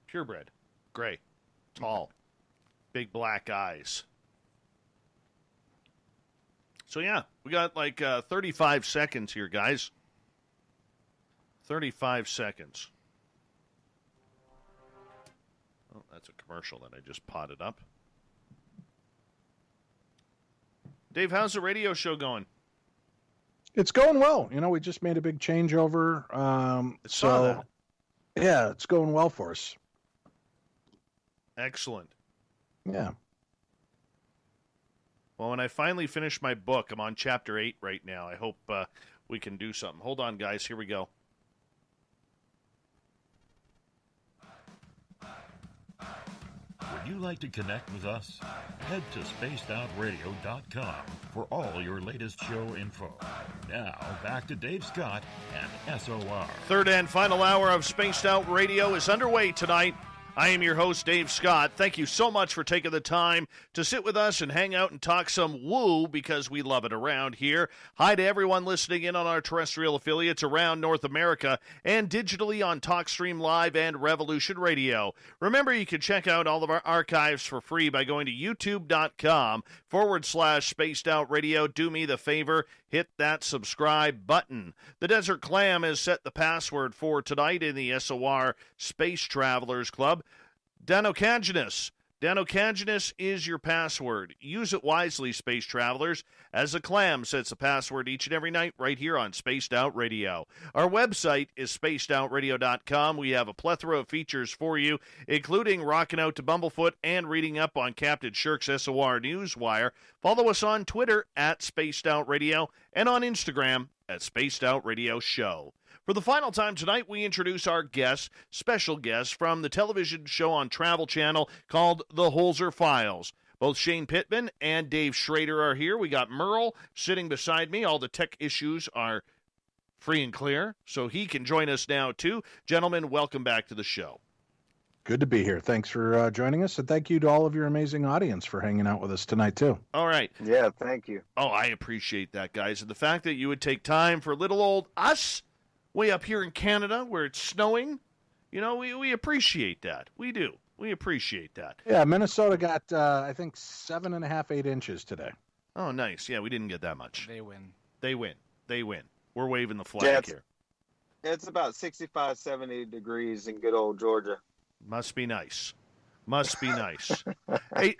Purebred. Gray. Tall. Big black eyes. So yeah, we got like 35 seconds here, guys. 35 seconds. Oh, that's a commercial that I just potted up. Dave, how's the radio show going? It's going well. You know, we just made a big changeover. Saw that. Yeah, it's going well for us. Excellent. Yeah. Well, when I finally finish my book, I'm on chapter 8 right now. I hope we can do something. Hold on, guys. Here we go. Would you like to connect with us? Head to spacedoutradio.com for all your latest show info. Now, back to Dave Scott and SOR. Third and final hour of Spaced Out Radio is underway tonight. I am your host, Dave Scott. Thank you so much for taking the time to sit with us and hang out and talk some woo, because we love it around here. Hi to everyone listening in on our terrestrial affiliates around North America and digitally on TalkStream Live and Revolution Radio. Remember, you can check out all of our archives for free by going to youtube.com/Spaced Out Radio. Do me the favor, hit that subscribe button. The Desert Clam has set the password for tonight in the SOR Space Travelers Club. Danocaginous. Danocaginous is your password. Use it wisely, space travelers, as the Clam sets the password each and every night right here on Spaced Out Radio. Our website is spacedoutradio.com. We have a plethora of features for you, including rocking out to Bumblefoot and reading up on Captain Shirk's SOR Newswire. Follow us on Twitter at Spaced Out Radio and on Instagram at Spaced Out Radio Show. For the final time tonight, we introduce our guest, special guest from the television show on Travel Channel called The Holzer Files. Both Shane Pittman and Dave Schrader are here. We got Merle sitting beside me. All the tech issues are free and clear, so he can join us now, too. Gentlemen, welcome back to the show. Good to be here. Thanks for joining us, and thank you to all of your amazing audience for hanging out with us tonight, too. All right. Yeah, thank you. Oh, I appreciate that, guys. And the fact that you would take time for little old us way up here in Canada where it's snowing, you know, we appreciate that. We do. We appreciate that. Yeah, Minnesota got, I think, 7.5, 8 inches today. Oh, nice. Yeah, we didn't get that much. They win. They win. They win. We're waving the flag Yeah, here. It's about 65, 70 degrees in good old Georgia. Must be nice. Must be nice. Hey,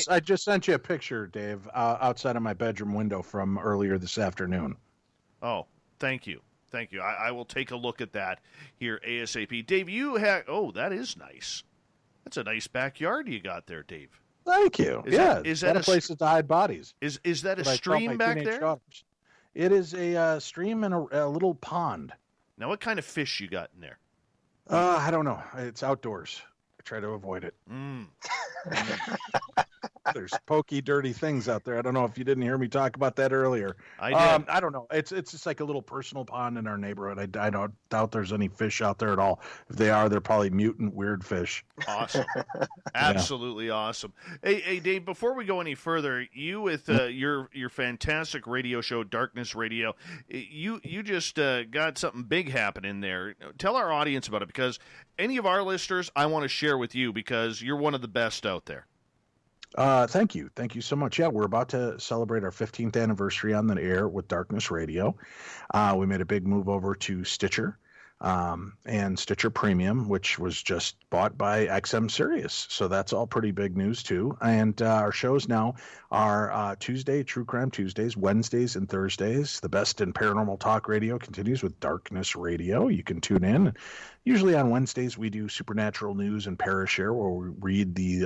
I just sent you a picture, Dave, outside of my bedroom window from earlier this afternoon. Oh, thank you. Thank you. I will take a look at that here ASAP. Dave, you have... Oh, that is nice. That's a nice backyard you got there, Dave. Thank you. Is that a place to hide bodies? Is that a stream back there? Daughters. It is a stream and a little pond. Now, what kind of fish you got in there? I don't know. It's outdoors. I try to avoid it. There's pokey, dirty things out there. I don't know if you didn't hear me talk about that earlier. I did. I don't know. It's just like a little personal pond in our neighborhood. I don't doubt there's any fish out there at all. If they are, they're probably mutant weird fish. Awesome. Absolutely awesome. Hey, Dave, before we go any further, you with your fantastic radio show, Darkness Radio, you just got something big happening there. Tell our audience about it, because any of our listeners I want to share with you, because you're one of the best out there. Thank you. Thank you so much. Yeah, we're about to celebrate our 15th anniversary on the air with Darkness Radio. We made a big move over to Stitcher and Stitcher Premium, which was just bought by XM Sirius. So that's all pretty big news, too. And our shows now are Tuesday, True Crime Tuesdays, Wednesdays, and Thursdays. The best in paranormal talk radio continues with Darkness Radio. You can tune in. Usually on Wednesdays, we do supernatural news and parashare, where we read the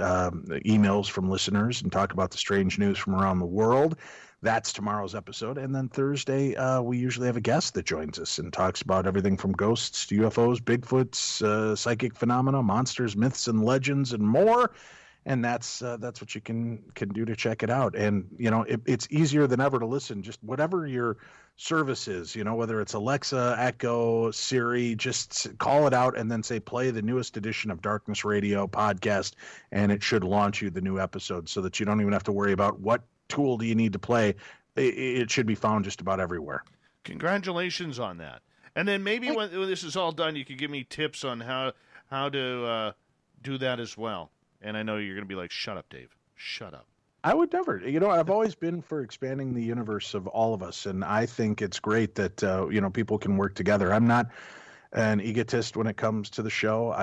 emails from listeners and talk about the strange news from around the world. That's tomorrow's episode. And then Thursday, we usually have a guest that joins us and talks about everything from ghosts to UFOs, Bigfoots, psychic phenomena, monsters, myths, and legends, and more. And that's what you can do to check it out. And, it's easier than ever to listen. Just whatever your service is, whether it's Alexa, Echo, Siri, just call it out and then say, play the newest edition of Darkness Radio podcast. And it should launch you the new episode so that you don't even have to worry about what tool do you need to play. It should be found just about everywhere. Congratulations on that. And then maybe when this is all done, you could give me tips on how to do that as well. And I know you're going to be like, shut up, Dave. Shut up. I would never. I've always been for expanding the universe of all of us. And I think it's great that, people can work together. I'm not an egotist when it comes to the show.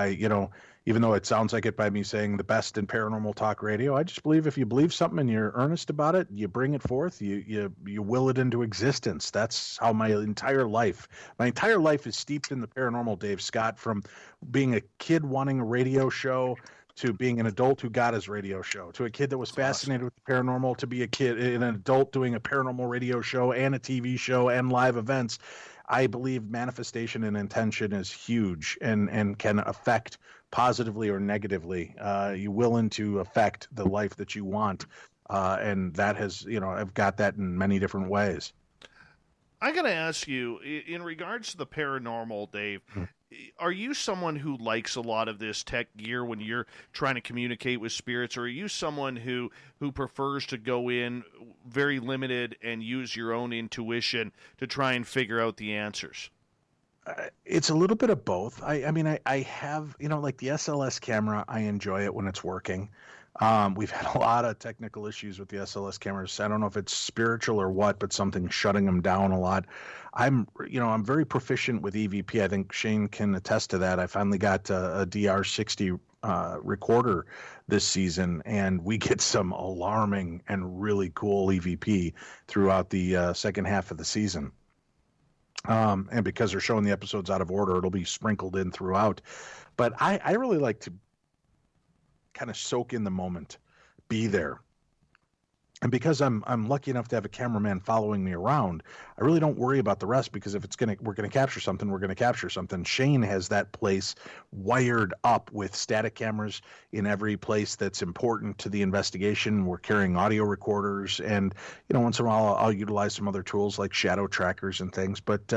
Even though it sounds like it by me saying the best in paranormal talk radio, I just believe if you believe something and you're earnest about it, you bring it forth, you will it into existence. That's how my entire life is steeped in the paranormal, Dave Scott, from being a kid wanting a radio show to being an adult who got his radio show, to a kid that was fascinated with the paranormal, to be an adult doing a paranormal radio show and a TV show and live events. I believe manifestation and intention is huge and can affect positively or negatively. You're willing to affect the life that you want. And that has, I've got that in many different ways. I got to ask you, in regards to the paranormal, Dave, are you someone who likes a lot of this tech gear when you're trying to communicate with spirits, or are you someone who prefers to go in very limited and use your own intuition to try and figure out the answers? It's a little bit of both. I have, like the SLS camera, I enjoy it when it's working. We've had a lot of technical issues with the SLS cameras. I don't know if it's spiritual or what, but something's shutting them down a lot. I'm very proficient with EVP. I think Shane can attest to that. I finally got a DR60 recorder this season, and we get some alarming and really cool EVP throughout the second half of the season. And because they're showing the episodes out of order, it'll be sprinkled in throughout. But I really like to kind of soak in the moment, be there. And because I'm lucky enough to have a cameraman following me around, I really don't worry about the rest, because if we're gonna capture something, we're gonna capture something. Shane has that place wired up with static cameras in every place that's important to the investigation. We're carrying audio recorders, and once in a while I'll utilize some other tools like shadow trackers and things. But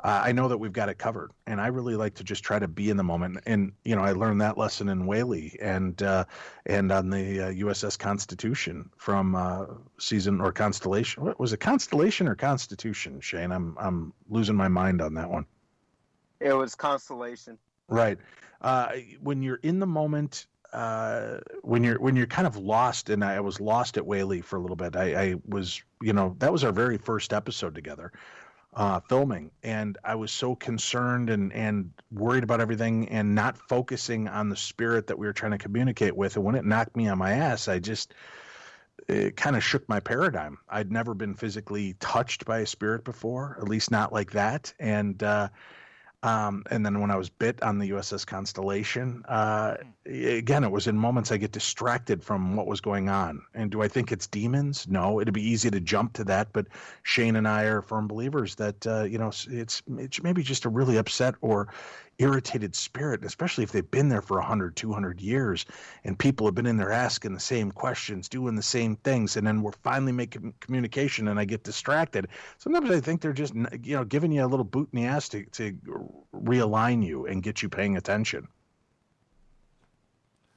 I know that we've got it covered, and I really like to just try to be in the moment. And I learned that lesson in Whaley and on the USS Constitution from season or Constellation. What was it, Constellation or Constitution? Shane, I'm losing my mind on that one. It was Constellation. Right. When you're in the moment, when you're kind of lost, and I was lost at Whaley for a little bit. I was, that was our very first episode together. Filming, and I was so concerned and worried about everything and not focusing on the spirit that we were trying to communicate with. And when it knocked me on my ass, it kind of shook my paradigm. I'd never been physically touched by a spirit before, at least not like that. And then when I was bit on the USS Constellation, again, it was in moments I get distracted from what was going on. And do I think it's demons? No, it'd be easy to jump to that. But Shane and I are firm believers that, it's maybe just a really upset or irritated spirit, especially if they've been there for 100, 200 years, and people have been in there asking the same questions, doing the same things, and then we're finally making communication, and I get distracted. Sometimes I think they're just, giving you a little boot in the ass to realign you and get you paying attention.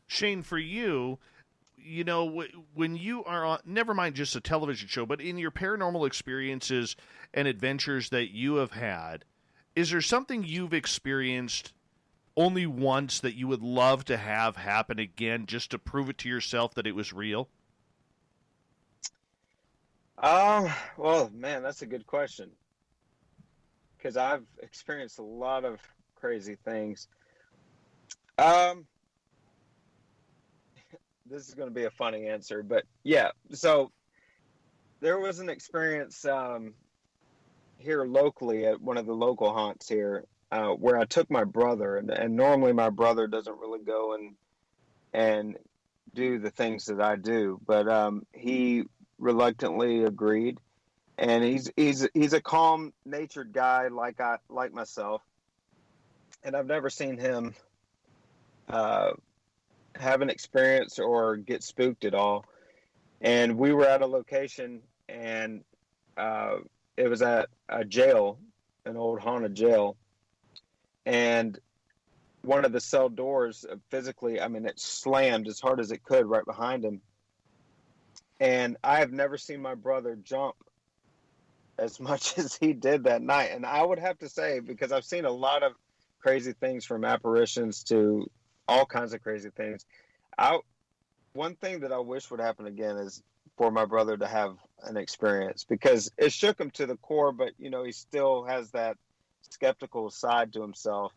Shane, for you, when you are on, never mind just a television show, but in your paranormal experiences and adventures that you have had, is there something you've experienced only once that you would love to have happen again just to prove it to yourself that it was real? Well, man, that's a good question. Because I've experienced a lot of crazy things. This is going to be a funny answer, but yeah. So there was an experience here locally at one of the local haunts here where I took my brother, and normally my brother doesn't really go and do the things that I do, but he reluctantly agreed. And he's a calm natured guy like myself, and I've never seen him have an experience or get spooked at all. And we were at a location, and it was at a jail, an old haunted jail, and one of the cell doors physically, I mean, it slammed as hard as it could right behind him. And I have never seen my brother jump as much as he did that night. And I would have to say, because I've seen a lot of crazy things, from apparitions to all kinds of crazy things. One thing that I wish would happen again is for my brother to have an experience, because it shook him to the core, but you know, he still has that skeptical side to himself.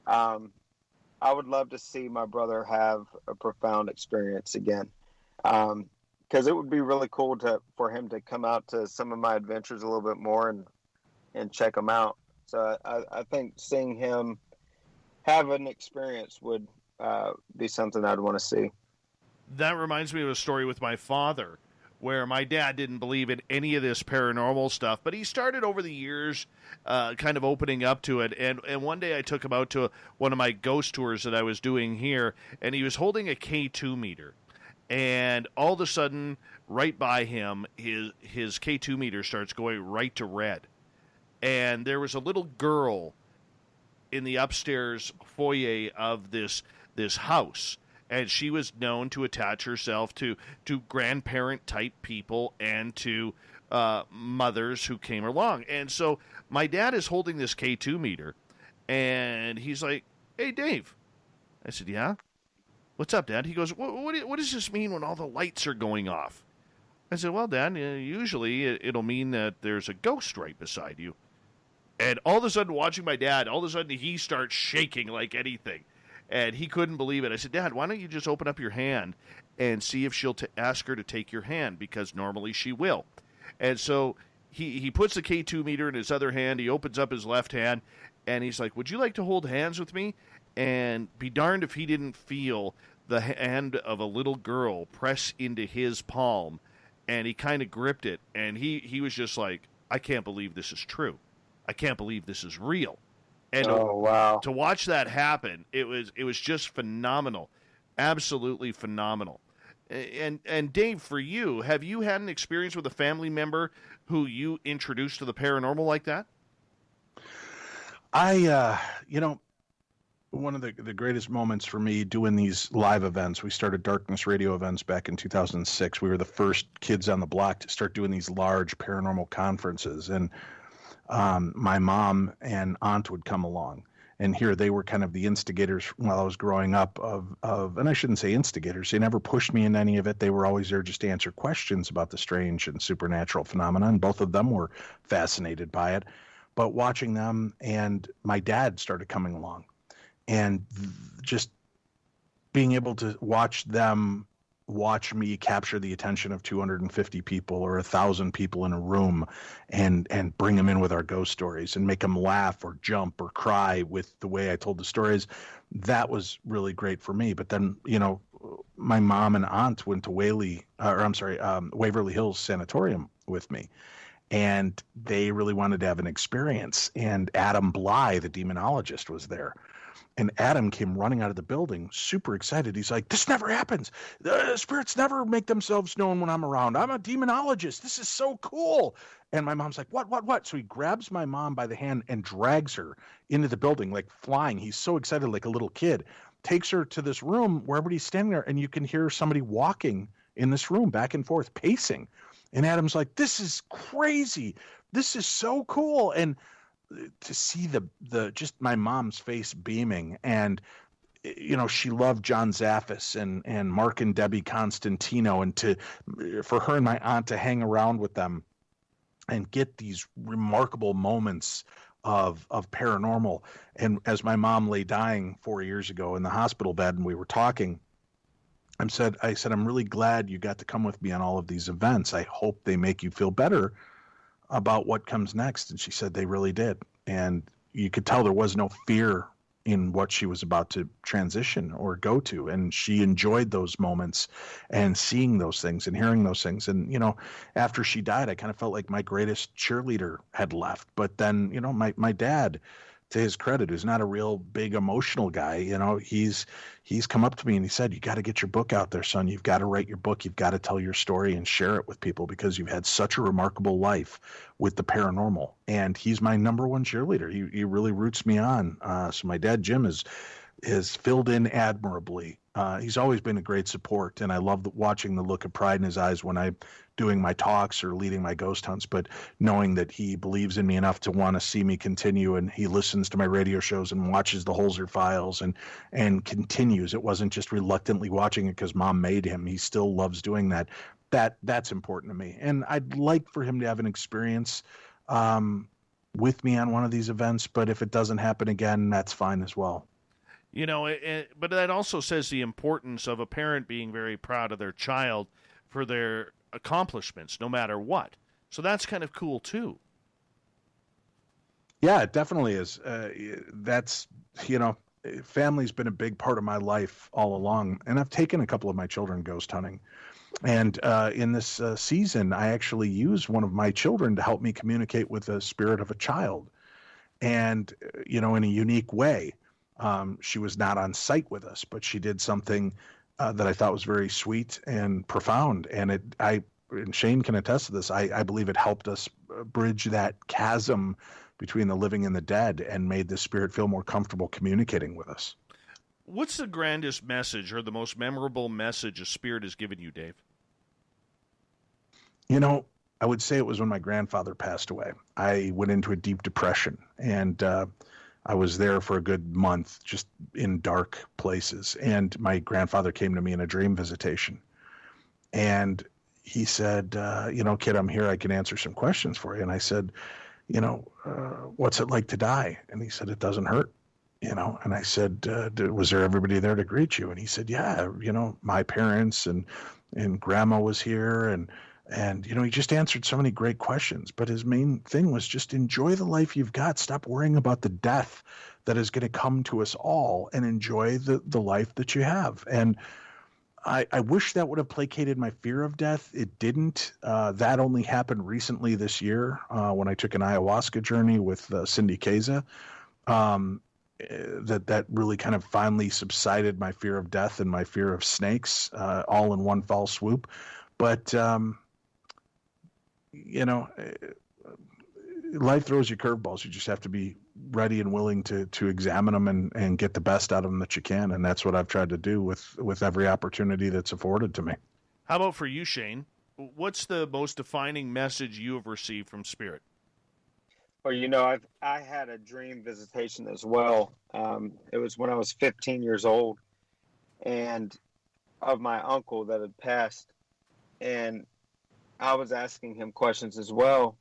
I would love to see my brother have a profound experience again. Because it would be really cool for him to come out to some of my adventures a little bit more and check them out. So I think seeing him have an experience would be something I'd want to see. That reminds me of a story with my father, where my dad didn't believe in any of this paranormal stuff, but he started over the years kind of opening up to it. And one day I took him out to one of my ghost tours that I was doing here, and he was holding a K2 meter. And all of a sudden, right by him, his K2 meter starts going right to red. And there was a little girl in the upstairs foyer of this house. And she was known to attach herself to grandparent-type people and to mothers who came along. And so my dad is holding this K2 meter, and he's like, "Hey, Dave." I said, "Yeah?" "What's up, Dad?" He goes, what does this mean when all the lights are going off?" I said, "Well, Dad, usually it'll mean that there's a ghost right beside you." And all of a sudden, watching my dad, all of a sudden he starts shaking like anything. And he couldn't believe it. I said, "Dad, why don't you just open up your hand and see if she'll ask her to take your hand, because normally she will." And so he puts the K2 meter in his other hand. He opens up his left hand, and he's like, "Would you like to hold hands with me?" And be darned if he didn't feel the hand of a little girl press into his palm, and he kind of gripped it, and he was just like, "I can't believe this is true. I can't believe this is real." And wow. To watch that happen, it was just phenomenal, absolutely phenomenal. And Dave, for you, have you had an experience with a family member who you introduced to the paranormal like that? One of the greatest moments for me doing these live events, we started Darkness Radio events back in 2006. We were the first kids on the block to start doing these large paranormal conferences. And my mom and aunt would come along, and here they were kind of the instigators while I was growing up of, and I shouldn't say instigators. They never pushed me in any of it. They were always there just to answer questions about the strange and supernatural phenomena. And both of them were fascinated by it. But watching them, and my dad started coming along, and just being able to watch them watch me capture the attention of 250 people or 1,000 people in a room and bring them in with our ghost stories and make them laugh or jump or cry with the way I told the stories. That was really great for me. But then, my mom and aunt went to Waverly Hills Sanatorium with me, and they really wanted to have an experience. And Adam Bly, the demonologist, was there. And Adam came running out of the building, super excited. He's like, "This never happens. The spirits never make themselves known when I'm around. I'm a demonologist. This is so cool." And my mom's like, What? So he grabs my mom by the hand and drags her into the building, like flying. He's so excited, like a little kid. Takes her to this room where everybody's standing there, and you can hear somebody walking in this room back and forth, pacing. And Adam's like, "This is crazy. This is so cool." And to see the just my mom's face beaming, and she loved John Zaffis and Mark and Debbie Constantino, and for her and my aunt to hang around with them and get these remarkable moments of paranormal. And as my mom lay dying 4 years ago in the hospital bed, and we were talking, I said, I'm really glad you got to come with me on all of these events. I hope they make you feel better about what comes next. And she said they really did. And you could tell there was no fear in what she was about to transition or go to. And she enjoyed those moments and seeing those things and hearing those things. And, after she died, I kind of felt like my greatest cheerleader had left. But then, my dad, to his credit, who's not a real big emotional guy, he's come up to me and he said, you got to get your book out there, son. You've got to write your book. You've got to tell your story and share it with people, because you've had such a remarkable life with the paranormal. And he's my number one cheerleader. He really roots me on. So my dad, Jim, is filled in admirably. He's always been a great support, and I love watching the look of pride in his eyes when I'm doing my talks or leading my ghost hunts, but knowing that he believes in me enough to want to see me continue, and he listens to my radio shows and watches the Holzer files and continues. It wasn't just reluctantly watching it because mom made him. He still loves doing that. That's important to me. And I'd like for him to have an experience with me on one of these events, but if it doesn't happen again, that's fine as well. But that also says the importance of a parent being very proud of their child for their accomplishments, no matter what. So that's kind of cool, too. Yeah, it definitely is. That's, family's been a big part of my life all along. And I've taken a couple of my children ghost hunting. And in this season, I actually used one of my children to help me communicate with the spirit of a child. And, in a unique way. She was not on site with us, but she did something that I thought was very sweet and profound. And and Shane can attest to this. I believe it helped us bridge that chasm between the living and the dead and made the spirit feel more comfortable communicating with us. What's the grandest message or the most memorable message a spirit has given you, Dave? I would say it was when my grandfather passed away. I went into a deep depression, and I was there for a good month, just in dark places. And my grandfather came to me in a dream visitation. And he said, kid, I'm here. I can answer some questions for you. And I said, what's it like to die? And he said, it doesn't hurt. And I said, was there everybody there to greet you? And he said, yeah, my parents and grandma was here. And, he just answered so many great questions. But his main thing was just enjoy the life you've got. Stop worrying about the death that is going to come to us all, and enjoy the life that you have. And I wish that would have placated my fear of death. It didn't. That only happened recently this year when I took an ayahuasca journey with Cindy Keza. That really kind of finally subsided my fear of death and my fear of snakes all in one fell swoop. But life throws you curveballs. You just have to be ready and willing to examine them and get the best out of them that you can. And that's what I've tried to do with every opportunity that's afforded to me. How about for you, Shane? What's the most defining message you have received from spirit? Well, I had a dream visitation as well. It was when I was 15 years old, and of my uncle that had passed. And I was asking him questions as well,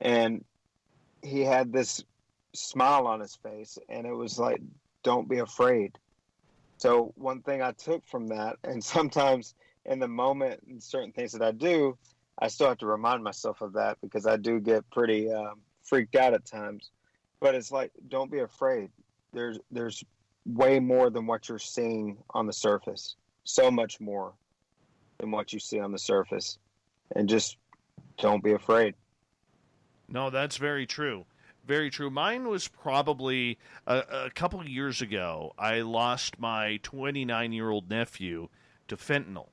and he had this smile on his face, and it was like, don't be afraid. So one thing I took from that, and sometimes in the moment and certain things that I do, I still have to remind myself of that, because I do get pretty freaked out at times. But it's like, don't be afraid. There's way more than what you're seeing on the surface. So much more than what you see on the surface. And just don't be afraid. No, that's very true. Very true. Mine was probably a couple of years ago. I lost my 29-year-old nephew to fentanyl.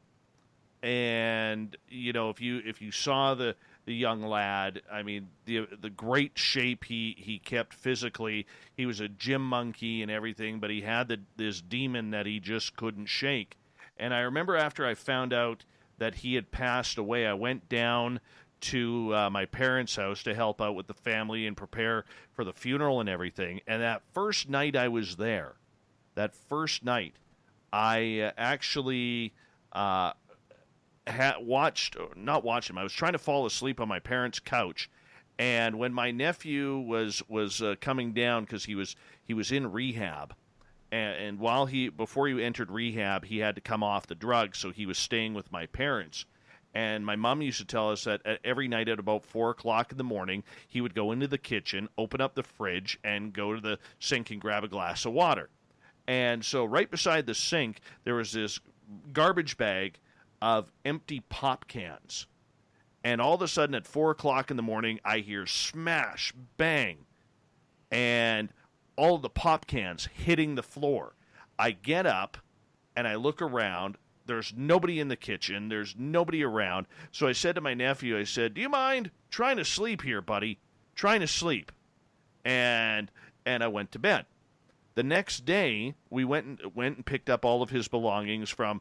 And, if you saw the young lad, I mean, the great shape he kept physically. He was a gym monkey and everything, but he had this demon that he just couldn't shake. And I remember after I found out that he had passed away, I went down to my parents' house to help out with the family and prepare for the funeral and everything. And that first night I was there, I actually not watched him. I was trying to fall asleep on my parents' couch, and when my nephew was coming down because he was in rehab, and before he entered rehab, he had to come off the drugs, so he was staying with my parents. And my mom used to tell us that every night at about 4 o'clock in the morning, he would go into the kitchen, open up the fridge, and go to the sink and grab a glass of water. And so right beside the sink, there was this garbage bag of empty pop cans. And all of a sudden at 4 o'clock in the morning, I hear smash, bang, and all of the pop cans hitting the floor. I get up, and I look around. There's nobody in the kitchen. There's nobody around. So I said to my nephew, I said, "Do you mind trying to sleep here, buddy? Trying to sleep." And I went to bed. The next day, we went and picked up all of his belongings from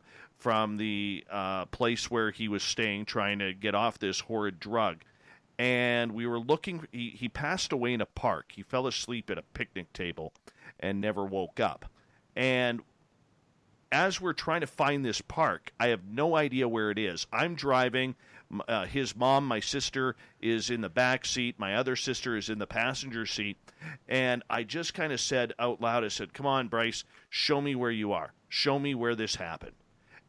the place where he was staying, trying to get off this horrid drug. And we were looking. He passed away in a park. He fell asleep at a picnic table and never woke up. And as we're trying to find this park, I have no idea where it is. I'm driving. His mom, my sister, is in the back seat. My other sister is in the passenger seat. And I just kind of said out loud, I said, "Come on, Bryce, show me where you are. Show me where this happened."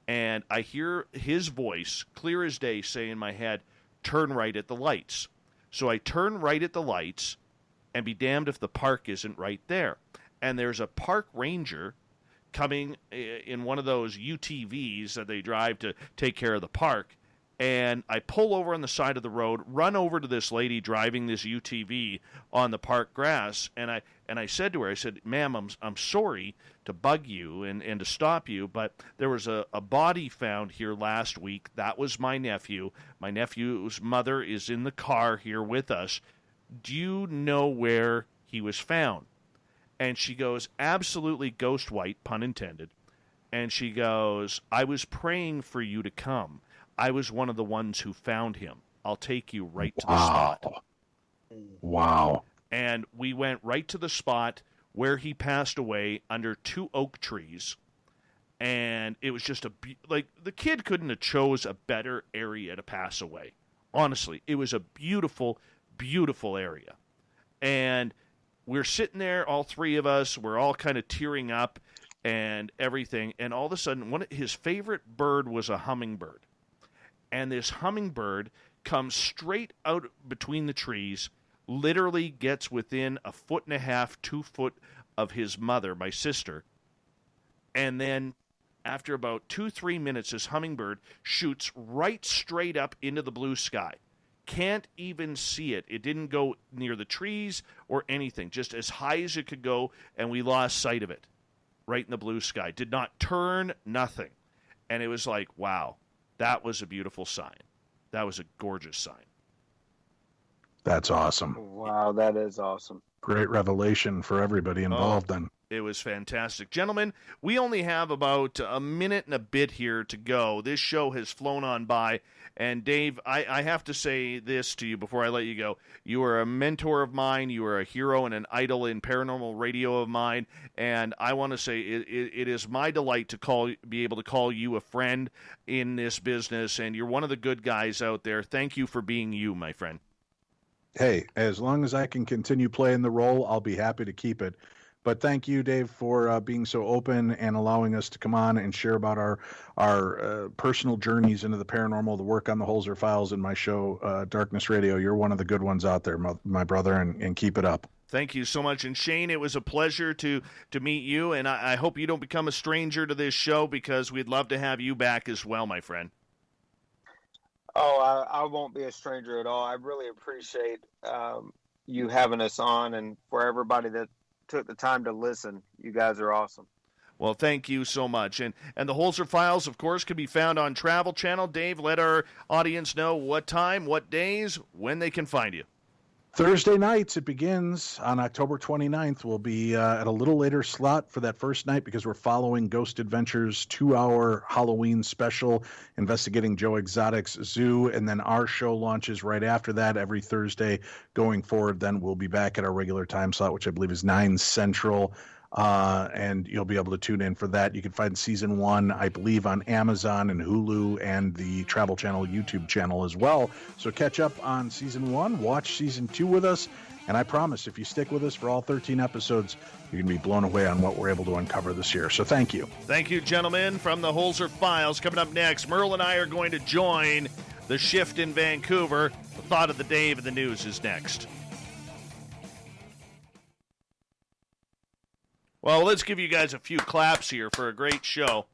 And I hear his voice, clear as day, say in my head, "Turn right at the lights." So I turn right at the lights, and be damned if the park isn't right there. And there's a park ranger coming in one of those UTVs that they drive to take care of the park. And I pull over on the side of the road, run over to this lady driving this UTV on the park grass, and I said to her, I said, "Ma'am, I'm sorry to bug you and to stop you, but there was a body found here last week. That was my nephew. My nephew's mother is in the car here with us. Do you know where he was found?" And she goes, absolutely ghost white, pun intended. And she goes, "I was praying for you to come. I was one of the ones who found him. I'll take you right to the spot." Wow. And we went right to the spot where he passed away under 2 oak trees. And it was just the kid couldn't have chose a better area to pass away. Honestly, it was a beautiful, beautiful area. And we're sitting there, all three of us, we're all kind of tearing up and everything. And all of a sudden, his favorite bird was a hummingbird. And this hummingbird comes straight out between the trees, literally gets within 1.5 to 2 foot of his mother, my sister. And then after about 2-3 minutes, this hummingbird shoots right straight up into the blue sky. Can't even see it. It didn't go near the trees or anything, just as high as it could go, and we lost sight of it right in the blue sky. Did not turn, nothing. And it was like, wow, that was a beautiful sign. That was a gorgeous sign. That's awesome. Wow, that is awesome. Great revelation for everybody involved then. It was fantastic. Gentlemen, we only have about a minute and a bit here to go. This show has flown on by. And Dave, I have to say this to you before I let you go. You are a mentor of mine. You are a hero and an idol in paranormal radio of mine. And I want to say it is my delight to be able to call you a friend in this business. And you're one of the good guys out there. Thank you for being you, my friend. Hey, as long as I can continue playing the role, I'll be happy to keep it. But thank you, Dave, for being so open and allowing us to come on and share about our personal journeys into the paranormal, the work on the Holzer Files, and my show, Darkness Radio. You're one of the good ones out there, my brother, and keep it up. Thank you so much. And Shane, it was a pleasure to meet you, and I hope you don't become a stranger to this show, because we'd love to have you back as well, my friend. Oh, I won't be a stranger at all. I really appreciate you having us on, and for everybody that took the time to listen. You guys are awesome. Well, thank you so much. And the Holzer Files, of course, can be found on Travel Channel. Dave, let our audience know what time, what days, when they can find you. Thursday nights, it begins on October 29th. We'll be at a little later slot for that first night because we're following Ghost Adventures' 2-hour Halloween special, investigating Joe Exotic's zoo, and then our show launches right after that every Thursday going forward. Then we'll be back at our regular time slot, which I believe is 9 Central. And you'll be able to tune in for that. You can find season 1, I believe, on Amazon and Hulu and the Travel Channel YouTube channel as well. So catch up on season 1, watch season 2 with us, and I promise if you stick with us for all 13 episodes, you're going to be blown away on what we're able to uncover this year. So thank you. Thank you, gentlemen, from the Holzer Files. Coming up next, Merle and I are going to join the shift in Vancouver. The thought of the day of the news is next. Well, let's give you guys a few claps here for a great show.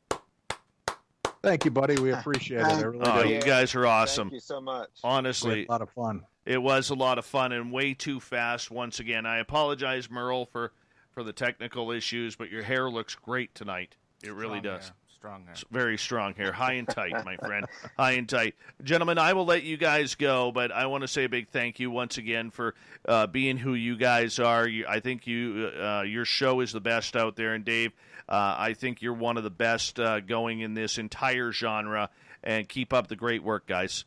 Thank you, buddy. We appreciate it. I really do. You guys are awesome. Thank you so much. Honestly, a lot of fun. It was a lot of fun and way too fast once again. I apologize, Merle, for the technical issues, but your hair looks great tonight. It really does. Strong hair. Very strong hair. High and tight, my friend. High and tight. Gentlemen, I will let you guys go, but I want to say a big thank you once again for being who you guys are. I think your show is the best out there. And, Dave, I think you're one of the best going in this entire genre. And keep up the great work, guys.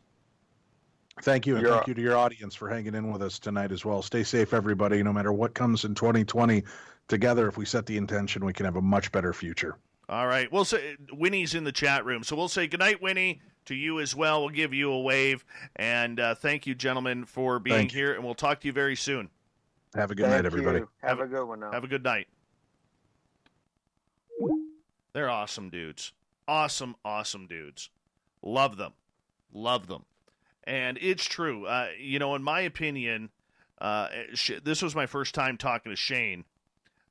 Thank you, and thank you to your audience for hanging in with us tonight as well. Stay safe, everybody. No matter what comes in 2020, together, if we set the intention, we can have a much better future. All right. We'll say Winnie's in the chat room, so we'll say goodnight, Winnie, to you as well. We'll give you a wave, and thank you, gentlemen, for being here, and we'll talk to you very soon. Have a good night, everybody. Have a good one now. Have a good night. They're awesome dudes. Awesome, awesome dudes. Love them. Love them. And it's true. In my opinion, this was my first time talking to Shane.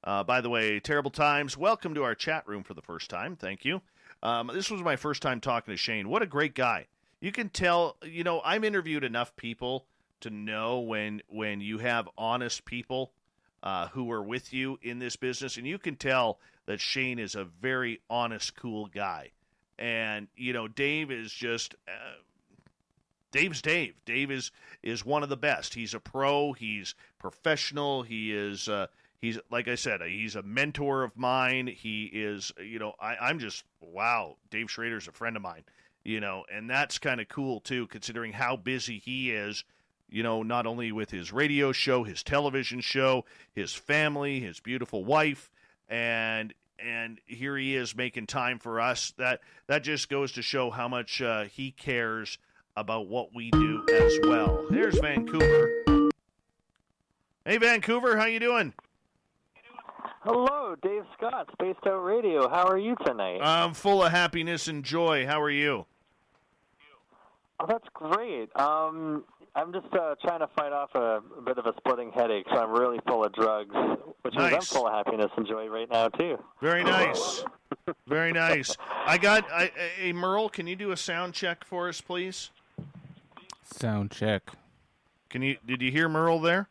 By the way, Terrible Times, welcome to our chat room for the first time. Thank you. This was my first time talking to Shane. What a great guy. You can tell, I've interviewed enough people to know when you have honest people who are with you in this business, and you can tell that Shane is a very honest, cool guy. And, Dave is just... Dave's Dave. Dave is one of the best. He's a pro. He's professional. He is... He's, like I said, he's a mentor of mine. He is, I'm just, wow, Dave Schrader's a friend of mine, and that's kind of cool, too, considering how busy he is, not only with his radio show, his television show, his family, his beautiful wife, and here he is making time for us. That just goes to show how much he cares about what we do as well. There's Vancouver. Hey, Vancouver, how you doing? Hello, Dave Scott, Spaced Out Radio. How are you tonight? I'm full of happiness and joy. How are you? Oh, that's great. I'm just trying to fight off a bit of a splitting headache, so I'm really full of drugs, which means I'm full of happiness and joy right now, too. Very nice. Very nice. Hey, Merle, can you do a sound check for us, please? Sound check. Did you hear Merle there?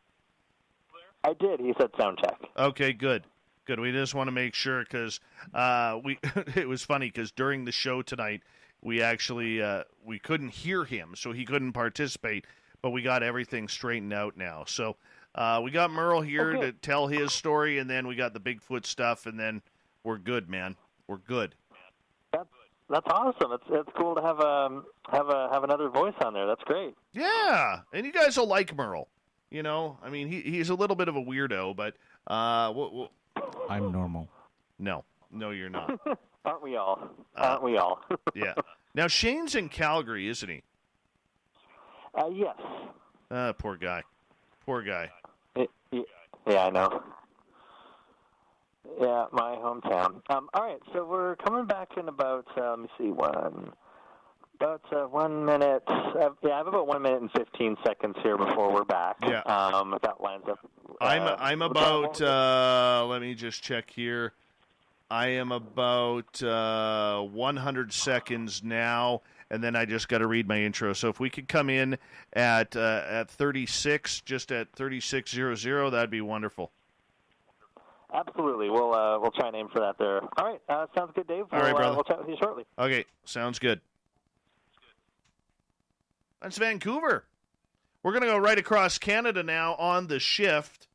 I did. He said sound check. Okay, good. Good. We just want to make sure because it was funny because during the show tonight we actually we couldn't hear him, so he couldn't participate. But we got everything straightened out now. So we got Merle here to tell his story, and then we got the Bigfoot stuff, and then we're good, man. We're good. That's awesome. It's cool to have another voice on there. That's great. Yeah, and you guys will like Merle. I mean, he's a little bit of a weirdo, but I'm normal. No, you're not. Aren't we all? Aren't we all? Yeah. Now, Shane's in Calgary, isn't he? Yes. Poor guy. Poor guy. Yeah, I know. Yeah, my hometown. All right, so we're coming back in about, let me see, about 1 minute. I have about 1 minute and 15 seconds here before we're back. Yeah. If that lines up. I'm about, let me just check here. I am about 100 seconds now, and then I just got to read my intro. So if we could come in at 36, just at 36:00, that'd be wonderful. Absolutely. We'll try and aim for that there. All right. Sounds good, Dave. All right, brother. We'll chat with you shortly. Okay. Sounds good. That's Vancouver. We're going to go right across Canada now on the shift.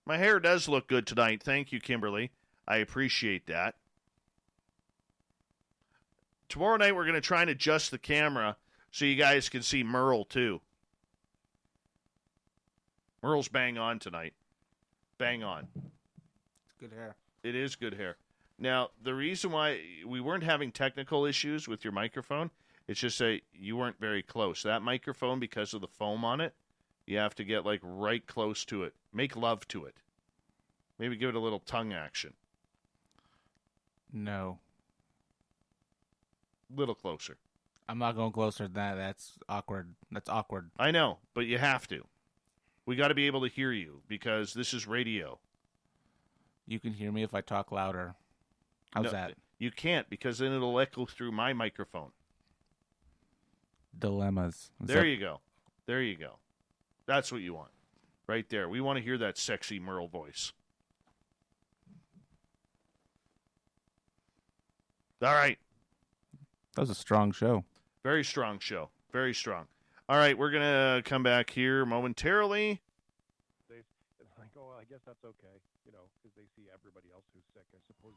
My hair does look good tonight. Thank you, Kimberly. I appreciate that. Tomorrow night, we're going to try and adjust the camera so you guys can see Merle, too. Merle's bang on tonight. Bang on. It's good hair. It is good hair. Now, the reason why we weren't having technical issues with your microphone, it's just that you weren't very close. That microphone, because of the foam on it, you have to get, like, right close to it. Make love to it. Maybe give it a little tongue action. No. Little closer. I'm not going closer than that. That's awkward. That's awkward. I know, but you have to. We got to be able to hear you because this is radio. You can hear me if I talk louder. How's that? You can't because then it'll echo through my microphone. Dilemmas. There you go. There you go. That's what you want. Right there. We want to hear that sexy Merle voice. All right. That was a strong show. Very strong show. Very strong. All right, we're going to come back here momentarily. I guess that's okay, because they see everybody else who's sick, I suppose.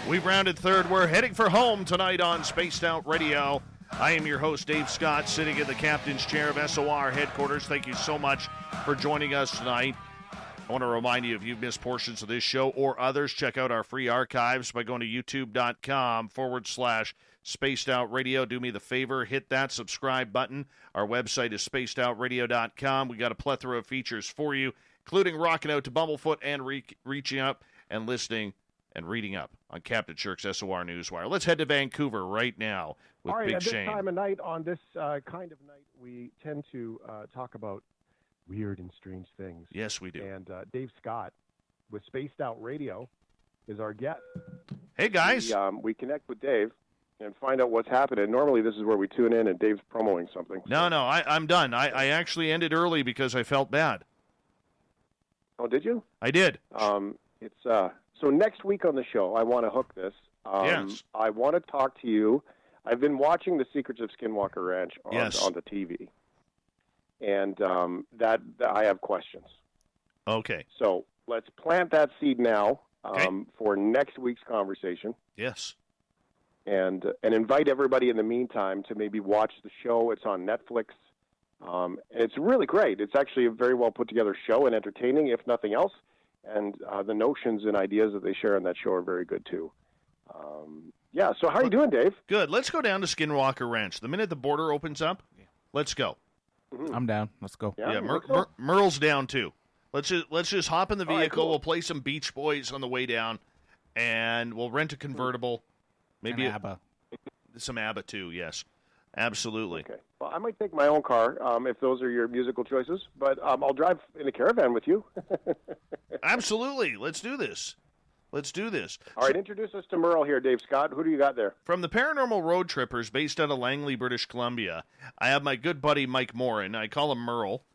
We've rounded third. We're heading for home tonight on Spaced Out Radio. I am your host, Dave Scott, sitting in the captain's chair of SOR headquarters. Thank you so much for joining us tonight. I want to remind you, if you've missed portions of this show or others, check out our free archives by going to youtube.com/Spaced Out Radio. Do me the favor, hit that subscribe button. Our website is spacedoutradio.com. We got a plethora of features for you, including rocking out to Bumblefoot and reaching up and listening and reading up on Captain Shirk's SOR Newswire. Let's head to Vancouver right now with All right, Big at Shane. this time of night, on this kind of night, we tend to talk about weird and strange things. Yes, we do. And Dave Scott with Spaced Out Radio is our guest. Hey, guys. We connect with Dave and find out what's happening. Normally, this is where we tune in and Dave's promoting something. No, I'm done. I actually ended early because I felt bad. Oh, did you? I did. So next week on the show, I want to hook this. Yes. I want to talk to you. I've been watching The Secrets of Skinwalker Ranch on the TV, and that I have questions. Okay. So let's plant that seed now for next week's conversation. Yes. And invite everybody in the meantime to maybe watch the show. It's on Netflix. And it's really great. It's actually a very well put together show and entertaining, if nothing else. And the notions and ideas that they share on that show are very good, too. So how are you doing, Dave? Good. Let's go down to Skinwalker Ranch. The minute the border opens up, let's go. Mm-hmm. I'm down. Let's go. Yeah, Merle's down, too. Let's just hop in the vehicle. Right, cool. We'll play some Beach Boys on the way down, and we'll rent a convertible. Maybe ABBA. Some ABBA, too, yes. Absolutely. Okay. Well, I might take my own car if those are your musical choices, but I'll drive in a caravan with you. Absolutely. Let's do this. All right, introduce us to Merle here, Dave Scott. Who do you got there? From the Paranormal Road Trippers, based out of Langley, British Columbia, I have my good buddy Mike Morin. I call him Merle.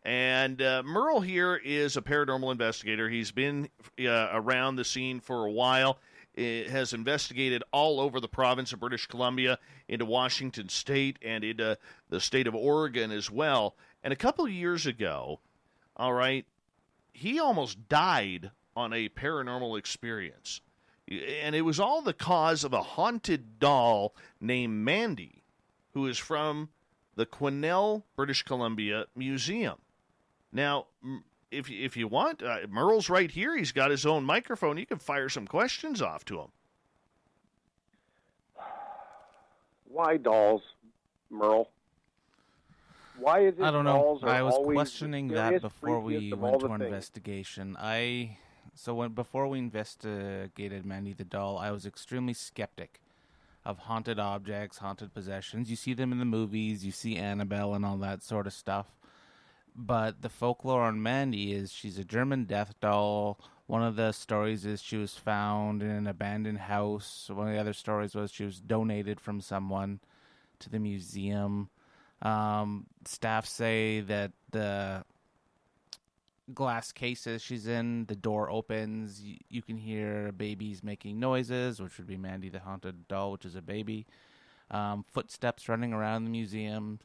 And Merle here is a paranormal investigator. He's been around the scene for a while. It has investigated all over the province of British Columbia, into Washington State, and into the state of Oregon as well. And a couple of years ago, all right, he almost died on a paranormal experience. And it was all the cause of a haunted doll named Mandy, who is from the Quesnel, British Columbia Museum. Now, if you want, Merle's right here. He's got his own microphone. You can fire some questions off to him. Why dolls, Merle? Why is it I don't dolls know. are I was always questioning the that scariest, before we freakiest of went all to the our things? investigation. Before we investigated Mandy the doll, I was extremely skeptic of haunted objects, haunted possessions. You see them in the movies, you see Annabelle and all that sort of stuff. But the folklore on Mandy is she's a German death doll. One of the stories is she was found in an abandoned house. One of the other stories was she was donated from someone to the museum. Staff say that the glass cases she's in, the door opens, you can hear babies making noises, which would be Mandy the haunted doll, which is a baby. Footsteps running around the museum.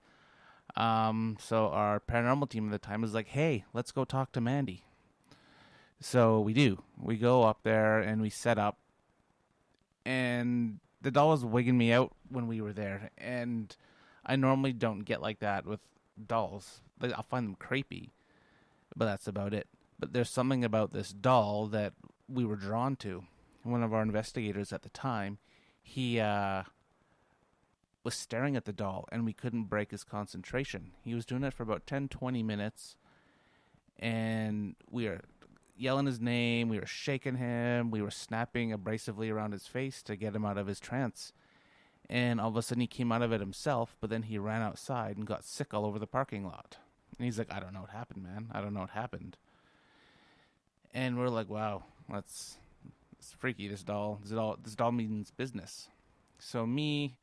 So our paranormal team at the time was like, hey, let's go talk to Mandy. So we do. We go up there and we set up. And the doll was wigging me out when we were there. And I normally don't get like that with dolls. Like, I'll find them creepy. But that's about it. But there's something about this doll that we were drawn to. One of our investigators at the time, he was staring at the doll, and we couldn't break his concentration. He was doing it for about 10, 20 minutes, and we were yelling his name, we were shaking him, we were snapping abrasively around his face to get him out of his trance. And all of a sudden he came out of it himself, but then he ran outside and got sick all over the parking lot. And he's like, I don't know what happened, man. I don't know what happened. And we're like, wow, it's freaky, this doll means business. So I'm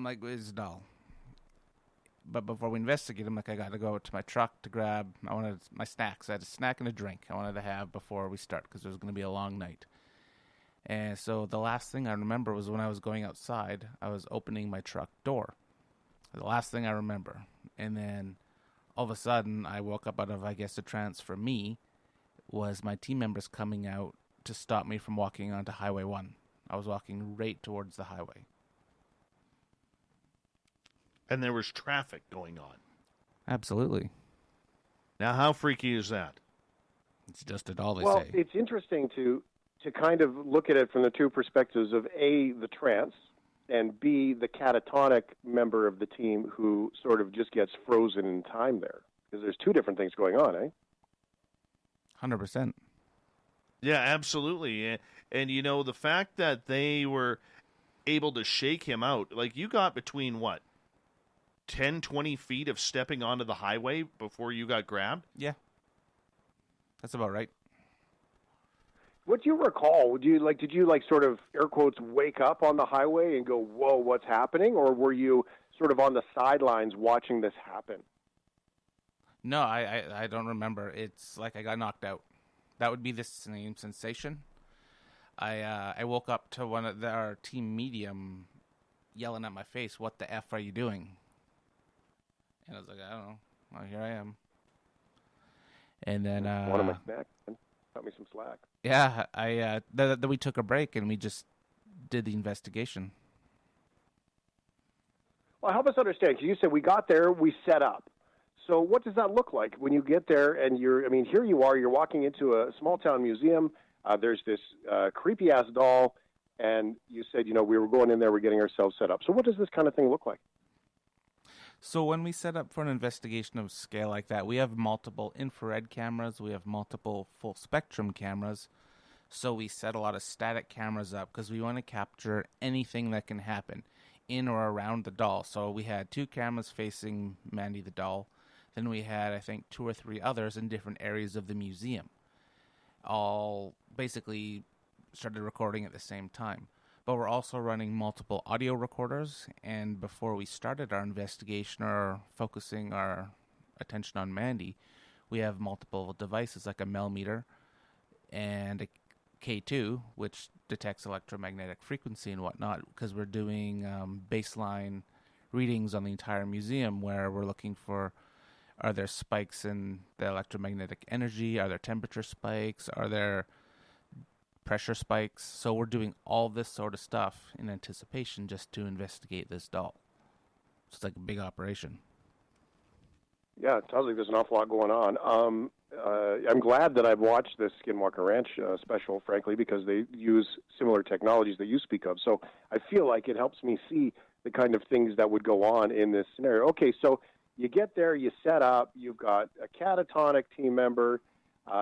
like, where's the doll? But before we investigate, I'm like, I got to go to my truck to grab, I wanted my snacks. I had a snack and a drink I wanted to have before we start because it was going to be a long night. And so the last thing I remember was when I was going outside, I was opening my truck door. The last thing I remember. And then all of a sudden, I woke up out of, I guess, a trance for me was my team members coming out to stop me from walking onto Highway 1. I was walking right towards the highway. And there was traffic going on. Absolutely. Now, how freaky is that? It's just a doll, they well, say. It's interesting to kind of look at it from the two perspectives of A, the trance, and B, the catatonic member of the team who sort of just gets frozen in time there. Because there's two different things going on, eh? 100%. Yeah, absolutely. And you know, the fact that they were able to shake him out, like you got between, what, 10, 20 feet of stepping onto the highway before you got grabbed? Yeah. That's about right. What do you recall? Did you sort of, air quotes, wake up on the highway and go, whoa, what's happening? Or were you sort of on the sidelines watching this happen? No, I don't remember. It's like I got knocked out. That would be the same sensation. I woke up to one of our team medium yelling at my face, what the F are you doing? And I was like, I don't know. Well, here I am. And then one of my snacks. Cut me some slack. Yeah, then we took a break and we just did the investigation. Well, help us understand, because you said we got there, we set up. So what does that look like when you get there and here you are, you're walking into a small-town museum, there's this creepy-ass doll, and you said, we were going in there, we're getting ourselves set up. So what does this kind of thing look like? So when we set up for an investigation of scale like that, we have multiple infrared cameras, we have multiple full-spectrum cameras, so we set a lot of static cameras up because we want to capture anything that can happen in or around the doll. So we had 2 cameras facing Mandy the doll, then we had, I think, 2 or 3 others in different areas of the museum, all basically started recording at the same time. But we're also running multiple audio recorders, and before we started our investigation or focusing our attention on Mandy, we have multiple devices like a millimeter and a K2, which detects electromagnetic frequency and whatnot, because we're doing baseline readings on the entire museum where we're looking for, are there spikes in the electromagnetic energy, are there temperature spikes, are there pressure spikes. So we're doing all this sort of stuff in anticipation just to investigate this doll. So it's like a big operation. Yeah, it sounds like there's an awful lot going on. I'm glad that I've watched this Skinwalker Ranch special, frankly, because they use similar technologies that you speak of. So I feel like it helps me see the kind of things that would go on in this scenario. Okay, so you get there, you set up, you've got a catatonic team member,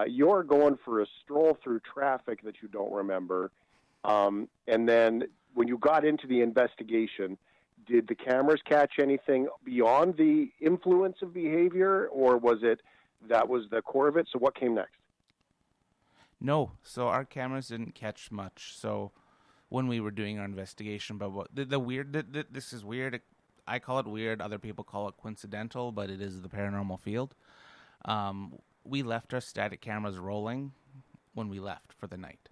you're going for a stroll through traffic that you don't remember. And then when you got into the investigation, did the cameras catch anything beyond the influence of behavior, or was it that was the core of it? So what came next? No. So our cameras didn't catch much. So when we were doing our investigation. But the weird, this is weird. I call it weird. Other people call it coincidental, but it is the paranormal field. We left our static cameras rolling when we left for the night.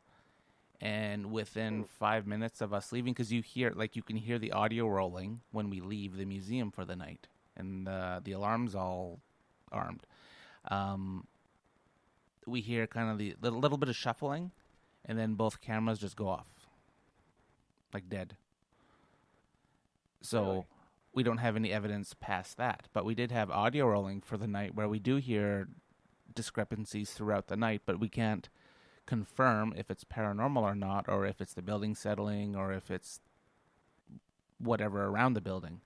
And within 5 minutes of us leaving, because you can hear the audio rolling when we leave the museum for the night, and the alarm's all armed. We hear kind of the little bit of shuffling, and then both cameras just go off, like dead. So really? We don't have any evidence past that, but we did have audio rolling for the night where we do hear discrepancies throughout the night, but we can't confirm if it's paranormal or not, or if it's the building settling, or if it's whatever around the building.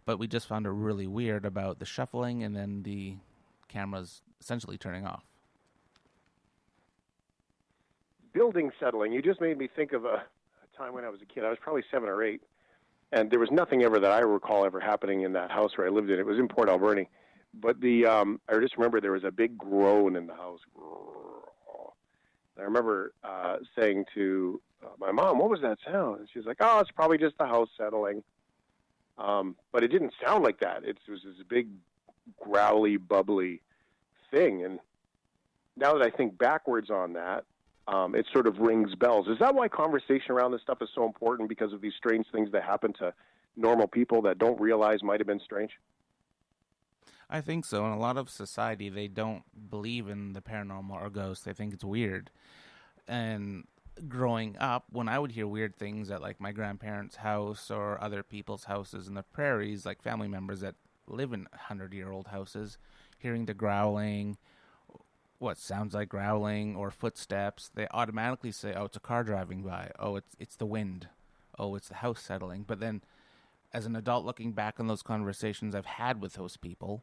But we just found it really weird about the shuffling and then the cameras essentially turning off. Building settling, you just made me think of a time when I was a kid. I was probably 7 or 8, and there was nothing ever that I recall ever happening in that house where I lived in. It was in Port Alberni. But I just remember there was a big groan in the house. I remember saying to my mom, "What was that sound?" And she was like, "Oh, it's probably just the house settling." But it didn't sound like that. It was this big, growly, bubbly thing. And now that I think backwards on that, it sort of rings bells. Is that why conversation around this stuff is so important, because of these strange things that happen to normal people that don't realize might have been strange? I think so. In a lot of society, they don't believe in the paranormal or ghosts. They think it's weird. And growing up, when I would hear weird things at like my grandparents' house or other people's houses in the prairies, like family members that live in 100-year-old houses, hearing the growling, what sounds like growling or footsteps, they automatically say, "Oh, it's a car driving by. Oh, it's the wind. Oh, it's the house settling." But then, as an adult looking back on those conversations I've had with those people,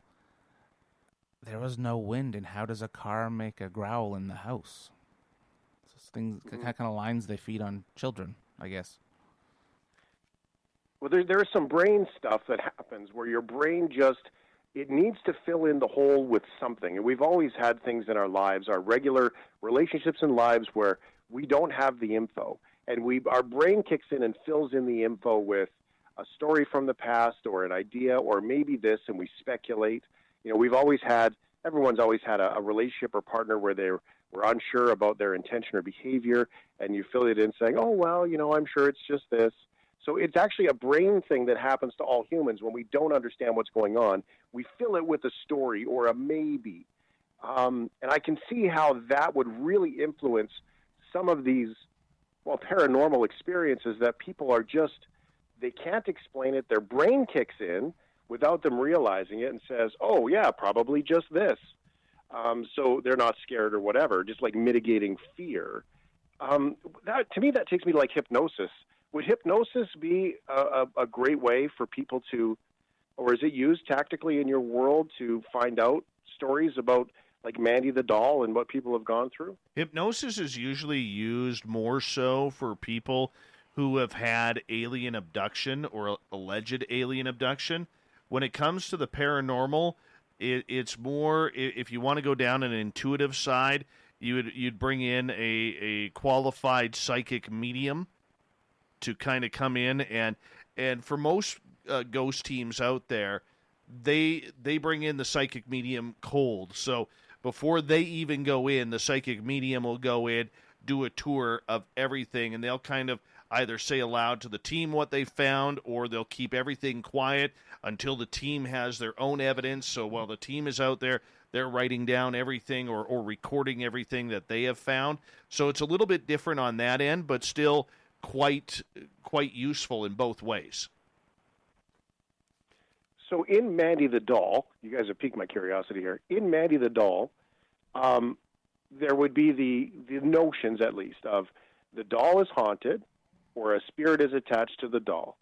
there was no wind, and how does a car make a growl in the house? It's things, kind of lines they feed on children, I guess. Well, there is some brain stuff that happens where your brain it needs to fill in the hole with something. And we've always had things in our lives, our regular relationships and lives, where we don't have the info. And our brain kicks in and fills in the info with a story from the past or an idea or maybe this, and we speculate. You know, everyone's always had a relationship or partner where they were unsure about their intention or behavior, and you fill it in saying, "Oh, well, I'm sure it's just this." So it's actually a brain thing that happens to all humans. When we don't understand what's going on, we fill it with a story or a maybe. And I can see how that would really influence some of these, paranormal experiences that people are they can't explain it. Their brain kicks in without them realizing it and says, "Oh, yeah, probably just this." So they're not scared or whatever, just like mitigating fear. To me, that takes me to like hypnosis. Would hypnosis be a great way for people to, or is it used tactically in your world to find out stories about like Mandy the doll and what people have gone through? Hypnosis is usually used more so for people who have had alien abduction or alleged alien abduction. When it comes to the paranormal, it's more, if you want to go down an intuitive side, you'd bring in a qualified psychic medium to kind of come in, and for most ghost teams out there, they bring in the psychic medium cold. So before they even go in, the psychic medium will go in, do a tour of everything, and they'll kind of either say aloud to the team what they found, or they'll keep everything quiet until the team has their own evidence. So while the team is out there, they're writing down everything or recording everything that they have found. So it's a little bit different on that end, but still quite useful in both ways. So in Mandy the doll, you guys have piqued my curiosity here. In Mandy the doll, there would be the notions, at least, of the doll is haunted or a spirit is attached to the doll.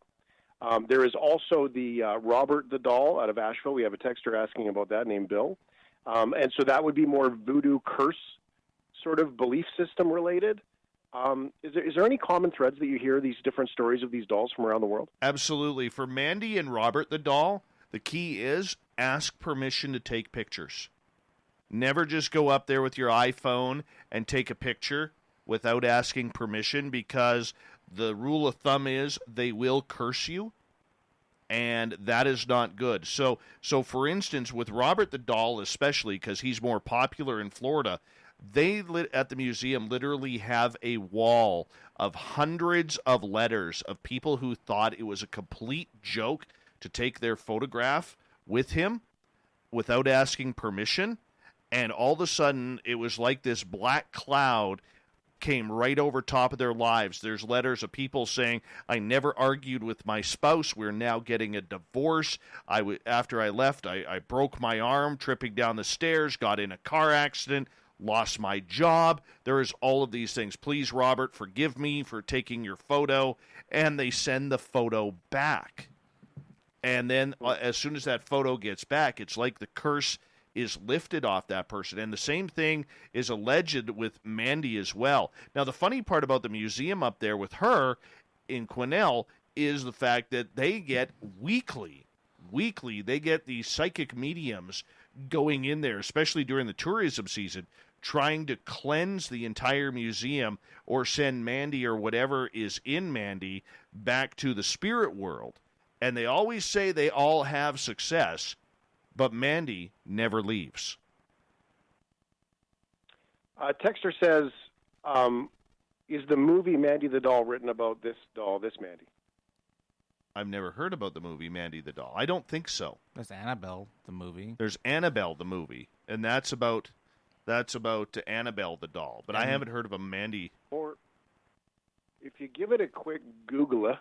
There is also the Robert the doll out of Asheville. We have a texter asking about that named Bill. And so that would be more voodoo curse sort of belief system related. Is there any common threads that you hear, these different stories of these dolls from around the world? Absolutely. For Mandy and Robert the doll, the key is ask permission to take pictures. Never just go up there with your iPhone and take a picture without asking permission, because the rule of thumb is they will curse you, and that is not good. So for instance, with Robert the Doll, especially because he's more popular in Florida, they at the museum literally have a wall of hundreds of letters of people who thought it was a complete joke to take their photograph with him without asking permission, and all of a sudden it was like this black cloud came right over top of their lives. There's letters of people saying, I never argued with my spouse. We're now getting a divorce. After I left, I broke my arm tripping down the stairs, got in a car accident, lost my job. There is all of these things. Please, Robert, forgive me for taking your photo. And they send the photo back. And then as soon as that photo gets back, it's like the curse is lifted off that person. And the same thing is alleged with Mandy as well. Now, the funny part about the museum up there with her in Quesnel is the fact that they get weekly, they get these psychic mediums going in there, especially during the tourism season, trying to cleanse the entire museum or send Mandy or whatever is in Mandy back to the spirit world. And they always say they all have success, but Mandy never leaves. Texter says, is the movie Mandy the Doll written about this Mandy? I've never heard about the movie Mandy the Doll. I don't think so. There's Annabelle, the movie. There's Annabelle, the movie, and that's about Annabelle the Doll. But I haven't heard of a Mandy. Or if you give it a quick Google,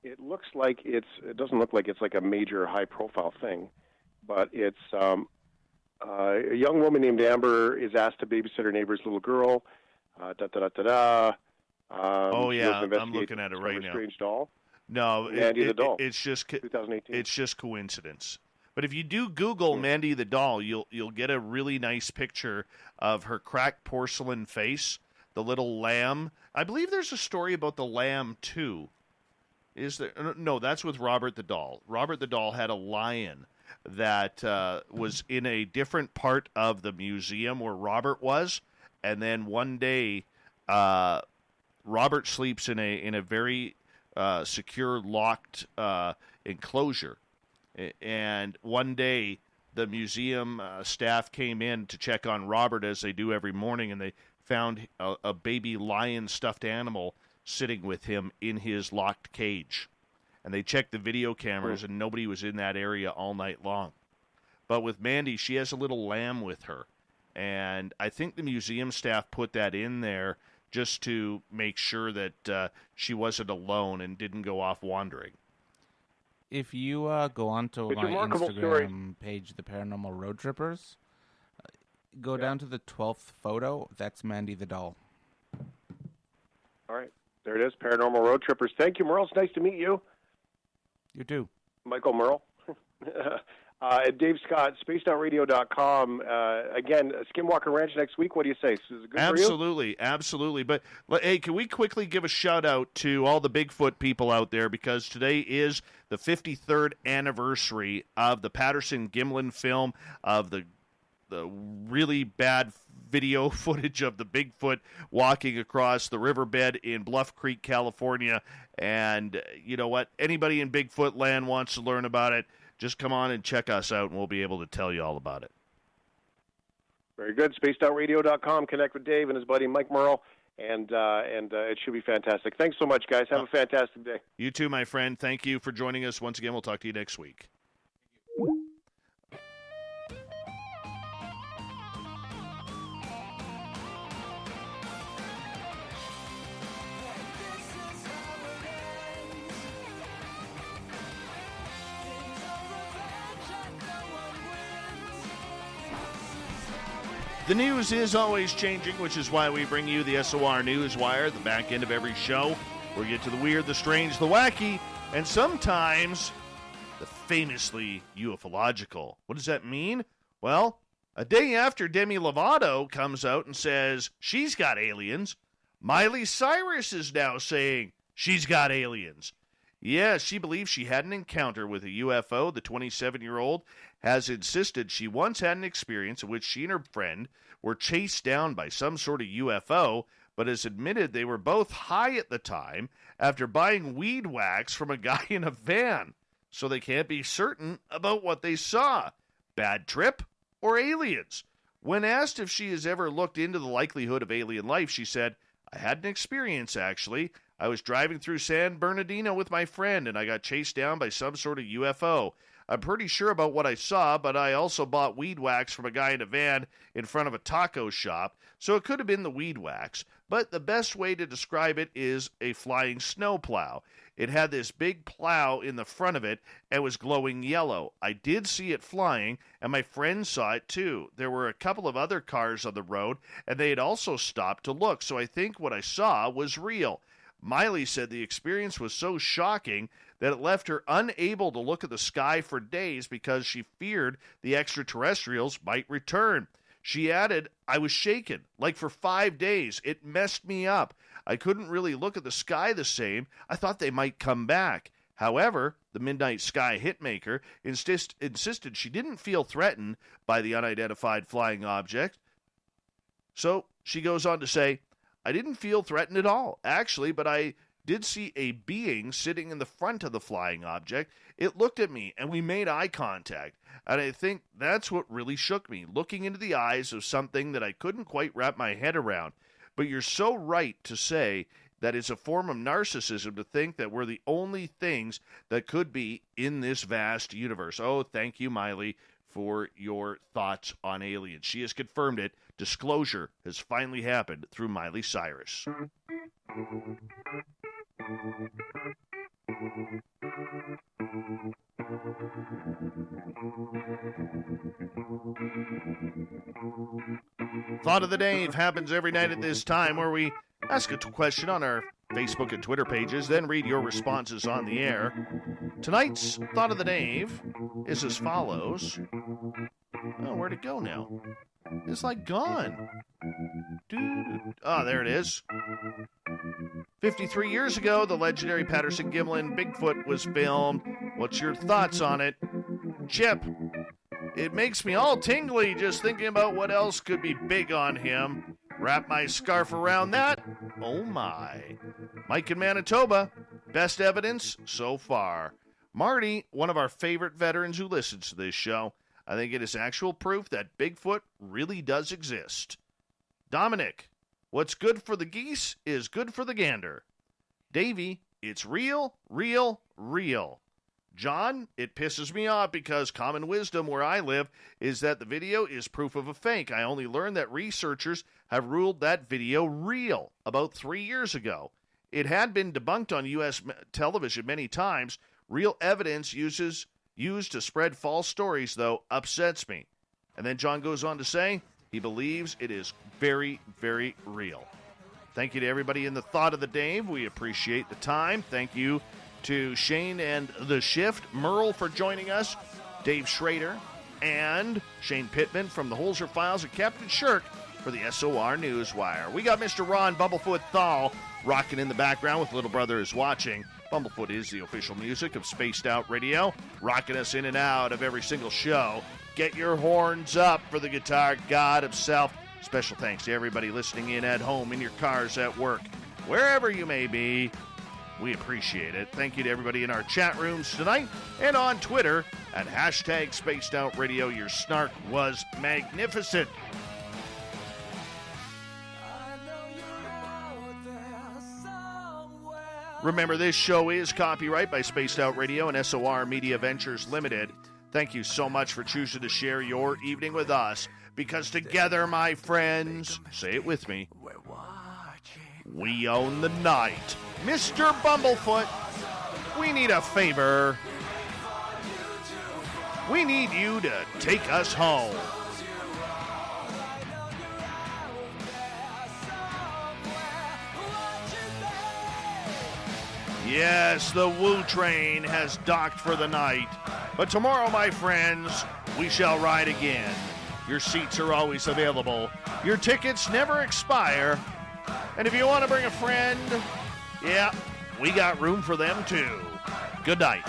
it looks like it doesn't look like it's like a major high-profile thing, but it's a young woman named Amber is asked to babysit her neighbor's little girl. Oh yeah, I'm looking at it right now. Strange doll. No, Mandy the Doll. It's just 2018. It's just coincidence. But if you do Google Mandy the Doll, you'll get a really nice picture of her cracked porcelain face, the little lamb. I believe there's a story about the lamb too. Is there? No, that's with Robert the Doll. Robert the Doll had a lion that was in a different part of the museum where Robert was, and then one day, Robert sleeps in a very secure, locked enclosure, and one day the museum staff came in to check on Robert as they do every morning, and they found a baby lion stuffed animal sitting with him in his locked cage. And they checked the video cameras, and nobody was in that area all night long. But with Mandy, she has a little lamb with her. And I think the museum staff put that in there just to make sure that she wasn't alone and didn't go off wandering. If you go onto my Instagram page, The Paranormal Road Trippers, go down to the 12th photo. That's Mandy the Doll. All right. There it is, Paranormal Road Trippers. Thank you, Merle. It's nice to meet you. You too. Michael Merle. Dave Scott, spacedoutradio.com. Again, Skinwalker Ranch next week. What do you say? Is it good Absolutely, for you? Absolutely. But, hey, can we quickly give a shout-out to all the Bigfoot people out there, because today is the 53rd anniversary of the Patterson-Gimlin film, of the really bad video footage of the Bigfoot walking across the riverbed in Bluff Creek, California. And you know what? Anybody in Bigfoot land wants to learn about it, just come on and check us out, and we'll be able to tell you all about it. Very good. Spacedoutradio.com. Connect with Dave and his buddy Mike Merle, and it should be fantastic. Thanks so much, guys. Have a fantastic day. You too, my friend. Thank you for joining us once again. We'll talk to you next week. The news is always changing, which is why we bring you the SOR News Wire, the back end of every show, where we get to the weird, the strange, the wacky, and sometimes the famously ufological. What does that mean? Well, a day after Demi Lovato comes out and says she's got aliens, Miley Cyrus is now saying she's got aliens. Yeah, she believes she had an encounter with a UFO. The 27-year-old has insisted she once had an experience in which she and her friend were chased down by some sort of UFO, but has admitted they were both high at the time after buying weed wax from a guy in a van, so they can't be certain about what they saw. Bad trip or aliens? When asked if she has ever looked into the likelihood of alien life, she said, "I had an experience, actually. I was driving through San Bernardino with my friend, and I got chased down by some sort of UFO. I'm pretty sure about what I saw, but I also bought weed wax from a guy in a van in front of a taco shop, so it could have been the weed wax. But the best way to describe it is a flying snowplow. It had this big plow in the front of it and was glowing yellow. I did see it flying, and my friend saw it too. There were a couple of other cars on the road, and they had also stopped to look, so I think what I saw was real." Miley said the experience was so shocking that it left her unable to look at the sky for days because she feared the extraterrestrials might return. She added, "I was shaken, like for 5 days. It messed me up. I couldn't really look at the sky the same. I thought they might come back." However, the Midnight Sky hitmaker insisted she didn't feel threatened by the unidentified flying object. So she goes on to say, "I didn't feel threatened at all, actually, but I did see a being sitting in the front of the flying object. It looked at me, and we made eye contact. And I think that's what really shook me, looking into the eyes of something that I couldn't quite wrap my head around. But you're so right to say that it's a form of narcissism to think that we're the only things that could be in this vast universe." Oh, thank you, Miley, for your thoughts on aliens. She has confirmed it. Disclosure has finally happened through Miley Cyrus. Thought of the Dave happens every night at this time, where we ask a question on our Facebook and Twitter pages, then read your responses on the air. Tonight's Thought of the Dave is as follows. Oh, where'd it go now? It's like gone. Oh, there it is. 53 years ago, the legendary Patterson-Gimlin Bigfoot was filmed. What's your thoughts on it? Chip, it makes me all tingly just thinking about what else could be big on him. Wrap my scarf around that? Oh my. Mike in Manitoba, best evidence so far. Marty, one of our favorite veterans who listens to this show. I think it is actual proof that Bigfoot really does exist. Dominic, what's good for the geese is good for the gander. Davey, it's real, real, real. John, it pisses me off because common wisdom where I live is that the video is proof of a fake. I only learned that researchers have ruled that video real about 3 years ago. It had been debunked on U.S. television many times. Real evidence used to spread false stories, though, upsets me. And then John goes on to say he believes it is very, very real. Thank you to everybody in the Thought of the Dave. We appreciate the time. Thank you to Shane and The Shift, Merle for joining us, Dave Schrader, and Shane Pittman from the Holzer Files, and Captain Shirk for the SOR Newswire. We got Mr. Ron Bumblefoot Thal rocking in the background with Little Brother is Watching. Bumblefoot is the official music of Spaced Out Radio, rocking us in and out of every single show. Get your horns up for the guitar god himself. Special thanks to everybody listening in at home, in your cars, at work, wherever you may be. We appreciate it. Thank you to everybody in our chat rooms tonight and on Twitter at hashtag Spaced Out Radio. Your snark was magnificent. Remember, this show is copyright by Spaced Out Radio and SOR Media Ventures Limited. Thank you so much for choosing to share your evening with us, because together, my friends, say it with me, we own the night. Mr. Bumblefoot, we need a favor. We need you to take us home. Yes, the Woo Train has docked for the night. But tomorrow, my friends, we shall ride again. Your seats are always available. Your tickets never expire. And if you want to bring a friend, yeah, we got room for them too. Good night.